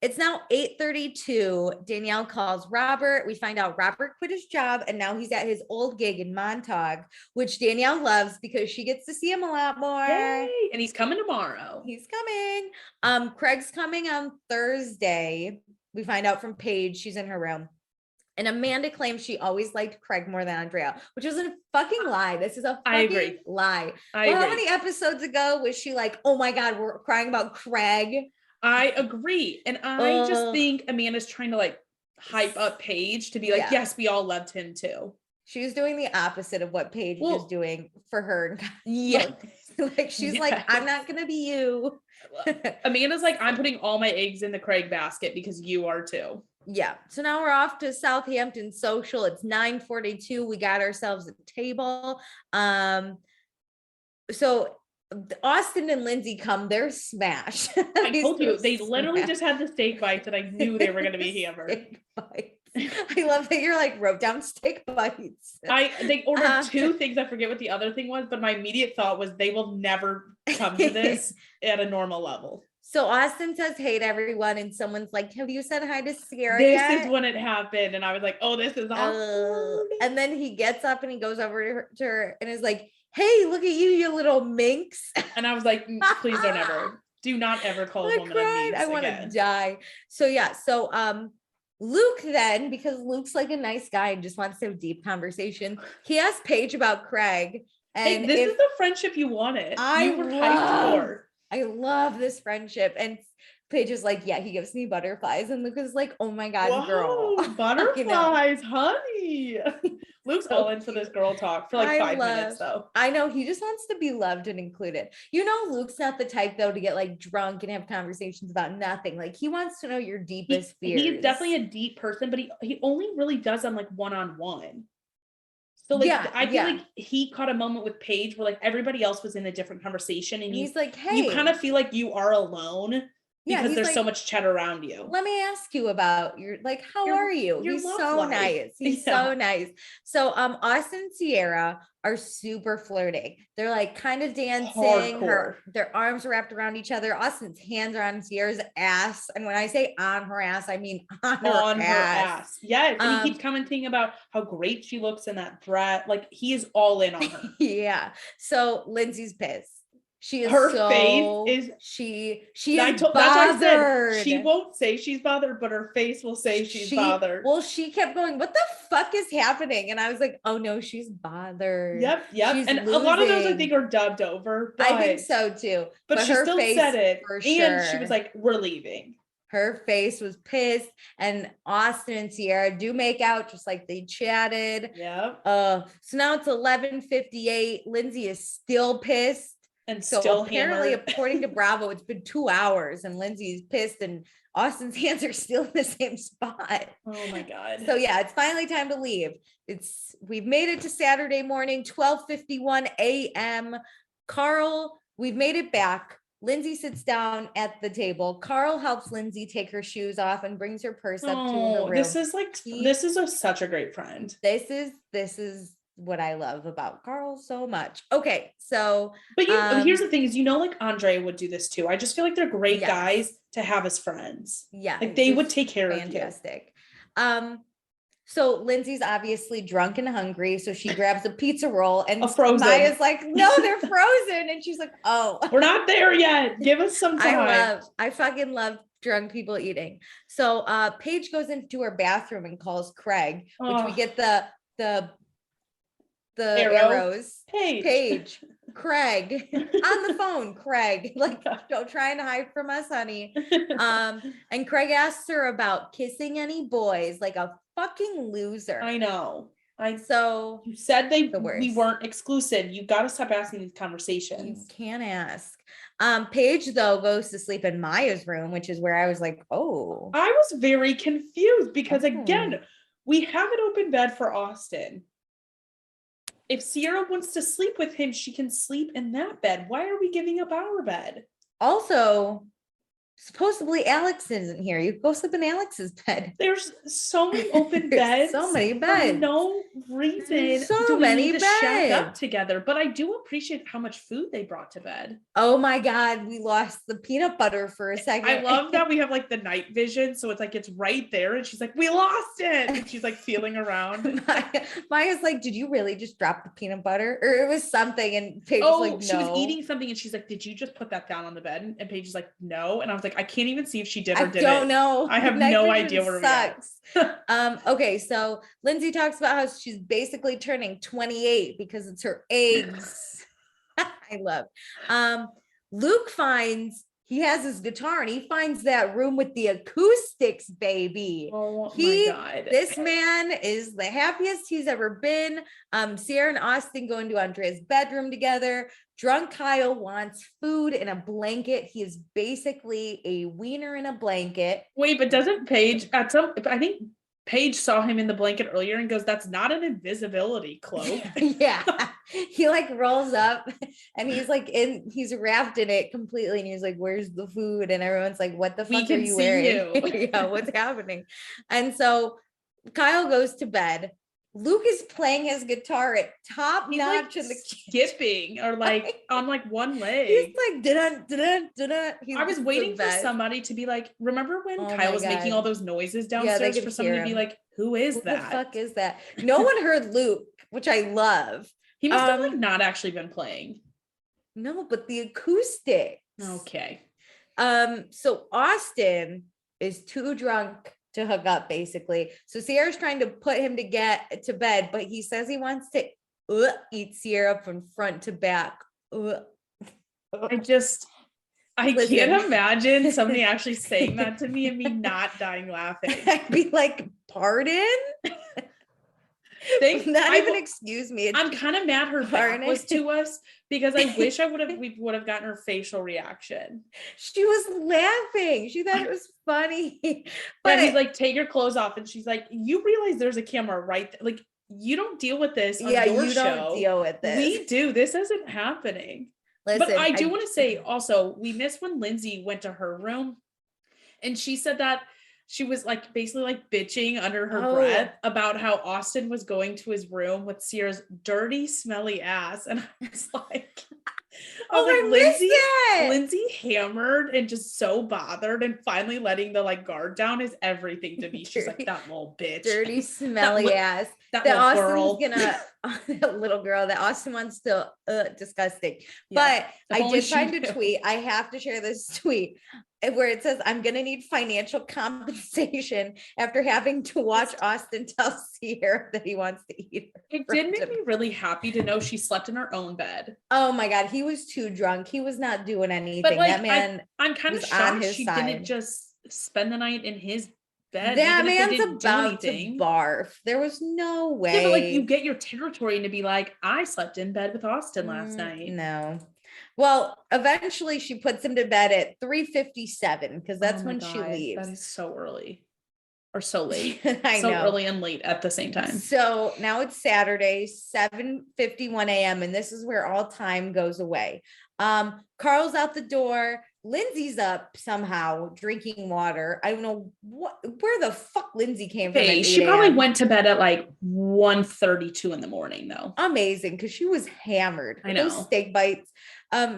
Speaker 1: it's now 8:32. Danielle calls Robert. We find out Robert quit his job and now he's at his old gig in Montauk, which Danielle loves because she gets to see him a lot more.
Speaker 2: Yay! And he's coming tomorrow.
Speaker 1: He's coming. Craig's coming on Thursday. We find out from Paige. She's in her room. And Amanda claims she always liked Craig more than Andrea, which is a fucking lie. This is a fucking lie. How many episodes ago was she like, oh my God, we're crying about Craig?
Speaker 2: I agree. And I just think Amanda's trying to like hype up Paige to be like, yes, we all loved him too.
Speaker 1: She's doing the opposite of what Paige is doing for her. Yeah. Like she's like, I'm not going to be you.
Speaker 2: Amanda's like, I'm putting all my eggs in the Craig basket because you are too.
Speaker 1: Yeah. So now we're off to Southampton social. It's 9:42. We got ourselves a table. So Austen and Lindsay come, they're smashed.
Speaker 2: I told you, they literally just had the steak bites and I knew they were going to be hammered.
Speaker 1: I love that you're like wrote down steak bites.
Speaker 2: They ordered two things. I forget what the other thing was, but my immediate thought was they will never come to this at a normal level.
Speaker 1: So Austen says hey to everyone and someone's like, have you said hi to Ciara yet?
Speaker 2: This is when it happened and I was like, oh, this is awkward.
Speaker 1: And then he gets up and he goes over to her and is like, hey, look at you little minx.
Speaker 2: And I was like, please don't ever, do not ever call a woman a minx.
Speaker 1: I want to die. So yeah, Luke then, because Luke's like a nice guy and just wants to have deep conversation, he asked Paige about Craig. And
Speaker 2: this is the friendship you wanted. You were hyped for.
Speaker 1: I love this friendship. And Paige is like, yeah, he gives me butterflies. And Luke is like, oh my God, girl.
Speaker 2: Butterflies, honey. Luke's all in for this girl talk for like 5 minutes though.
Speaker 1: I know, he just wants to be loved and included. You know, Luke's not the type though to get like drunk and have conversations about nothing. Like he wants to know your deepest fears.
Speaker 2: He's definitely a deep person, but he only really does them like one-on-one. So like, I feel like he caught a moment with Paige where like everybody else was in a different conversation and he's like, hey, you kind of feel like you are alone because there's like, so much chat around you.
Speaker 1: Let me ask you about how are you? He's so nice. He's so nice. So Austen and Ciara are super flirting. They're like kind of dancing. Their arms are wrapped around each other. Austen's hands are on Ciara's ass. And when I say on her ass, I mean on her ass.
Speaker 2: Yes. And he keeps commenting about how great she looks in that dress. Like he is all in on her.
Speaker 1: Yeah. So Lindsay's pissed. She is
Speaker 2: face is
Speaker 1: she is bothered. That's why I said
Speaker 2: she won't say she's bothered, but her face will say she's bothered.
Speaker 1: Well, she kept going, what the fuck is happening? And I was like, oh no, she's bothered.
Speaker 2: Yep. And a lot of those I think are dubbed over.
Speaker 1: I think so too.
Speaker 2: But she still said it. And she was like, we're leaving.
Speaker 1: Her face was pissed, and Austen and Ciara do make out just like they chatted.
Speaker 2: Yeah.
Speaker 1: So now it's 11:58. Lindsay is still pissed.
Speaker 2: And so still
Speaker 1: apparently,
Speaker 2: hammered.
Speaker 1: According to Bravo, it's been 2 hours and Lindsay's pissed and Austen's hands are still in the same spot.
Speaker 2: Oh my God.
Speaker 1: So yeah, it's finally time to leave. We've made it to Saturday morning, 12:51 a.m. Carl, we've made it back. Lindsay sits down at the table. Carl helps Lindsay take her shoes off and brings her purse up to her room.
Speaker 2: This is such a great friend.
Speaker 1: This is what I love about Carl so much. Okay, so
Speaker 2: but here's the thing is, like Andrea would do this too. I just feel like they're great guys to have as friends.
Speaker 1: Yeah,
Speaker 2: like they would take care of you.
Speaker 1: Fantastic. So Lindsay's obviously drunk and hungry, so she grabs a pizza roll and Maya's like, no, they're frozen, and she's like, oh,
Speaker 2: we're not there yet. Give us some time.
Speaker 1: I fucking love drunk people eating. So Paige goes into her bathroom and calls Craig, which we get the arrows. Paige, Craig on the phone. Craig, like, don't try and hide from us, honey. And Craig asks her about kissing any boys, like a fucking loser.
Speaker 2: I know.
Speaker 1: So
Speaker 2: you said we weren't exclusive. You got to stop asking these conversations.
Speaker 1: You can't ask. Paige though goes to sleep in Maya's room, which is where I was like, oh.
Speaker 2: I was very confused because again, We have an open bed for Austen. If Ciara wants to sleep with him, she can sleep in that bed. Why are we giving up our bed?
Speaker 1: Also, supposedly Alex isn't here. You go sleep in Alex's bed.
Speaker 2: There's so many open beds.
Speaker 1: So many beds.
Speaker 2: For no reason.
Speaker 1: So many beds.
Speaker 2: Shack up together. But I do appreciate how much food they brought to bed.
Speaker 1: Oh my God, we lost the peanut butter for a second.
Speaker 2: I love that we have like the night vision. So it's like it's right there. And she's like, we lost it. And she's like feeling around.
Speaker 1: Maya's like, did you really just drop the peanut butter? Or it was something. And Paige was like, no.
Speaker 2: She was eating something and she's like, did you just put that down on the bed? And Paige is like, no. And I was like, I can't even see if she did or didn't.
Speaker 1: I don't know.
Speaker 2: I have no idea where
Speaker 1: sucks. Okay, so Lindsay talks about how she's basically turning 28 because it's her eggs. I love. Luke he has his guitar and he finds that room with the acoustics, baby.
Speaker 2: Oh my God.
Speaker 1: This man is the happiest he's ever been. Ciara and Austen go into Andrea's bedroom together. Drunk Kyle wants food in a blanket. He is basically a wiener in a blanket.
Speaker 2: Wait, but doesn't Paige I think Paige saw him in the blanket earlier and goes, that's not an invisibility cloak.
Speaker 1: Yeah. He like rolls up and he's wrapped in it completely. And he's like, where's the food? And everyone's like, what the fuck are you wearing? Yeah, what's happening? And so Kyle goes to bed. Luke is playing his guitar at top notch in the
Speaker 2: skipping or like on like one leg.
Speaker 1: He's like dun dun dun.
Speaker 2: I was waiting for somebody to be like, remember when Kyle was making all those noises downstairs for someone to be like, who is that?
Speaker 1: Who the fuck is that? No one heard Luke, which I love.
Speaker 2: He must have like not actually been playing.
Speaker 1: No, but the acoustics.
Speaker 2: Okay.
Speaker 1: So Austen is too drunk to hook up, basically. So Ciara's trying to put him to get to bed, but he says he wants to eat Ciara from front to back.
Speaker 2: I can't imagine somebody actually saying that to me and me not dying laughing.
Speaker 1: I'd be like, pardon? Excuse me.
Speaker 2: I'm kind of mad her back was to us because I wish we would have gotten her facial reaction.
Speaker 1: She was laughing. She thought it was funny.
Speaker 2: But he's like, take your clothes off. And she's like, you realize there's a camera right there. Like, you don't deal with this on your show.
Speaker 1: Don't deal with this.
Speaker 2: We do. This isn't happening. Listen, but I do want to say also, we missed when Lindsay went to her room and she said that she was like basically like bitching under her breath about how Austen was going to his room with Ciara's dirty, smelly ass. And I was like, Lindsay hammered and just so bothered, and finally letting the like guard down is everything to me. She's like, that little bitch.
Speaker 1: Dirty, smelly ass. That little girl that Austen wants to disgusting. Yeah, but I did find a tweet. I have to share this tweet where it says, I'm going to need financial compensation after having to watch Austen tell Ciara that he wants to eat her.
Speaker 2: It did make me really happy to know she slept in her own bed.
Speaker 1: Oh my God. He was too drunk. He was not doing anything. But
Speaker 2: like,
Speaker 1: that man
Speaker 2: I'm kind of shocked she didn't just spend the night in his bed.
Speaker 1: That man's about to barf. There was no way.
Speaker 2: Yeah, but like you get your territory and to be like, I slept in bed with Austen last night.
Speaker 1: No. Well, eventually she puts him to bed at 3:57 because that's when she leaves.
Speaker 2: That is so early or so late.
Speaker 1: I know.
Speaker 2: Early and late at the same time.
Speaker 1: So now it's Saturday, 7:51 a.m. and this is where all time goes away. Carl's out the door. Lindsay's up somehow drinking water. I don't know where the fuck Lindsay came from.
Speaker 2: She probably went to bed at like 1:32 in the morning though.
Speaker 1: Amazing, because she was hammered.
Speaker 2: I know.
Speaker 1: Those steak bites.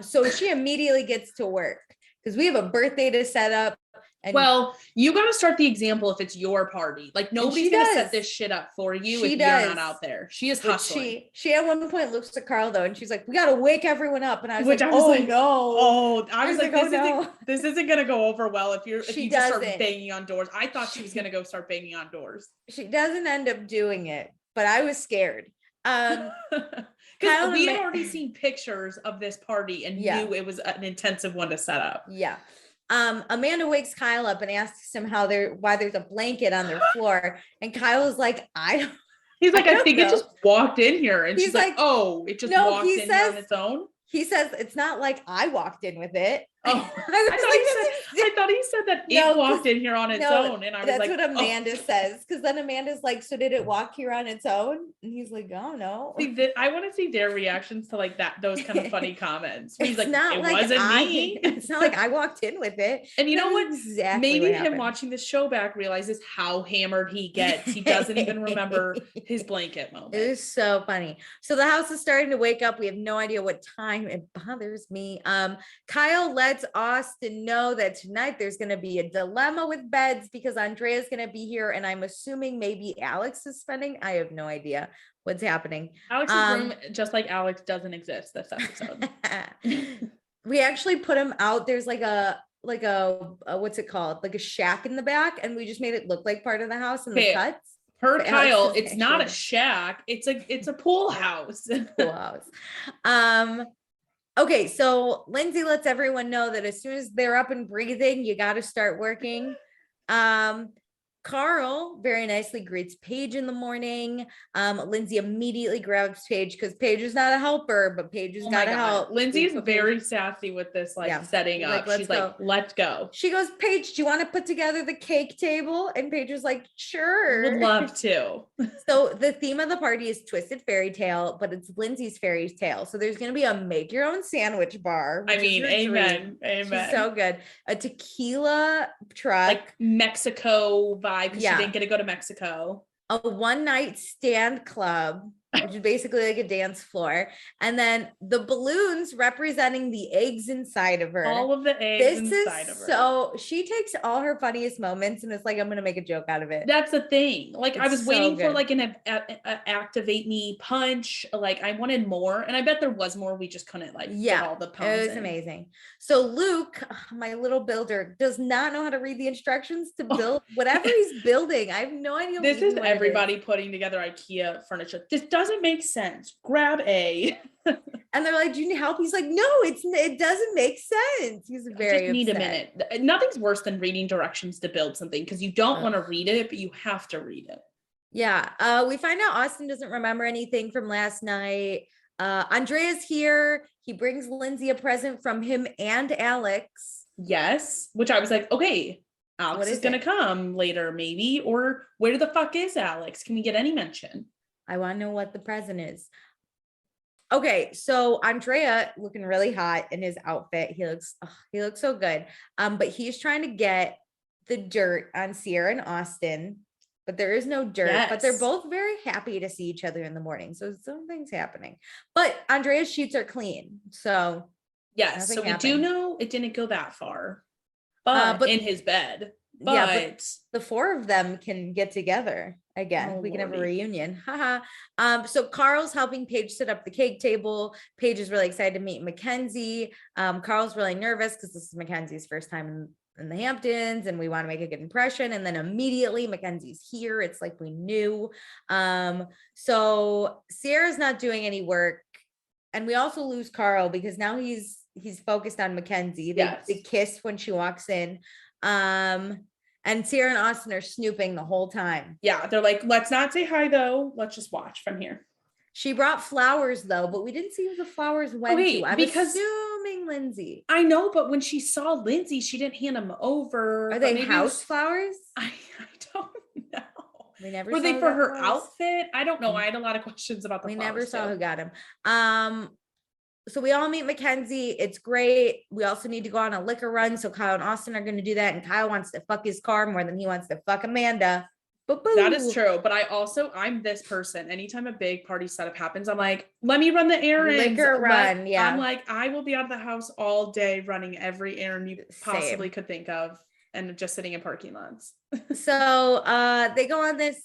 Speaker 1: So she immediately gets to work because we have a birthday to set up. And
Speaker 2: well, you got to start the example if it's your party. Like nobody's going to set this shit up for you if you're not out there. She is hustling.
Speaker 1: She at one point looks at Carl though, and she's like, "We got to wake everyone up." And I was like, "Oh no!"
Speaker 2: Oh, I was like, "This isn't going to go over well if you just start banging on doors." I thought she was going to go start banging on doors.
Speaker 1: She doesn't end up doing it, but I was scared.
Speaker 2: Because we had already seen pictures of this party and knew it was an intensive one to set up.
Speaker 1: Yeah. Amanda wakes Kyle up and asks him why there's a blanket on their floor. And Kyle is like,
Speaker 2: He's like, I think it just walked in here. And she's like, oh, it just walked in here on its own.
Speaker 1: He says, it's not like I walked in with it.
Speaker 2: Oh, I thought he said that it walked in here on its own. And I was
Speaker 1: that's
Speaker 2: like,
Speaker 1: what Amanda says. Cause then Amanda's like, so did it walk here on its own? And he's like, oh no.
Speaker 2: I want to see their reactions to like those kind of funny comments. He's like, it
Speaker 1: like
Speaker 2: wasn't me.
Speaker 1: It's not like I walked in with it.
Speaker 2: And you know what?
Speaker 1: Exactly.
Speaker 2: Maybe him watching the show back realizes how hammered he gets. He doesn't even remember his blanket moment.
Speaker 1: It was so funny. So the house is starting to wake up. We have no idea what time. It bothers me. Kyle lets Austen know that tonight there's going to be a dilemma with beds because Andrea's going to be here. And I'm assuming maybe Alex is spending. I have no idea what's happening.
Speaker 2: Alex's room, just like Alex, doesn't exist this episode.
Speaker 1: We actually put him out. There's like a what's it called? Like a shack in the back. And we just made it look like part of the house in the cuts.
Speaker 2: Kyle, it's not a shack. It's a pool house.
Speaker 1: Pool house. Okay, so Lindsay lets everyone know that as soon as they're up and breathing, you got to start working. Carl very nicely greets Paige in the morning. Lindsay immediately grabs Paige because Paige is not a helper, but Paige has got to help.
Speaker 2: Lindsay is very sassy with this setting up. She's like, let's go.
Speaker 1: She goes, Paige, do you want to put together the cake table? And Paige was like, sure.
Speaker 2: Would love to.
Speaker 1: So the theme of the party is Twisted Fairy Tale, but it's Lindsay's fairy tale. So there's going to be a make your own sandwich bar.
Speaker 2: I mean, amen. Amen.
Speaker 1: She's so good. A tequila truck.
Speaker 2: Like Mexico vibe because she didn't get to go to Mexico.
Speaker 1: A one night stand club, which is basically like a dance floor. And then the balloons representing the eggs inside of her.
Speaker 2: All of the eggs inside of her.
Speaker 1: So she takes all her funniest moments and it's like, I'm going to make a joke out of it.
Speaker 2: That's the thing. Like I was waiting for like an activate me punch. Like I wanted more. And I bet there was more. We just couldn't get all the puns.
Speaker 1: It was amazing. So Luke, my little builder, does not know how to read the instructions to build whatever he's building. I have no idea.
Speaker 2: This is everybody putting together IKEA furniture. This doesn't make sense. Grab a.
Speaker 1: And they're like, do you need help? He's like, no, it doesn't make sense. He's very
Speaker 2: just need a minute. Nothing's worse than reading directions to build something because you don't want to read it, but you have to read it.
Speaker 1: Yeah. We find out Austen doesn't remember anything from last night. Andrea's here. He brings Lindsay a present from him and Alex.
Speaker 2: Yes. Which I was like, okay, Alex is going to come later maybe, or where the fuck is Alex? Can we get any mention?
Speaker 1: I want to know what the present is. Okay, so Andrea looking really hot in his outfit. He looks so good. But he's trying to get the dirt on Ciara and Austen, but there is no dirt. Yes. But they're both very happy to see each other in the morning. So something's happening. But Andrea's sheets are clean. So
Speaker 2: yes, so we do know it didn't go that far. But in his bed. But
Speaker 1: the four of them can get together again. We can have a reunion. So Carl's helping Paige set up the cake table. Paige is really excited to meet Mackenzie. Carl's really nervous because this is Mackenzie's first time in the Hamptons and we want to make a good impression. And then immediately Mackenzie's here. It's like we knew. So Ciara's not doing any work. And we also lose Carl because now he's focused on Mackenzie. They kiss when she walks in. And Ciara and Austen are snooping the whole time.
Speaker 2: Yeah, they're like, let's not say hi though. Let's just watch from here.
Speaker 1: She brought flowers though, but we didn't see who the flowers went to. I'm assuming Lindsay.
Speaker 2: I know, but when she saw Lindsay, she didn't hand them over.
Speaker 1: Are they house flowers?
Speaker 2: I don't know.
Speaker 1: We never
Speaker 2: were they for her outfit? I don't know. I had a lot of questions about the flowers.
Speaker 1: We never saw who got them. So we all meet Mackenzie. It's great. We also need to go on a liquor run. So Kyle and Austen are going to do that. And Kyle wants to fuck his car more than he wants to fuck Amanda.
Speaker 2: That is true. But I'm this person. Anytime a big party setup happens, I'm like, let me run the errands.
Speaker 1: Liquor run. Yeah.
Speaker 2: I'm like, I will be out of the house all day running every errand you possibly could think of and just sitting in parking lots.
Speaker 1: So they go on this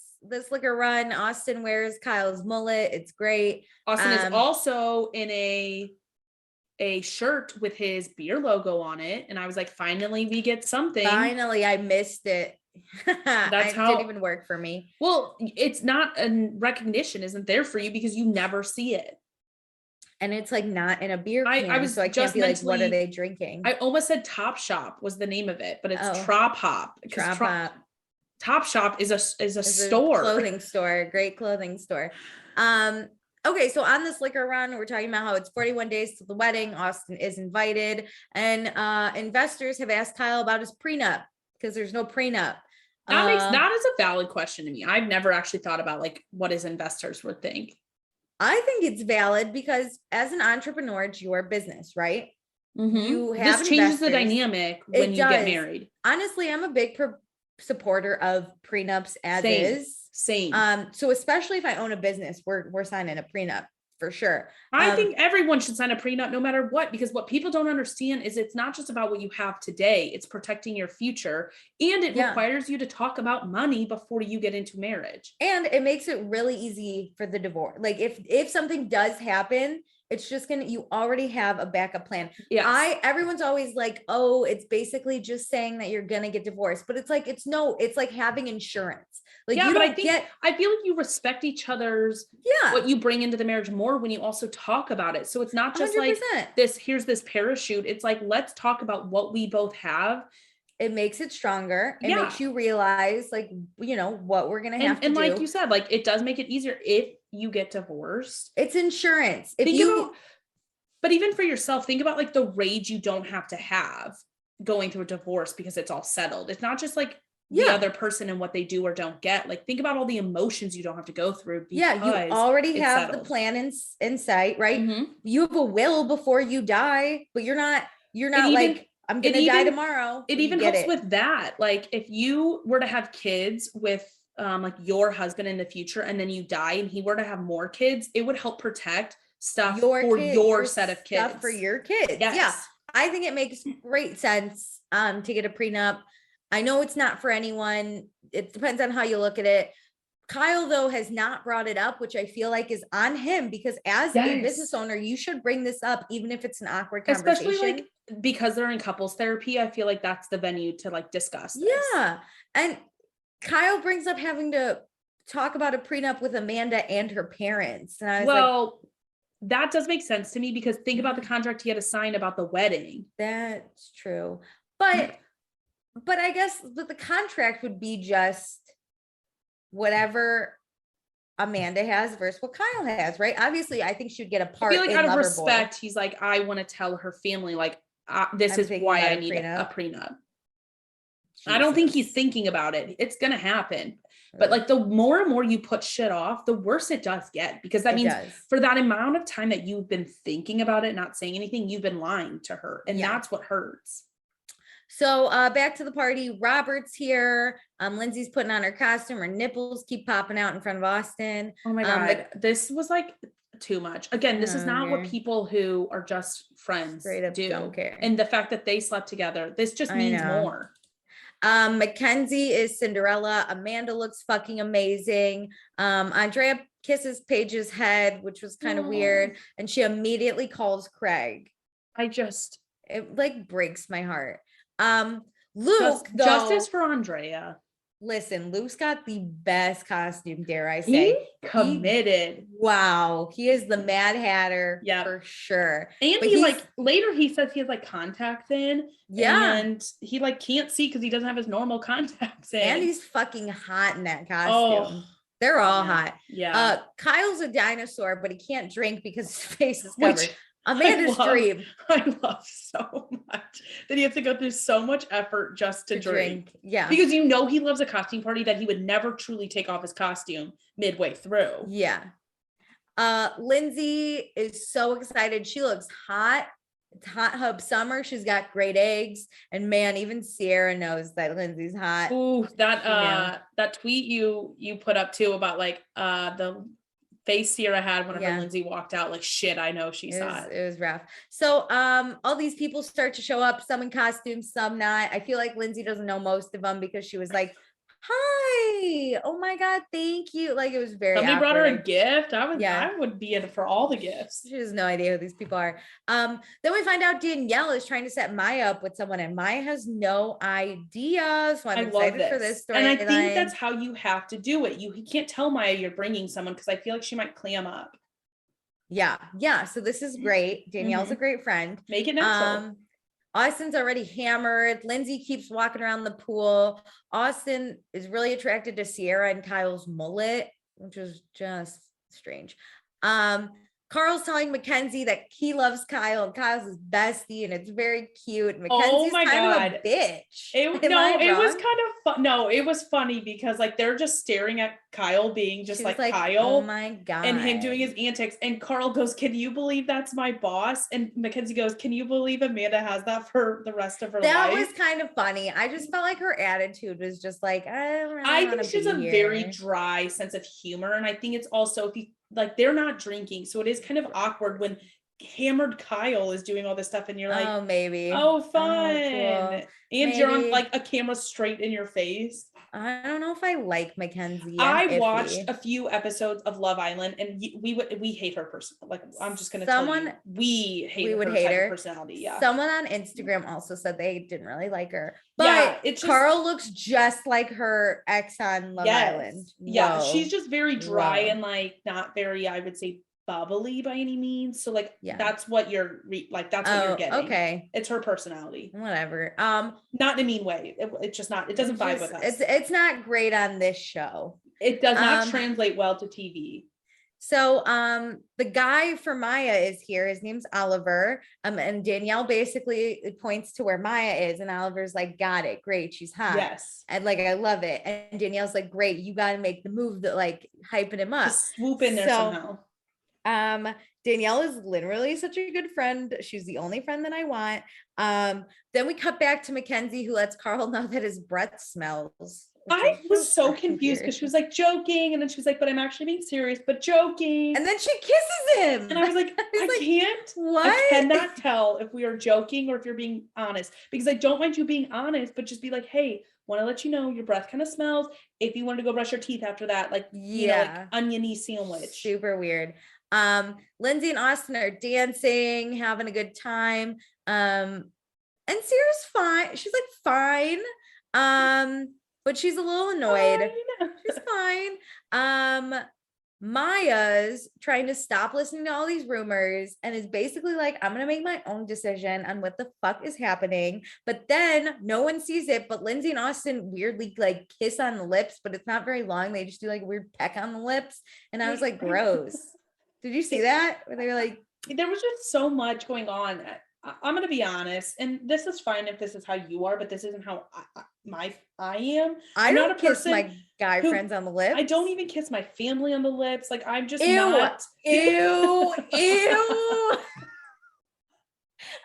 Speaker 1: liquor run. Austen wears Kyle's mullet. It's great.
Speaker 2: Austen is also in a shirt with his beer logo on it. And I was like, finally, we get something.
Speaker 1: Finally, I missed it. It didn't even work for me.
Speaker 2: Well, it's not a recognition isn't there for you because you never see it.
Speaker 1: And it's like not in a beer can.
Speaker 2: I was
Speaker 1: so I can't be like, what are they drinking?
Speaker 2: I almost said Top Shop was the name of it, but it's Trop Hop.
Speaker 1: Trop Hop.
Speaker 2: Top Shop is a store.
Speaker 1: Clothing store, great clothing store. Okay, so on this liquor run, we're talking about how it's 41 days to the wedding. Austen is invited, and investors have asked Kyle about his prenup because there's no prenup.
Speaker 2: That is a valid question to me. I've never actually thought about like what his investors would think.
Speaker 1: I think it's valid because as an entrepreneur, it's your business, right? You have
Speaker 2: this changes the dynamic when you get married.
Speaker 1: Honestly, I'm a big supporter of prenups as is.
Speaker 2: Same.
Speaker 1: So especially if I own a business, we're signing a prenup for sure.
Speaker 2: I think everyone should sign a prenup no matter what, because what people don't understand is it's not just about what you have today, it's protecting your future, and it requires you to talk about money before you get into marriage.
Speaker 1: And it makes it really easy for the divorce. Like if something does happen, it's just you already have a backup plan. Yeah. Everyone's always like, oh, it's basically just saying that you're gonna get divorced, but it's like, it's like having insurance. Like,
Speaker 2: yeah, but I feel like you respect each other's, what you bring into the marriage more when you also talk about it. So it's not just 100%. Like here's this parachute. It's like, let's talk about what we both have.
Speaker 1: It makes it stronger. It makes you realize, like, what we're going to have to do.
Speaker 2: And like you said, like, it does make it easier if you get divorced.
Speaker 1: It's insurance.
Speaker 2: But even for yourself, think about like the rage you don't have to have going through a divorce because it's all settled. It's not just like the other person and what they do or don't get. Like, think about all the emotions you don't have to go through. You
Speaker 1: already have settled. The plan in sight, right? Mm-hmm. You have a will before you die, but you're not like, I'm going to die tomorrow.
Speaker 2: It even helps with that. Like, if you were to have kids with like your husband in the future, and then you die and he were to have more kids, it would help protect stuff for your set of kids.
Speaker 1: Stuff for your kids. Yes. Yeah. I think it makes great sense to get a prenup. I know it's not for anyone. It depends on how you look at it. Kyle, though, has not brought it up, which I feel like is on him, because as a business owner, you should bring this up, even if it's an awkward conversation.
Speaker 2: Especially like because they're in couples therapy, I feel like that's the venue to like discuss this.
Speaker 1: Yeah. And Kyle brings up having to talk about a prenup with Amanda and her parents. And I was
Speaker 2: that does make sense to me, because think about the contract he had to sign about the wedding.
Speaker 1: That's true. But I guess that the contract would be just whatever Amanda has versus what Kyle has, right? Obviously, I think she would get a part. I feel like out of respect,
Speaker 2: he's like, I want to tell her family, like, this is why I need a prenup. Jesus. I don't think he's thinking about it. It's going to happen. But like, the more and more you put shit off, the worse it does get, because that means for that amount of time that you've been thinking about it, not saying anything, you've been lying to her. And that's what hurts.
Speaker 1: So back to the party. Robert's here. Lindsay's putting on her costume. Her nipples keep popping out in front of Austen.
Speaker 2: Oh my God. This was like too much. Again, this is not what people who are just friends do.
Speaker 1: Don't care.
Speaker 2: And the fact that they slept together, this just means more.
Speaker 1: Mackenzie is Cinderella. Amanda looks fucking amazing. Andrea kisses Paige's head, which was kind of weird. And she immediately calls Craig. It like breaks my heart. Luke,
Speaker 2: justice for Andrea.
Speaker 1: Listen, Luke's got the best costume, dare I say.
Speaker 2: Committed.
Speaker 1: Wow. He is the Mad Hatter for sure.
Speaker 2: And he like later he says he has like contacts in. Yeah. And he like can't see because he doesn't have his normal contacts in.
Speaker 1: And he's fucking hot in that costume. They're all hot.
Speaker 2: Yeah.
Speaker 1: Kyle's a dinosaur, but he can't drink because his face is covered. Amanda's dream.
Speaker 2: I love so much that he has to go through so much effort just to drink.
Speaker 1: Yeah.
Speaker 2: Because he loves a costume party that he would never truly take off his costume midway through.
Speaker 1: Yeah. Lindsay is so excited. She looks hot. It's hot hub summer. She's got great eggs. And man, even Ciara knows that Lindsay's hot.
Speaker 2: Ooh, that tweet you put up too about like the face Ciara had whenever Lindsay walked out, like, shit, I know she's hot.
Speaker 1: It was rough. So all these people start to show up, some in costumes, some not. I feel like Lindsay doesn't know most of them because she was like, hi, oh my God, thank you. Like, it was very
Speaker 2: Somebody
Speaker 1: awkward.
Speaker 2: Brought her a gift. I would be in for all the gifts.
Speaker 1: She has no idea who these people are. Then we find out Danielle is trying to set Maya up with someone, and Maya has no idea. So I'm excited for this story.
Speaker 2: And I think that's how you have to do it. You can't tell Maya you're bringing someone, because I feel like she might clam up.
Speaker 1: Yeah. So this is great. Danielle's a great friend.
Speaker 2: Make it natural.
Speaker 1: Austen's already hammered. Lindsay keeps walking around the pool. Austen is really attracted to Ciara and Kyle's mullet, which was just strange. Carl's telling Mackenzie that he loves Kyle and Kyle's his bestie and it's very cute. And Mackenzie's kind of a bitch.
Speaker 2: It was kind of fun. No, it was funny because like they're just staring at Kyle being just like Kyle.
Speaker 1: Oh my God.
Speaker 2: And him doing his antics. And Carl goes, "Can you believe that's my boss?" And Mackenzie goes, "Can you believe Amanda has that for the rest of her life?" That
Speaker 1: was kind of funny. I just felt like her attitude was just like,
Speaker 2: I think she's a very dry sense of humor. And I think it's also, if you like, they're not drinking, so it is kind of awkward when hammered Kyle is doing all this stuff and you're like,
Speaker 1: oh, maybe,
Speaker 2: oh, fun. Cool. And
Speaker 1: maybe.
Speaker 2: You're on like a camera straight in your face.
Speaker 1: I don't know if I like Mackenzie.
Speaker 2: I watched a few episodes of Love Island and we hate her personality. Like, I'm just gonna tell you, we would hate her personality. Yeah.
Speaker 1: Someone on Instagram also said they didn't really like her, but yeah, Carl looks just like her ex on Love Island.
Speaker 2: Yeah, she's just very dry and like not very, I would say, bubbly by any means. So like that's what you're that's what you're getting.
Speaker 1: Okay,
Speaker 2: it's her personality.
Speaker 1: Whatever.
Speaker 2: Not in a mean way. It's just not. It doesn't vibe with us.
Speaker 1: It's not great on this show.
Speaker 2: It does not translate well to TV.
Speaker 1: So the guy for Maya is here. His name's Oliver. And Danielle basically points to where Maya is, and Oliver's like, "Got it, great, she's hot."
Speaker 2: Yes.
Speaker 1: And like, I love it. And Danielle's like, "Great, you got to make the move that like hyping him up."
Speaker 2: Just swoop in there somehow.
Speaker 1: Danielle is literally such a good friend. She's the only friend that I want. Then we cut back to Mackenzie, who lets Carl know that his breath smells.
Speaker 2: I was so confused because she was like joking, and then she was like, "But I'm actually being serious, but joking."
Speaker 1: And then she kisses him.
Speaker 2: And I was like, I cannot tell if we are joking or if you're being honest, because I don't mind you being honest, but just be like, "Hey, want to let you know your breath kind of smells. If you want to go brush your teeth after that, like, you know, like oniony sandwich."
Speaker 1: Super weird. Lindsay and Austen are dancing, having a good time. And Ciara's fine. She's like fine. But she's a little annoyed. She's fine. Maya's trying to stop listening to all these rumors and is basically like, "I'm gonna make my own decision on what the fuck is happening." But then no one sees it, but Lindsay and Austen weirdly like kiss on the lips, but it's not very long. They just do like a weird peck on the lips. And I was like, gross. Did you see that? Where they were like,
Speaker 2: there was just so much going on. I'm going to be honest, and this is fine if this is how you are, but this isn't how I am.
Speaker 1: I don't kiss my guy friends on the lips.
Speaker 2: I don't even kiss my family on the lips. Like, I'm just
Speaker 1: not. Ew.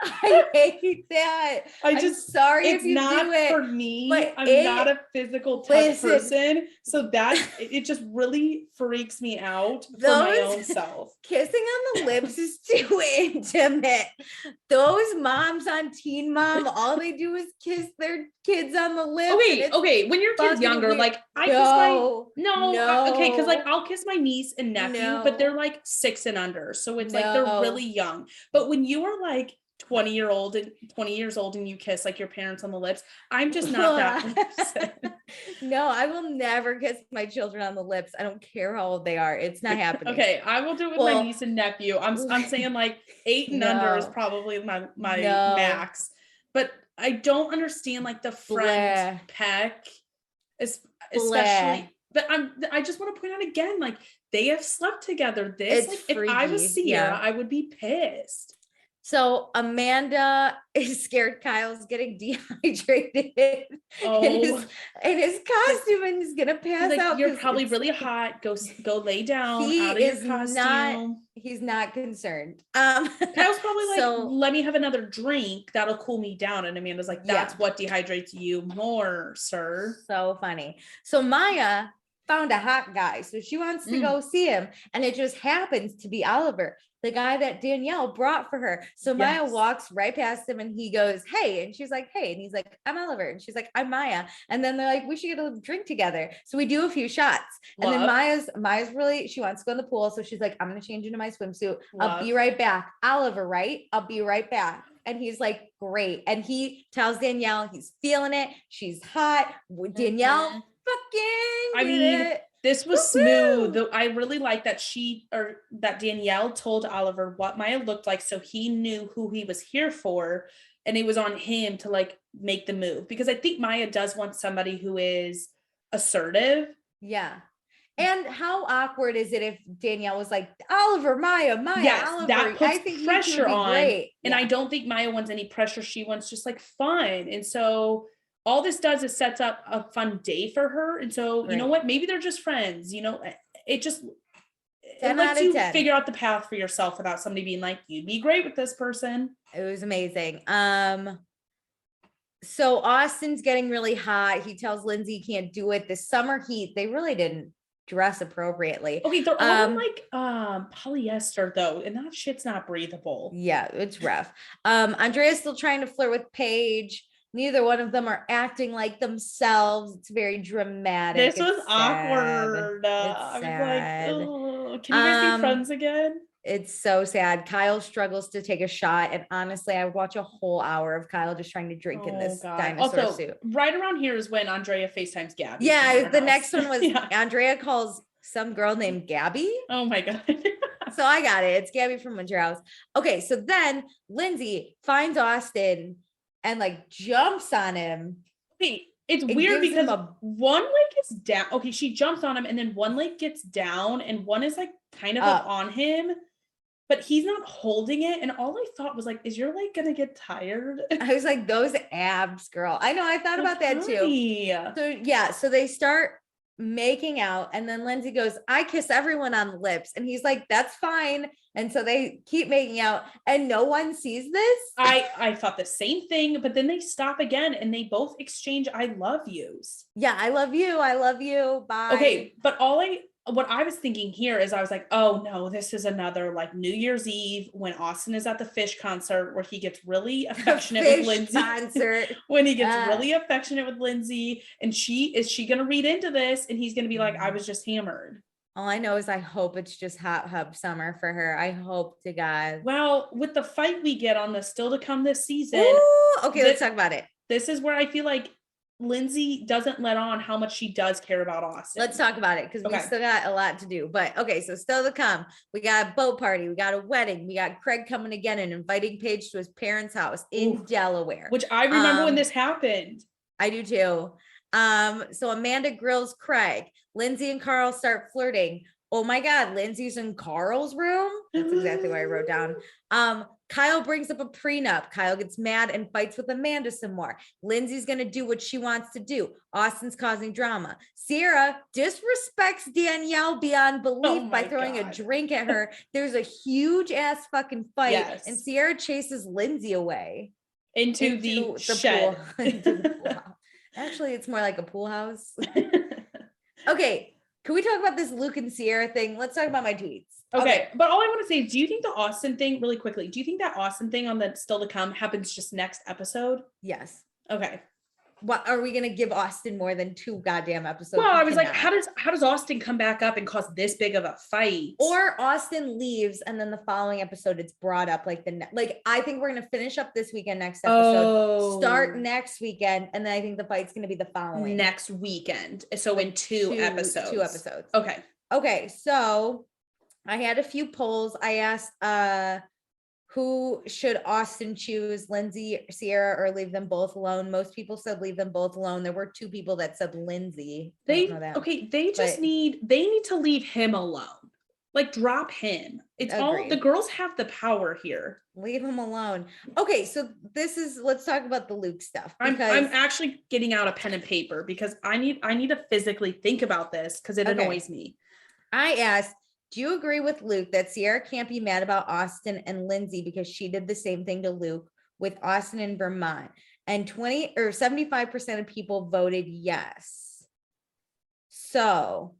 Speaker 1: I hate that. I'm sorry if you do it.
Speaker 2: For me, but I'm not a physical touch person, so that it just really freaks me out for my own self.
Speaker 1: Kissing on the lips is too intimate. Those moms on Teen Mom, all they do is kiss their kids on the lips.
Speaker 2: Okay. When your kid's younger, weird. Like I kiss my okay, because like I'll kiss my niece and nephew, but they're like 6 and under, so it's like they're really young. But when you are like 20 years old and you kiss like your parents on the lips, I'm just not that person.
Speaker 1: No, I will never kiss my children on the lips. I don't care how old they are. It's not happening.
Speaker 2: Okay, I will do it with my niece and nephew. I'm saying like 8 and under is probably my max. But I don't understand like the friend peck, especially. But I just want to point out again, like they have slept together. If I was Ciara, I would be pissed.
Speaker 1: So Amanda is scared Kyle's getting dehydrated in his costume and he's gonna pass out.
Speaker 2: You're probably really hot. Go lay down out of your costume.
Speaker 1: He's not concerned.
Speaker 2: Kyle's probably like, let me have another drink. That'll cool me down. And Amanda's like, that's what dehydrates you more, sir.
Speaker 1: So funny. So Maya found a hot guy. So she wants to go see him. And it just happens to be Oliver, the guy that Danielle brought for her. So Maya walks right past him and he goes, "Hey." And she's like, "Hey." And he's like, "I'm Oliver." And she's like, "I'm Maya." And then they're like, "We should get a drink together." So we do a few shots. And then Maya's really, she wants to go in the pool. So she's like, "I'm going to change into my swimsuit. I'll be right back." Oliver, right? "I'll be right back." And he's like, "Great." And he tells Danielle he's feeling it. She's hot. Danielle
Speaker 2: this was smooth. I really like that that Danielle told Oliver what Maya looked like, so he knew who he was here for, and it was on him to like make the move, because I think Maya does want somebody who is assertive.
Speaker 1: Yeah. And how awkward is it if Danielle was like, Oliver, Maya,
Speaker 2: yes,
Speaker 1: Oliver,
Speaker 2: that puts
Speaker 1: I think
Speaker 2: pressure on.
Speaker 1: great.
Speaker 2: And I don't think Maya wants any pressure. She wants just like fun. And so all this does is sets up a fun day for her. And so, you know what? Maybe they're just friends. You know, it lets you figure out the path for yourself without somebody being like, you'd be great with this person.
Speaker 1: It was amazing. So Austen's getting really hot. He tells Lindsay he can't do it. The summer heat, they really didn't dress appropriately.
Speaker 2: Okay, they're all in like polyester though, and that shit's not breathable.
Speaker 1: Yeah, it's rough. Andrea's still trying to flirt with Paige. Neither one of them are acting like themselves. It's very dramatic.
Speaker 2: This was awkward. I was like, oh, can you guys be friends again?
Speaker 1: It's so sad. Kyle struggles to take a shot. And honestly, I would watch a whole hour of Kyle just trying to drink in this dinosaur suit.
Speaker 2: Right around here is when Andrea FaceTimes Gabby.
Speaker 1: Yeah, the next one was Andrea calls some girl named Gabby.
Speaker 2: Oh my God.
Speaker 1: So I got it. It's Gabby from Winter House. Okay, so then Lindsay finds Austen and like jumps on him.
Speaker 2: Wait, it's weird because one leg is down. Okay, she jumps on him and then one leg gets down and one is like kind of up on him. But he's not holding it. And all I thought was like, is your leg going to get tired?
Speaker 1: I was like, those abs, girl. I know. I thought about that too. So yeah. So they start making out. And then Lindsay goes, I kiss everyone on the lips. And he's like, that's fine. And so they keep making out and no one sees this.
Speaker 2: I thought the same thing, but then they stop again and they both exchange I love yous.
Speaker 1: Yeah. I love you. I love you. Bye.
Speaker 2: Okay. But what I was thinking here is I was like, oh no, this is another like New Year's Eve when Austen is at the Fish concert where he gets really affectionate with Lindsay. When he gets really affectionate with Lindsay and is she going to read into this? And he's going to be like, I was just hammered.
Speaker 1: All I know is I hope it's just hot hub summer for her. I hope to God.
Speaker 2: Well, with the fight we get on the still to come this season.
Speaker 1: Ooh, okay, let's talk about it.
Speaker 2: This is where I feel like Lindsay doesn't let on how much she does care about Austen.
Speaker 1: Let's talk about it because we still got a lot to do. But okay, so still to come. We got a boat party. We got a wedding. We got Craig coming again and inviting Paige to his parents' house in Delaware.
Speaker 2: Which I remember when this happened.
Speaker 1: I do too. So Amanda grills Craig. Lindsay and Carl start flirting. Oh my God, Lindsay's in Carl's room. That's exactly what I wrote down. Kyle brings up a prenup. Kyle gets mad and fights with Amanda some more. Lindsay's going to do what she wants to do. Austen's causing drama. Ciara disrespects Danielle beyond belief by throwing a drink at her. There's a huge ass fucking fight. And Ciara chases Lindsay away.
Speaker 2: Into the shed.
Speaker 1: Pool. Into the pool house. Actually, it's more like a pool house. Okay. Can we talk about this Luke and Ciara thing? Let's talk about my tweets.
Speaker 2: Okay. But all I want to say is, do you think the Austen thing, really quickly, do you think that Austen thing on the still to come happens just next episode?
Speaker 1: Yes.
Speaker 2: Okay.
Speaker 1: What are we going to give Austen more than 2 goddamn episodes?
Speaker 2: Well, I was like, how does Austen come back up and cause this big of a fight?
Speaker 1: Or Austen leaves and then the following episode it's brought up like I think we're going to finish up this weekend next episode, start next weekend, and then I think the fight's going to be the following
Speaker 2: next weekend. So in 2 episodes.
Speaker 1: 2 episodes.
Speaker 2: Okay.
Speaker 1: So I had a few polls. I asked who should Austen choose, Lindsay, Ciara, or leave them both alone? Most people said leave them both alone. There were 2 people that said Lindsay.
Speaker 2: They need to leave him alone. Like drop him. It's all the girls have the power here.
Speaker 1: Leave him alone. Okay, so let's talk about the Luke stuff.
Speaker 2: I'm actually getting out a pen and paper because I need to physically think about this because it annoys me.
Speaker 1: I asked, do you agree with Luke that Ciara can't be mad about Austen and Lindsay because she did the same thing to Luke with Austen in Vermont? And 75% of people voted yes. So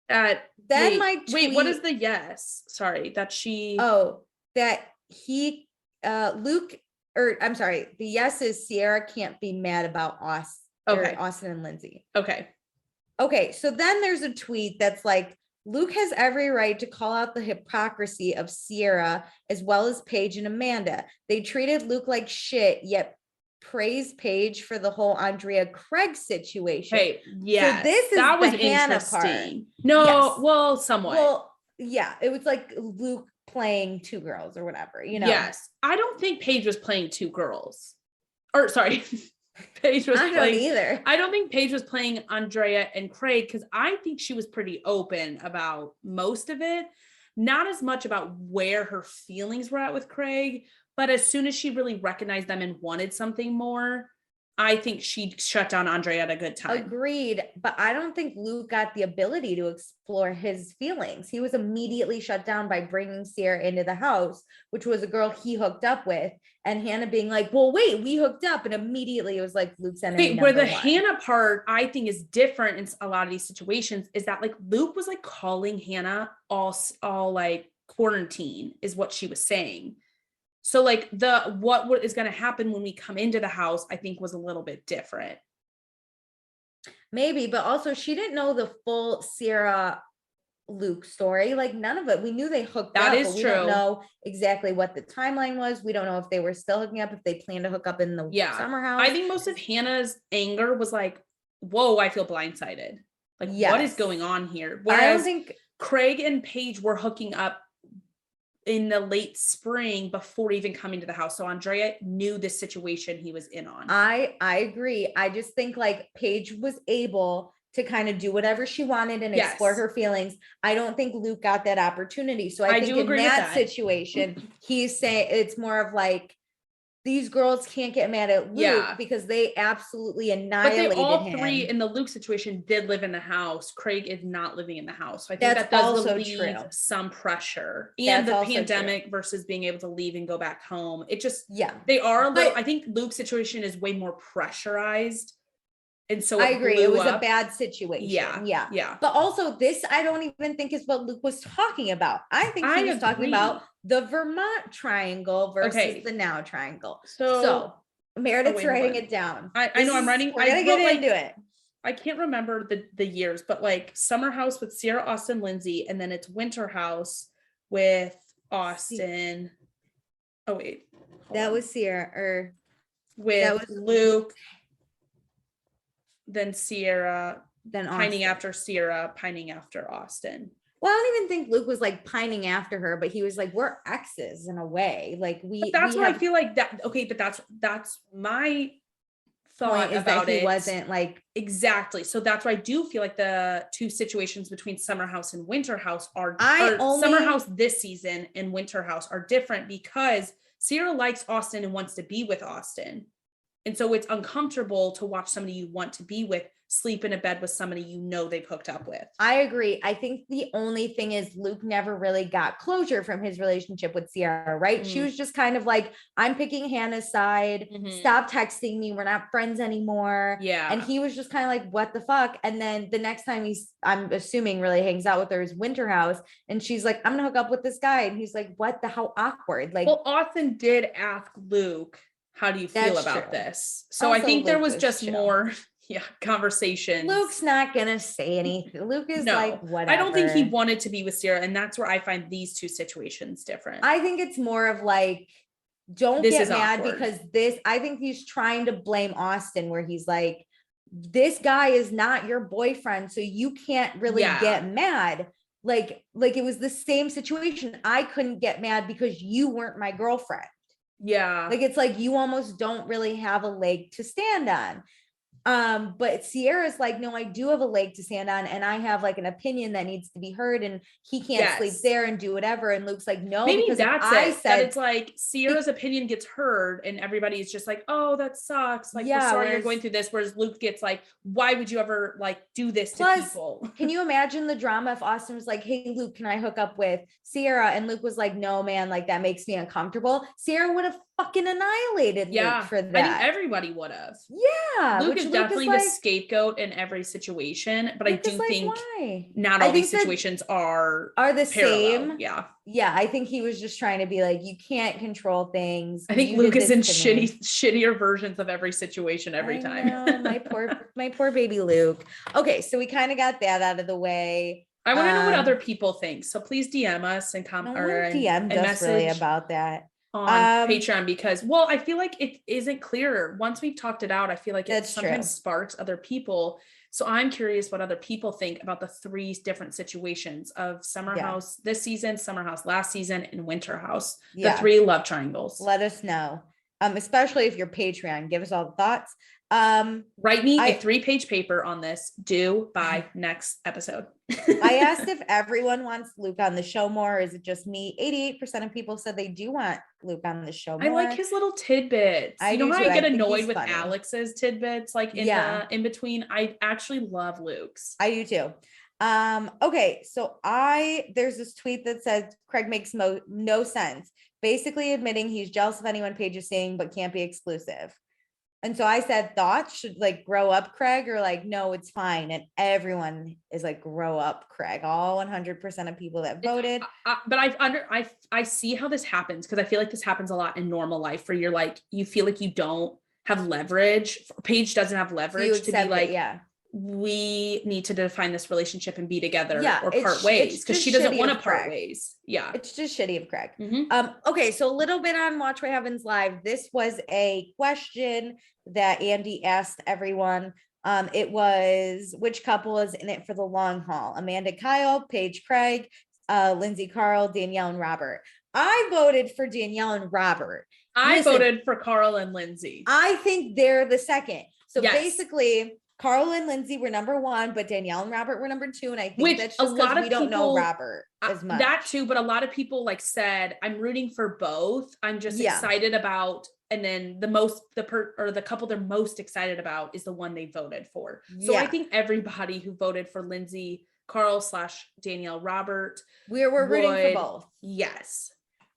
Speaker 1: then
Speaker 2: what is the yes? Sorry, that she.
Speaker 1: Oh, that he, Luke, or I'm sorry, the yes is Ciara can't be mad about Austen and Lindsay. Okay. So then there's a tweet that's like, Luke has every right to call out the hypocrisy of Ciara as well as Paige and Amanda. They treated Luke like shit, yet praise Paige for the whole Andrea Craig situation.
Speaker 2: Hey, yeah,
Speaker 1: so this is
Speaker 2: that was
Speaker 1: Hannah
Speaker 2: interesting. Part. No, yes. Well, somewhat.
Speaker 1: Well, yeah, it was like Luke playing 2 girls or whatever, you know.
Speaker 2: Yes, I don't think Paige was playing 2 girls. Or sorry, Paige was
Speaker 1: I don't either.
Speaker 2: I don't think Paige was playing Andrea and Craig, because I think she was pretty open about most of it. Not as much about where her feelings were at with Craig, but as soon as she really recognized them and wanted something more, I think she shut down Andrea at a good time.
Speaker 1: Agreed. But I don't think Luke got the ability to explore his feelings. He was immediately shut down by bringing Ciara into the house, which was a girl he hooked up with. And Hannah being like, well, wait, we hooked up. And immediately it was like Luke's enemy.
Speaker 2: Where the Hannah part, I think, is different in a lot of these situations, is that like Luke was like calling Hannah all like quarantine is what she was saying. So like what is going to happen when we come into the house, I think was a little bit different.
Speaker 1: Maybe, but also she didn't know the full Ciara Luke story. Like none of it. We knew they hooked up.
Speaker 2: That is
Speaker 1: but we
Speaker 2: true.
Speaker 1: don't know exactly what the timeline was. We don't know if they were still hooking up, if they planned to hook up in the summer house.
Speaker 2: I think most of Hannah's anger was like, whoa, I feel blindsided. Like, what is going on here? Whereas
Speaker 1: I don't think
Speaker 2: Craig and Paige were hooking up in the late spring before even coming to the house. So Andrea knew the situation he was in on.
Speaker 1: I agree. I just think like Paige was able to kind of do whatever she wanted and explore her feelings. I don't think Luke got that opportunity. So I think in that situation, he's saying it's more of like, these girls can't get mad at Luke because they absolutely annihilated him.
Speaker 2: But they all three in the Luke situation did live in the house. Craig is not living in the house. So I think that does relieve some pressure. And the pandemic versus being able to leave and go back home. It just, they are a little, I think Luke's situation is way more pressurized. And so
Speaker 1: I agree. It was a bad situation.
Speaker 2: Yeah.
Speaker 1: But also this, I don't even think is what Luke was talking about. I think he was talking about the Vermont triangle versus the now triangle. So Meredith's writing it down.
Speaker 2: I know I'm writing.
Speaker 1: We're gonna get into it.
Speaker 2: I can't remember the years, but like Summer House with Ciara, Austen, Lindsay, and then it's Winter House with Austen. Oh wait,
Speaker 1: that was Ciara
Speaker 2: with Luke. Then Ciara, then pining after Ciara, pining after Austen.
Speaker 1: Well, I don't even think Luke was like pining after her, but he was like, we're exes in a way. Like
Speaker 2: that's why I feel like that. Okay, but that's my thought about it.
Speaker 1: He wasn't like
Speaker 2: exactly. So that's why I do feel like the two situations between Summer House and Winter House are Summer House this season and Winter House are different because Ciara likes Austen and wants to be with Austen. And so it's uncomfortable to watch somebody you want to be with sleep in a bed with somebody you know they've hooked up with.
Speaker 1: I agree. I think the only thing is Luke never really got closure from his relationship with Ciara, right? She was just kind of like, I'm picking Hannah's side. Stop texting me. We're not friends anymore.
Speaker 2: Yeah.
Speaker 1: And he was just kind of like, what the fuck? And then the next time I'm assuming really hangs out with her is Winter House. And she's like, I'm going to hook up with this guy. And he's like, what the hell? Awkward. Like,
Speaker 2: well, Austen did ask Luke, how do you feel about this? So also, I think there was just more conversation.
Speaker 1: Luke's not gonna say anything. Luke is like, whatever.
Speaker 2: I don't think he wanted to be with Ciara, and that's where I find these two situations different.
Speaker 1: I think it's more of like, don't get mad awkward. Because I think he's trying to blame Austen, where he's like, this guy is not your boyfriend, so you can't really get mad. Like it was the same situation. I couldn't get mad because you weren't my girlfriend.
Speaker 2: Yeah.
Speaker 1: Like, it's like, you almost don't really have a leg to stand on. But Ciara's like, no, I do have a leg to stand on, and I have like an opinion that needs to be heard, and he can't sleep there and do whatever. And Luke's like, no,
Speaker 2: maybe that's it. That it's like Ciara's opinion gets heard, and everybody's just like, oh, that sucks. Like, we're sorry you're going through this. Whereas Luke gets like, why would you ever like do this to people?
Speaker 1: Can you imagine the drama if Austen was like, hey, Luke, can I hook up with Ciara? And Luke was like, no, man, like that makes me uncomfortable. Ciara would have fucking annihilated Luke for that.
Speaker 2: I think everybody would have.
Speaker 1: Yeah.
Speaker 2: Luke is definitely the scapegoat in every situation, but I do think not all these situations are
Speaker 1: the
Speaker 2: parallel.
Speaker 1: same. Yeah. I think he was just trying to be like, you can't control things.
Speaker 2: I think Luke is in shittier versions of every situation every time.
Speaker 1: My poor baby Luke. Okay. So we kind of got that out of the way.
Speaker 2: I want to know what other people think. So please DM us and comment
Speaker 1: DM us really about that
Speaker 2: on Patreon, because I feel like it isn't clear. Once we've talked it out, I feel like it sometimes sparks other people. So I'm curious what other people think about the three different situations of Summer House this season, Summer House last season, and Winter House. The three love triangles.
Speaker 1: Let us know. especially if you're Patreon. Give us all the thoughts.
Speaker 2: Write me a 3-page paper on this due by next episode.
Speaker 1: I asked if everyone wants Luke on the show more. Or is it just me? 88% of people said they do want Luke on the show more.
Speaker 2: I like his little tidbits.
Speaker 1: I
Speaker 2: you know
Speaker 1: do
Speaker 2: how
Speaker 1: too.
Speaker 2: I get
Speaker 1: I think
Speaker 2: annoyed
Speaker 1: he's
Speaker 2: with
Speaker 1: funny.
Speaker 2: Alex's tidbits, like in between. I actually love Luke's.
Speaker 1: I do too. Okay, so there's this tweet that says Craig makes no sense, basically admitting he's jealous of anyone Paige is seeing but can't be exclusive. And so I said, thoughts should like grow up, Craig, or like, no, it's fine. And everyone is like, grow up, Craig. All 100% of people that voted.
Speaker 2: But I see how this happens, because I feel like this happens a lot in normal life, where you're like, you feel like you don't have leverage. Paige doesn't have leverage to be like, we need to define this relationship and be together or part ways, because she doesn't want to part ways. Yeah.
Speaker 1: It's just shitty of Craig. Okay. So a little bit on Watch What Happens Live. This was a question that Andy asked everyone. It was, which couple is in it for the long haul? Amanda, Kyle, Paige, Craig, Lindsay, Carl, Danielle, and Robert. I voted for Danielle and Robert.
Speaker 2: I voted for Carl and Lindsay.
Speaker 1: I think they're the second. So basically, Carl and Lindsay were number 1, but Danielle and Robert were number 2. And I think that's just because we don't know Robert as much.
Speaker 2: That too, but a lot of people like said, I'm rooting for both. I'm just excited about, and then the couple they're most excited about is the one they voted for. So I think everybody who voted for Lindsay, Carl / Danielle, Robert,
Speaker 1: we're rooting for both.
Speaker 2: Yes.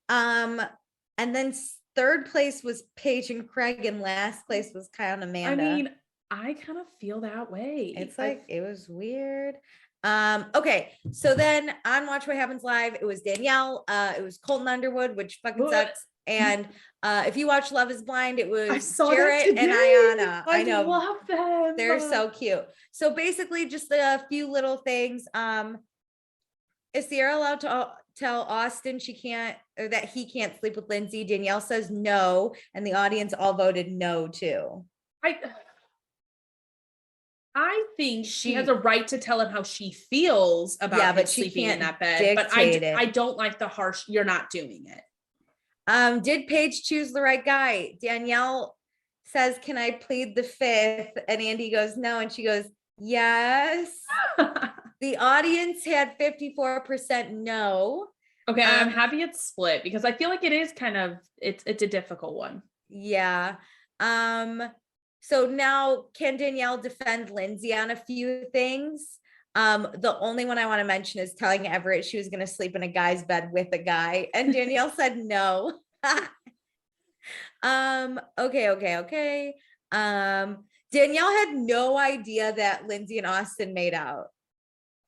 Speaker 1: And then third place was Paige and Craig, and last place was Kyle and Amanda.
Speaker 2: I mean, I kind of feel that way.
Speaker 1: It's like, it was weird. Okay. So then on Watch What Happens Live, it was Danielle. It was Colton Underwood, which fucking sucks. And if you watch Love is Blind, it was Jarrett and Ayanna. I know.
Speaker 2: Love them.
Speaker 1: They're so cute. So basically just a few little things. Is Ciara allowed to tell Austen that he can't sleep with Lindsay? Danielle says no. And the audience all voted no too.
Speaker 2: I think she has a right to tell him how she feels about him sleeping in that bed. But I don't like the harsh, you're not doing it.
Speaker 1: Did Paige choose the right guy? Danielle says, can I plead the 5th? And Andy goes, no. And she goes, yes. The audience had 54% no.
Speaker 2: Okay, I'm happy it's split, because I feel like it is kind of, it's a difficult one.
Speaker 1: Yeah. So now, can Danielle defend Lindsay on a few things? The only one I want to mention is telling Everett she was going to sleep in a guy's bed with a guy, and Danielle said no. Okay. Danielle had no idea that Lindsay and Austen made out.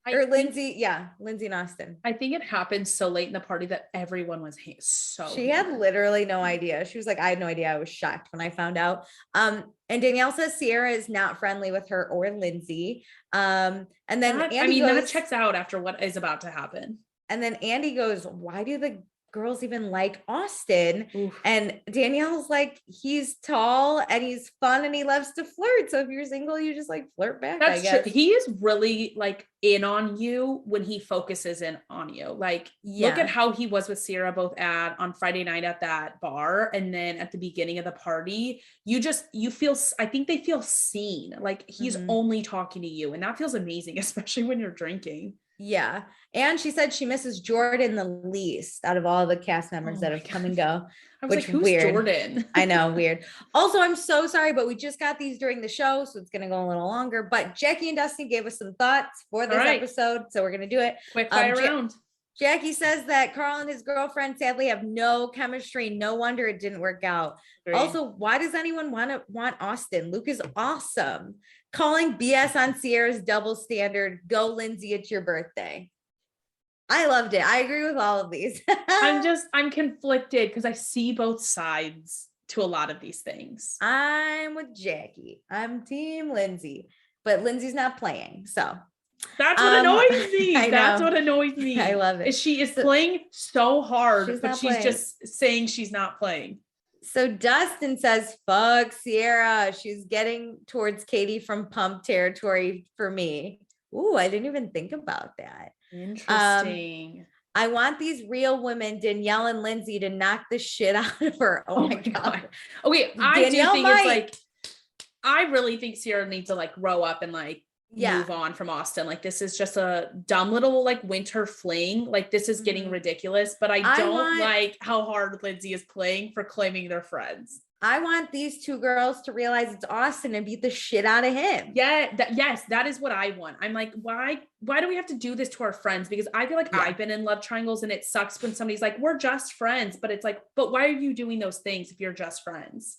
Speaker 1: Lindsay and Austen.
Speaker 2: I think it happened so late in the party that everyone was
Speaker 1: she had literally no idea. She was like, I had no idea. I was shocked when I found out. And Danielle says Ciara is not friendly with her or Lindsay. And then Andy goes,
Speaker 2: that checks out after what is about to happen.
Speaker 1: And then Andy goes, why do the girls even like Austen? Oof. And Danielle's like, he's tall and he's fun and he loves to flirt. So if you're single, you just like flirt back.
Speaker 2: That's true. He is really like in on you when he focuses in on you. Like, look at how he was with Ciara both on Friday night at that bar, and then at the beginning of the party, you feel, I think they feel seen. Like he's only talking to you, and that feels amazing, especially when you're drinking.
Speaker 1: Yeah. And she said she misses Jordan the least out of all the cast members that have come and go.
Speaker 2: I was like, who's weird. Jordan?
Speaker 1: I know, weird. Also, I'm so sorry, but we just got these during the show, so it's going to go a little longer. But Jackie and Dusty gave us some thoughts for this episode, so we're going to do it.
Speaker 2: Quick fire round.
Speaker 1: Jackie says that Carl and his girlfriend sadly have no chemistry. No wonder it didn't work out. Great. Also, why does anyone want Austen? Luke is awesome. Calling BS on Ciara's double standard. Go, Lindsay, it's your birthday. I loved it. I agree with all of these.
Speaker 2: I'm conflicted because I see both sides to a lot of these things.
Speaker 1: I'm with Jackie. I'm team Lindsay, but Lindsay's not playing. So
Speaker 2: that's what annoys me. That's what annoys me.
Speaker 1: I love it.
Speaker 2: She is playing so hard, but she's just saying she's not playing.
Speaker 1: So Dustin says, fuck Ciara. She's getting towards Katie from Pump territory for me. Ooh, I didn't even think about that.
Speaker 2: Interesting.
Speaker 1: I want these real women, Danielle and Lindsay, to knock the shit out of her. Oh my God.
Speaker 2: Okay, I
Speaker 1: Danielle
Speaker 2: do think it's like, I really think Ciara needs to like grow up and like move on from Austen. Like this is just a dumb little like winter fling. Like this is getting ridiculous, but I don't like how hard Lindsay is playing for claiming they're friends.
Speaker 1: I want these two girls to realize it's Austen and beat the shit out of him.
Speaker 2: Yeah, that is what I want. I'm like, why do we have to do this to our friends? Because I feel like I've been in love triangles and it sucks when somebody's like, we're just friends. But it's like, but why are you doing those things if you're just friends?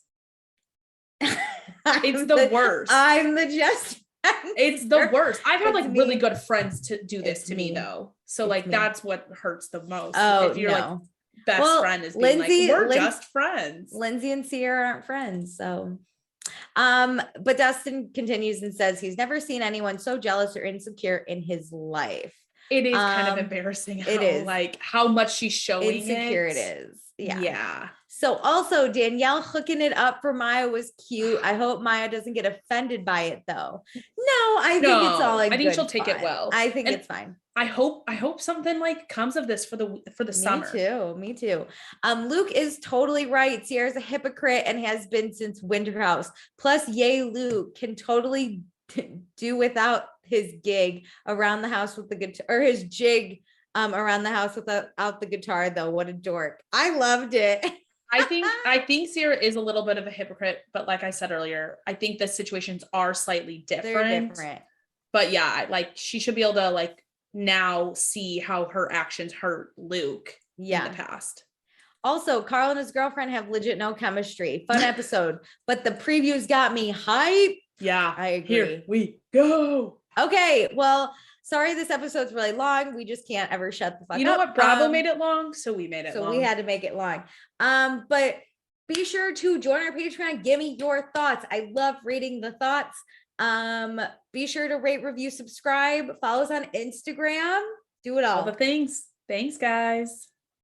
Speaker 2: It's the worst.
Speaker 1: I'm the just friend.
Speaker 2: It's the worst. I've had like really good friends to do this to me though. So like that's what hurts the most.
Speaker 1: Oh,
Speaker 2: if you're like best friend is being like, we're just friends.
Speaker 1: Lindsay and Ciara aren't friends. So but Dustin continues and says he's never seen anyone so jealous or insecure in his life.
Speaker 2: It is kind of embarrassing how much she's showing
Speaker 1: insecure it is.
Speaker 2: Yeah.
Speaker 1: So also Danielle hooking it up for Maya was cute. I hope Maya doesn't get offended by it though. No, I think it's all like, I think
Speaker 2: she'll take it well.
Speaker 1: I think it's fine.
Speaker 2: I hope something like comes of this for the summer.
Speaker 1: Me too. Luke is totally right. Ciara's a hypocrite and has been since Winter House. Plus, yay, Luke can totally do without his gig around the house with the guitar, or his jig around the house without the guitar though. What a dork. I loved it.
Speaker 2: I think Ciara is a little bit of a hypocrite, but like I said earlier, I think the situations are slightly different.
Speaker 1: They're different.
Speaker 2: But yeah, like she should be able to like now see how her actions hurt Luke in the past.
Speaker 1: Also, Carl and his girlfriend have legit no chemistry. Fun episode, but the previews got me hype.
Speaker 2: Yeah,
Speaker 1: I agree.
Speaker 2: Here we go.
Speaker 1: Okay, well, sorry this episode's really long. We just can't ever shut the fuck up.
Speaker 2: You know what? Bravo made it long, so we made it long.
Speaker 1: So we had to make it long. But be sure to join our Patreon. Give me your thoughts. I love reading the thoughts. Be sure to rate, review, subscribe, follow us on Instagram. Do it all.
Speaker 2: All the things. Thanks, guys.